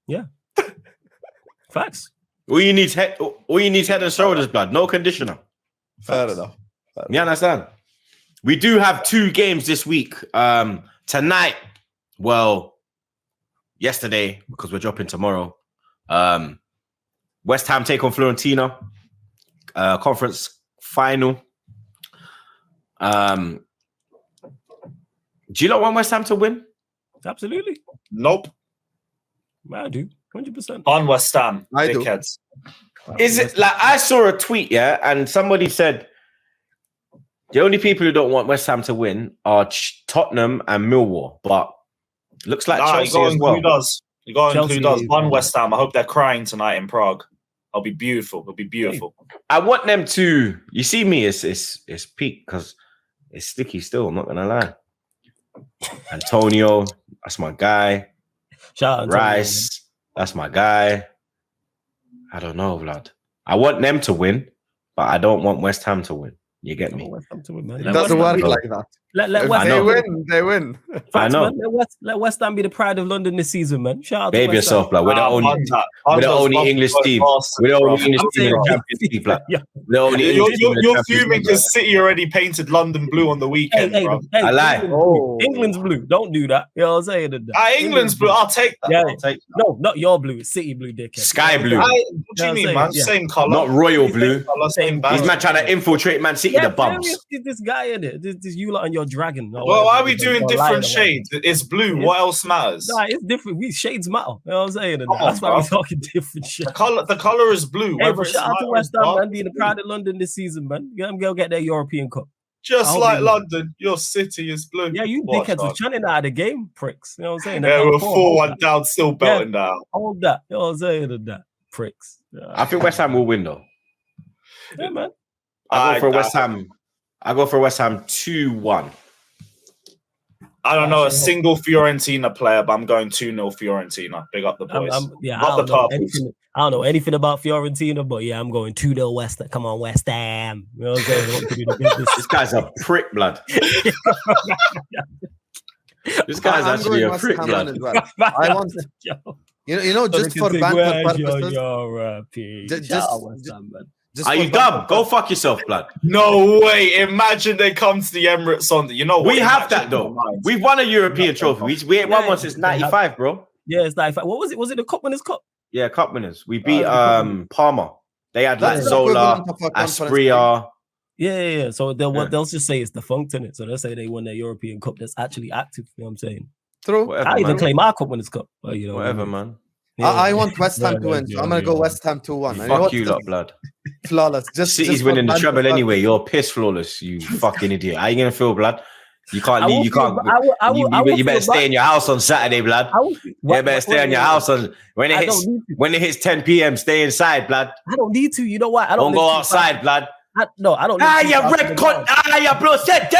[SPEAKER 1] Yeah. Facts.
[SPEAKER 3] All you need head and shoulders, blood. No conditioner.
[SPEAKER 4] Fair enough.
[SPEAKER 3] You understand? We do have 2 games this week. Tonight, well, yesterday, because we're dropping tomorrow. West Ham take on Fiorentina. Conference final. Do you not want West Ham to win?
[SPEAKER 1] Absolutely.
[SPEAKER 2] Nope.
[SPEAKER 1] I do. 100%.
[SPEAKER 2] On West Ham.
[SPEAKER 4] I do.
[SPEAKER 2] Dickheads.
[SPEAKER 3] Is it like I saw a tweet, yeah, and somebody said the only people who don't want West Ham to win are Tottenham and Millwall, but looks like Chelsea as well.
[SPEAKER 2] You got to include us. On West Ham. I hope they're crying tonight in Prague. It'll be beautiful. It'll be beautiful.
[SPEAKER 3] I want them to. You see me, it's peak because it's sticky still. I'm not gonna lie. Antonio, that's my guy.
[SPEAKER 1] Shout out
[SPEAKER 3] Rice, that's my guy. I don't know, Vlad. I want them to win, but I don't want West Ham to win. You get me?
[SPEAKER 4] It doesn't work like that.
[SPEAKER 1] Let West
[SPEAKER 4] they
[SPEAKER 1] Ham
[SPEAKER 4] win, they win.
[SPEAKER 3] I know.
[SPEAKER 1] Man. Let West Ham be the pride of London this season, man. Shout out
[SPEAKER 3] Babe
[SPEAKER 1] to West
[SPEAKER 3] yourself, blood. We're the only English team. We're the only English team in the Champions League, blood.
[SPEAKER 2] You're fuming because City already painted London blue on the weekend, bro.
[SPEAKER 3] I lie.
[SPEAKER 1] England's blue. Don't do that. You know what I'm saying?
[SPEAKER 2] England's blue. I'll take that.
[SPEAKER 1] Yeah. No, not your blue. It's City blue, dickhead.
[SPEAKER 3] Sky blue.
[SPEAKER 2] What do you mean, man?
[SPEAKER 1] Yeah.
[SPEAKER 2] Same color.
[SPEAKER 3] Not royal blue.
[SPEAKER 2] Same
[SPEAKER 3] These man trying to infiltrate Man City, the bums.
[SPEAKER 1] This guy in it. This you lot and your dragon.
[SPEAKER 2] Well, why are we doing different shades? It's blue. What else matters?
[SPEAKER 1] Nah, it's different. Shades matter. You know what I'm saying? That's why we're talking different shit.
[SPEAKER 2] The color is blue.
[SPEAKER 1] Hey, but shout out to West Ham, man, being the pride of London this season, man. Get them go get their European Cup.
[SPEAKER 2] Just like London, your city is blue.
[SPEAKER 1] Yeah, you dickheads were chanting out of the game, pricks. You know what I'm saying?
[SPEAKER 2] Yeah, we're 4-1 down, still belting down.
[SPEAKER 1] Hold that. You know what I'm saying? That pricks.
[SPEAKER 3] I think West Ham will win though.
[SPEAKER 1] Yeah, man.
[SPEAKER 3] I go for West Ham 2-1.
[SPEAKER 2] I don't know a single Fiorentina player, but I'm going 2-0 Fiorentina. Big up the boys.
[SPEAKER 1] I don't know anything about Fiorentina, but yeah, I'm going 2-0 West Ham. Come on, West Ham. You know what I'm saying?
[SPEAKER 3] This guy's a prick, blood. This guy's actually a prick, blood.
[SPEAKER 4] Well. I want, you know, just for banter purposes.
[SPEAKER 3] Are you dumb? Go fuck yourself, blood.
[SPEAKER 2] No way. Imagine they come to the Emirates on the. You know what?
[SPEAKER 3] We have that though. We've won a European trophy. We ain't won one since '95, bro.
[SPEAKER 1] Yeah, it's 95. What was it? Was it the Cup Winners' Cup?
[SPEAKER 3] Yeah, Cup Winners. We beat Parma. They had like Zola, Aspria.
[SPEAKER 1] Yeah. So they'll just say it's defunct in it. So they'll say they won their European Cup that's actually active. You know what I'm saying?
[SPEAKER 4] True.
[SPEAKER 3] Whatever,
[SPEAKER 1] I even claim our Cup Winners' Cup. But, you know,
[SPEAKER 3] whatever, man.
[SPEAKER 4] Yeah. I want West Ham to win, so I'm gonna go West Ham 2-1.
[SPEAKER 3] Fuck you lot, blood.
[SPEAKER 4] Flawless.
[SPEAKER 3] City's winning the treble anyway. You're piss flawless, you fucking idiot. How you gonna feel, blood? You can't leave. You can't. You better stay in your house on Saturday, blood. You better stay in your house on when it hits 10 p.m. Stay inside, blood.
[SPEAKER 1] I don't need to. You know what? I
[SPEAKER 3] don't go outside, blood.
[SPEAKER 1] I don't.
[SPEAKER 3] You red cunt. You bro. Shit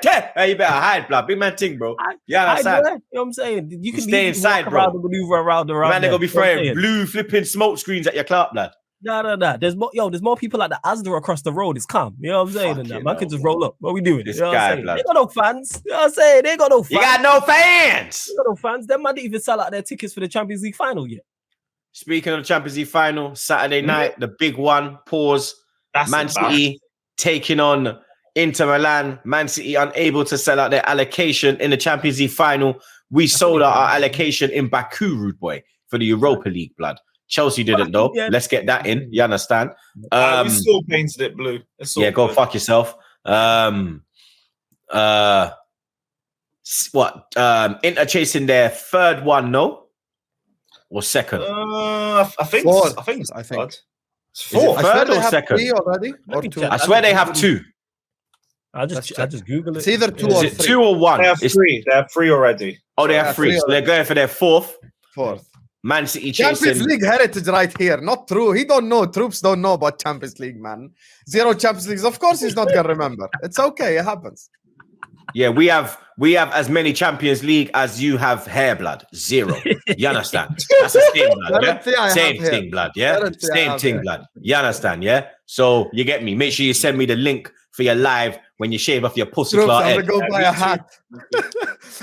[SPEAKER 3] there. Hey, you better hide, blood. Big man thing, bro. Yeah, outside.
[SPEAKER 1] You know what I'm saying? You can
[SPEAKER 3] stay inside, bro.
[SPEAKER 1] Maneuver around.
[SPEAKER 3] Man, they're gonna be throwing blue flipping smoke screens at your club, blood.
[SPEAKER 1] Nah. There's more people at the Asda across the road. It's calm. You know what I'm saying? And that man can just roll up. What we doing?
[SPEAKER 3] This
[SPEAKER 1] you know
[SPEAKER 3] guy,
[SPEAKER 1] what I'm saying?
[SPEAKER 3] blood.
[SPEAKER 1] They got no fans. You know what I'm saying? They got no fans.
[SPEAKER 3] You got no fans.
[SPEAKER 1] They got no fans. Them man didn't even sell out their tickets for the Champions League final yet.
[SPEAKER 3] Speaking of the Champions League final, Saturday night, the big one. Pause.
[SPEAKER 2] That's
[SPEAKER 3] Man City taking on Inter Milan. Man City unable to sell out their allocation in the Champions League final. We sold out our allocation in Baku, rude boy, for the Europa League, blood. Chelsea didn't though.
[SPEAKER 1] Yeah.
[SPEAKER 3] Let's get that in. You understand?
[SPEAKER 2] we still painted it blue.
[SPEAKER 3] Yeah, go fuck yourself. Inter chasing their third one, no? Or second?
[SPEAKER 2] I think.
[SPEAKER 4] Fourth.
[SPEAKER 2] I think.
[SPEAKER 4] I think.
[SPEAKER 2] It's
[SPEAKER 3] Is it
[SPEAKER 2] fourth.
[SPEAKER 3] third
[SPEAKER 4] they
[SPEAKER 3] or
[SPEAKER 4] have
[SPEAKER 3] second?
[SPEAKER 4] 3 already, or 2.
[SPEAKER 3] I swear they have 2.
[SPEAKER 1] I just Google it.
[SPEAKER 4] It's either 2
[SPEAKER 3] Is
[SPEAKER 4] or
[SPEAKER 3] it
[SPEAKER 4] 3.
[SPEAKER 3] 2 or 1?
[SPEAKER 2] They have 3. They have 3 already.
[SPEAKER 3] Oh, they have
[SPEAKER 4] Yeah,
[SPEAKER 3] 3.
[SPEAKER 4] three
[SPEAKER 3] So they're going for their 4th.
[SPEAKER 4] 4th.
[SPEAKER 3] Man City
[SPEAKER 4] Champions
[SPEAKER 3] chasing.
[SPEAKER 4] League heritage right here. Not true. He don't know. Troopz don't know about Champions League, man. 0 Champions Leagues. Of course, he's not gonna remember. It's okay. It happens.
[SPEAKER 3] Yeah, we have as many Champions League as you have hair, blood. 0. You understand? That's the same, blood. Yeah? Same thing, blood. Yeah, same thing, blood. You understand? Yeah. So you get me. Make sure you send me the link for your live when you shave off your pussy
[SPEAKER 4] Troopz,
[SPEAKER 3] claw
[SPEAKER 4] I'm
[SPEAKER 3] head.
[SPEAKER 4] gonna go buy a hat.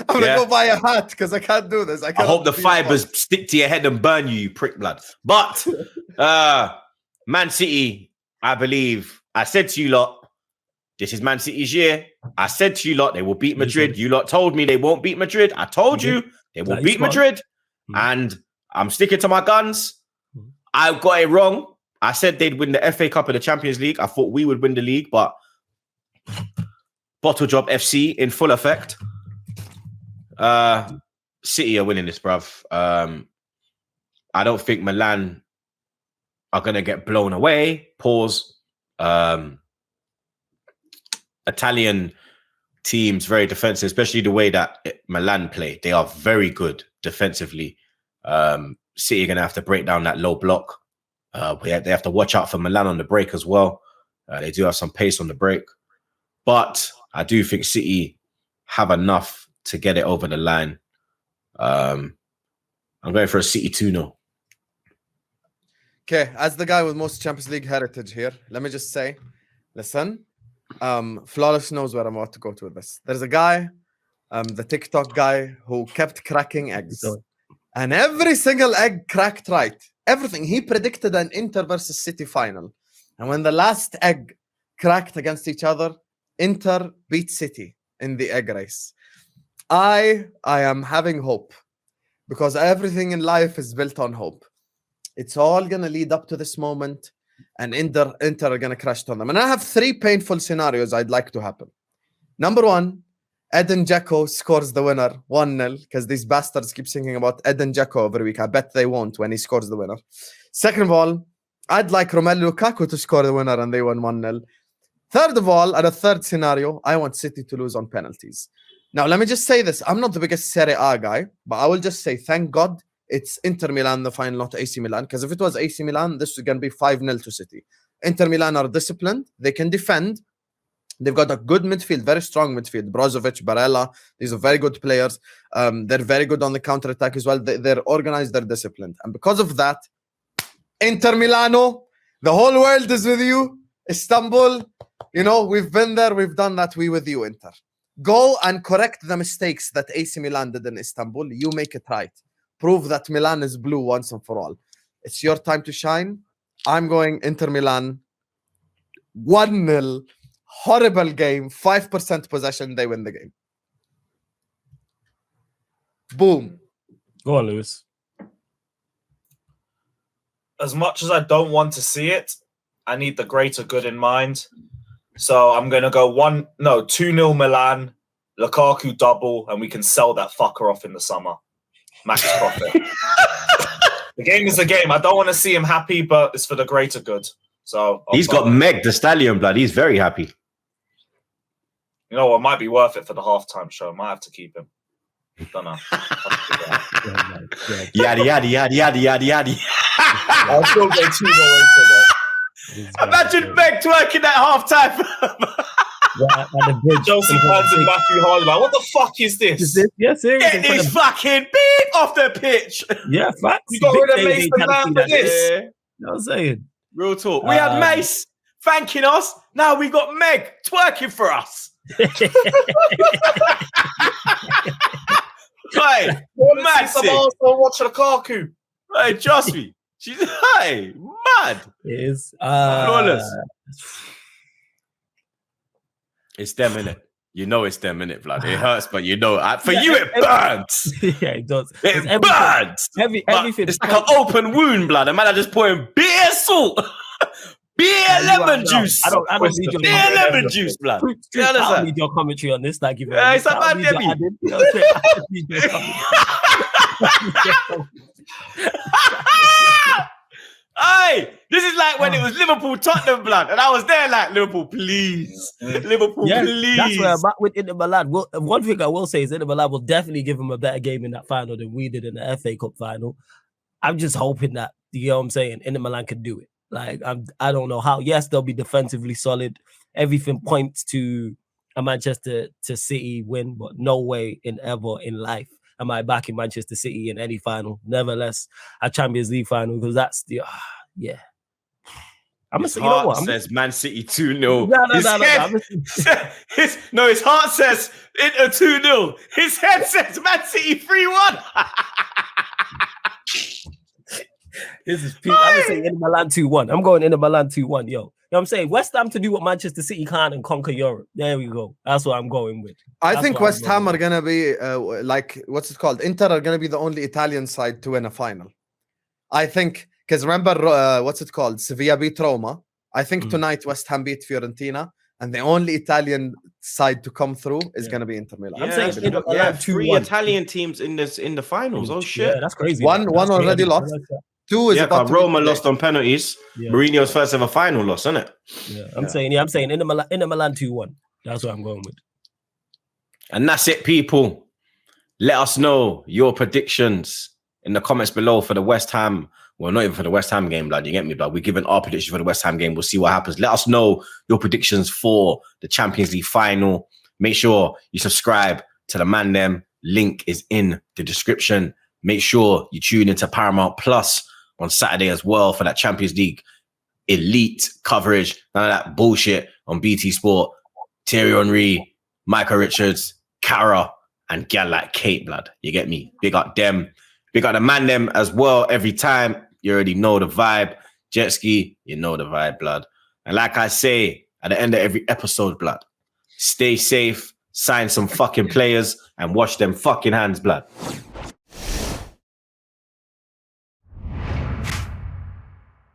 [SPEAKER 4] I'm gonna go buy a hat because I can't do this.
[SPEAKER 3] I hope the fibers stick to your head and burn you, you prick blood. But Man City, I believe, I said to you lot, this is Man City's year. I said to you lot, they will beat Madrid. You lot told me they won't beat Madrid. I told you they will beat Madrid. And I'm sticking to my guns. I got it wrong. I said they'd win the FA Cup and the Champions League. I thought we would win the league, but Bottle Job FC in full effect. City are winning this, bruv. I don't think Milan are going to get blown away. Pause. Italian teams very defensive, especially the way that Milan play. They are very good defensively. City are going to have to break down that low block. They have to watch out for Milan on the break as well. They do have some pace on the break. But I do think City have enough to get it over the line. I'm going for a City 2-0.
[SPEAKER 4] Okay, as the guy with most Champions League heritage here, let me just say, listen, Flawless knows where I'm about to go to with this. There's a guy, the TikTok guy, who kept cracking eggs. And every single egg cracked right. Everything. He predicted an Inter versus City final. And when the last egg cracked against each other, Inter beat City in the egg race. I am having hope because everything in life is built on hope. It's all going to lead up to this moment, and Inter are going to crash on them. And I have 3 painful scenarios I'd like to happen. Number 1, Edin Dzeko scores the winner 1-0 because these bastards keep thinking about Edin Dzeko every week. I bet they won't when he scores the winner. Second of all, I'd like Romelu Lukaku to score the winner and they won 1-0. Third of all, at a third scenario, I want City to lose on penalties. Now, let me just say this. I'm not the biggest Serie A guy, but I will just say, thank God it's Inter Milan, the final, not AC Milan. Because if it was AC Milan, this was going to be 5-0 to City. Inter Milan are disciplined. They can defend. They've got a good midfield, very strong midfield. Brozovic, Barella, these are very good players. They're very good on the counter-attack as well. They're organized, they're disciplined. And because of that, Inter Milano, the whole world is with you. Istanbul, you know, we've been there, we've done that. We with you, Inter. Go and correct the mistakes that AC Milan did in Istanbul. You make it right. Prove that Milan is blue once and for all. It's your time to shine. I'm going Inter Milan 1-0. Horrible game. 5% possession. They win the game. Boom.
[SPEAKER 1] Go on, Lewis.
[SPEAKER 2] As much as I don't want to see it, I need the greater good in mind. So I'm going to go 2-0 Milan, Lukaku double, and we can sell that fucker off in the summer. Max profit. The game is a game. I don't want to see him happy, but it's for the greater good. So
[SPEAKER 3] he's got Meg the Stallion, blood. He's very happy.
[SPEAKER 2] You know what? Might be worth it for the halftime show. Might have to keep him. Don't know.
[SPEAKER 3] Yaddy, yaddy, yaddy, yaddy, yaddy, yaddy.
[SPEAKER 2] I'll still go 2-0 into that.
[SPEAKER 3] Imagine Meg twerking at halftime.
[SPEAKER 2] Chelsea fans and Matthew Hardy, like, what the fuck is this?
[SPEAKER 1] Yeah, seriously.
[SPEAKER 3] It is fucking beep off the pitch.
[SPEAKER 1] Yeah, facts.
[SPEAKER 2] You got rid of Mason Man for this.
[SPEAKER 1] You know what I'm saying?
[SPEAKER 3] Real talk. We had Mace thanking us. Now we got Meg twerking for us. Right, massive.
[SPEAKER 2] Watch Lukaku.
[SPEAKER 3] Hey, trust me. She's mad.
[SPEAKER 1] It is
[SPEAKER 3] flawless. It's them, innit? You know it's them, innit, blood. It hurts, but you know, for you it burns.
[SPEAKER 1] Yeah, it does.
[SPEAKER 3] It burns.
[SPEAKER 1] Everything.
[SPEAKER 3] It's like an open wound, blood. The man are just pouring beer salt. Beer lemon juice.
[SPEAKER 1] I don't need your
[SPEAKER 3] beer lemon juice, blood.
[SPEAKER 1] I don't need your commentary on this. Like,
[SPEAKER 3] it's a bad Debbie. Hey, this is like when it was Liverpool Tottenham, blood, and I was there like Liverpool, please, Liverpool, please.
[SPEAKER 1] That's where I'm at with Inter Milan. Well, one thing I will say is Inter Milan will definitely give him a better game in that final than we did in the FA Cup final. I'm just hoping that, you know what I'm saying, Inter Milan can do it. Like, I don't know how. Yes, they'll be defensively solid. Everything points to a Manchester City win, but no way ever in life am I backing Manchester City in any final. Nevertheless, a Champions League final, because that's the yeah. I'm gonna say, you know what?
[SPEAKER 3] Says Man City 2-0.
[SPEAKER 1] No.
[SPEAKER 3] His heart says Inter 2-0. His head says Man City 3-1.
[SPEAKER 1] This is peak. I'm gonna say Inter Milan 2-1. I'm going Inter Milan 2-1, yo. You know what I'm saying? West Ham to do what Manchester City can't and conquer Europe. There we go. That's what I'm going with.
[SPEAKER 4] I think West Ham are gonna be like, what's it called? Inter are gonna be the only Italian side to win a final. I think, because remember, what's it called? Sevilla beat Roma. I think tonight West Ham beat Fiorentina, and the only Italian side to come through is gonna be Inter Milan.
[SPEAKER 1] I'm saying Inter Milan 2-1.
[SPEAKER 3] 3 Italian teams in the finals. Oh shit,
[SPEAKER 1] yeah, that's crazy.
[SPEAKER 4] One already lost. Two is about
[SPEAKER 3] Roma lost on penalties. Yeah. Mourinho's first ever final loss, isn't it?
[SPEAKER 1] Yeah, I'm saying Inter Milan 2-1. That's what I'm going with.
[SPEAKER 3] And that's it, people. Let us know your predictions in the comments below for the West Ham. Well, not even for the West Ham game, blood. You get me, blood. We're giving our predictions for the West Ham game. We'll see what happens. Let us know your predictions for the Champions League final. Make sure you subscribe to the Man Them. Link is in the description. Make sure you tune into Paramount Plus on Saturday as well for that Champions League elite coverage. None of that bullshit on BT Sport. Thierry Henry, Micah Richards, Cara, and gal like Kate, blood. You get me? Big up them. Big up the Man Them as well every time. You already know the vibe. Jet ski, you know the vibe, blood. And like I say at the end of every episode, blood, stay safe, sign some fucking players, and wash them fucking hands, blood.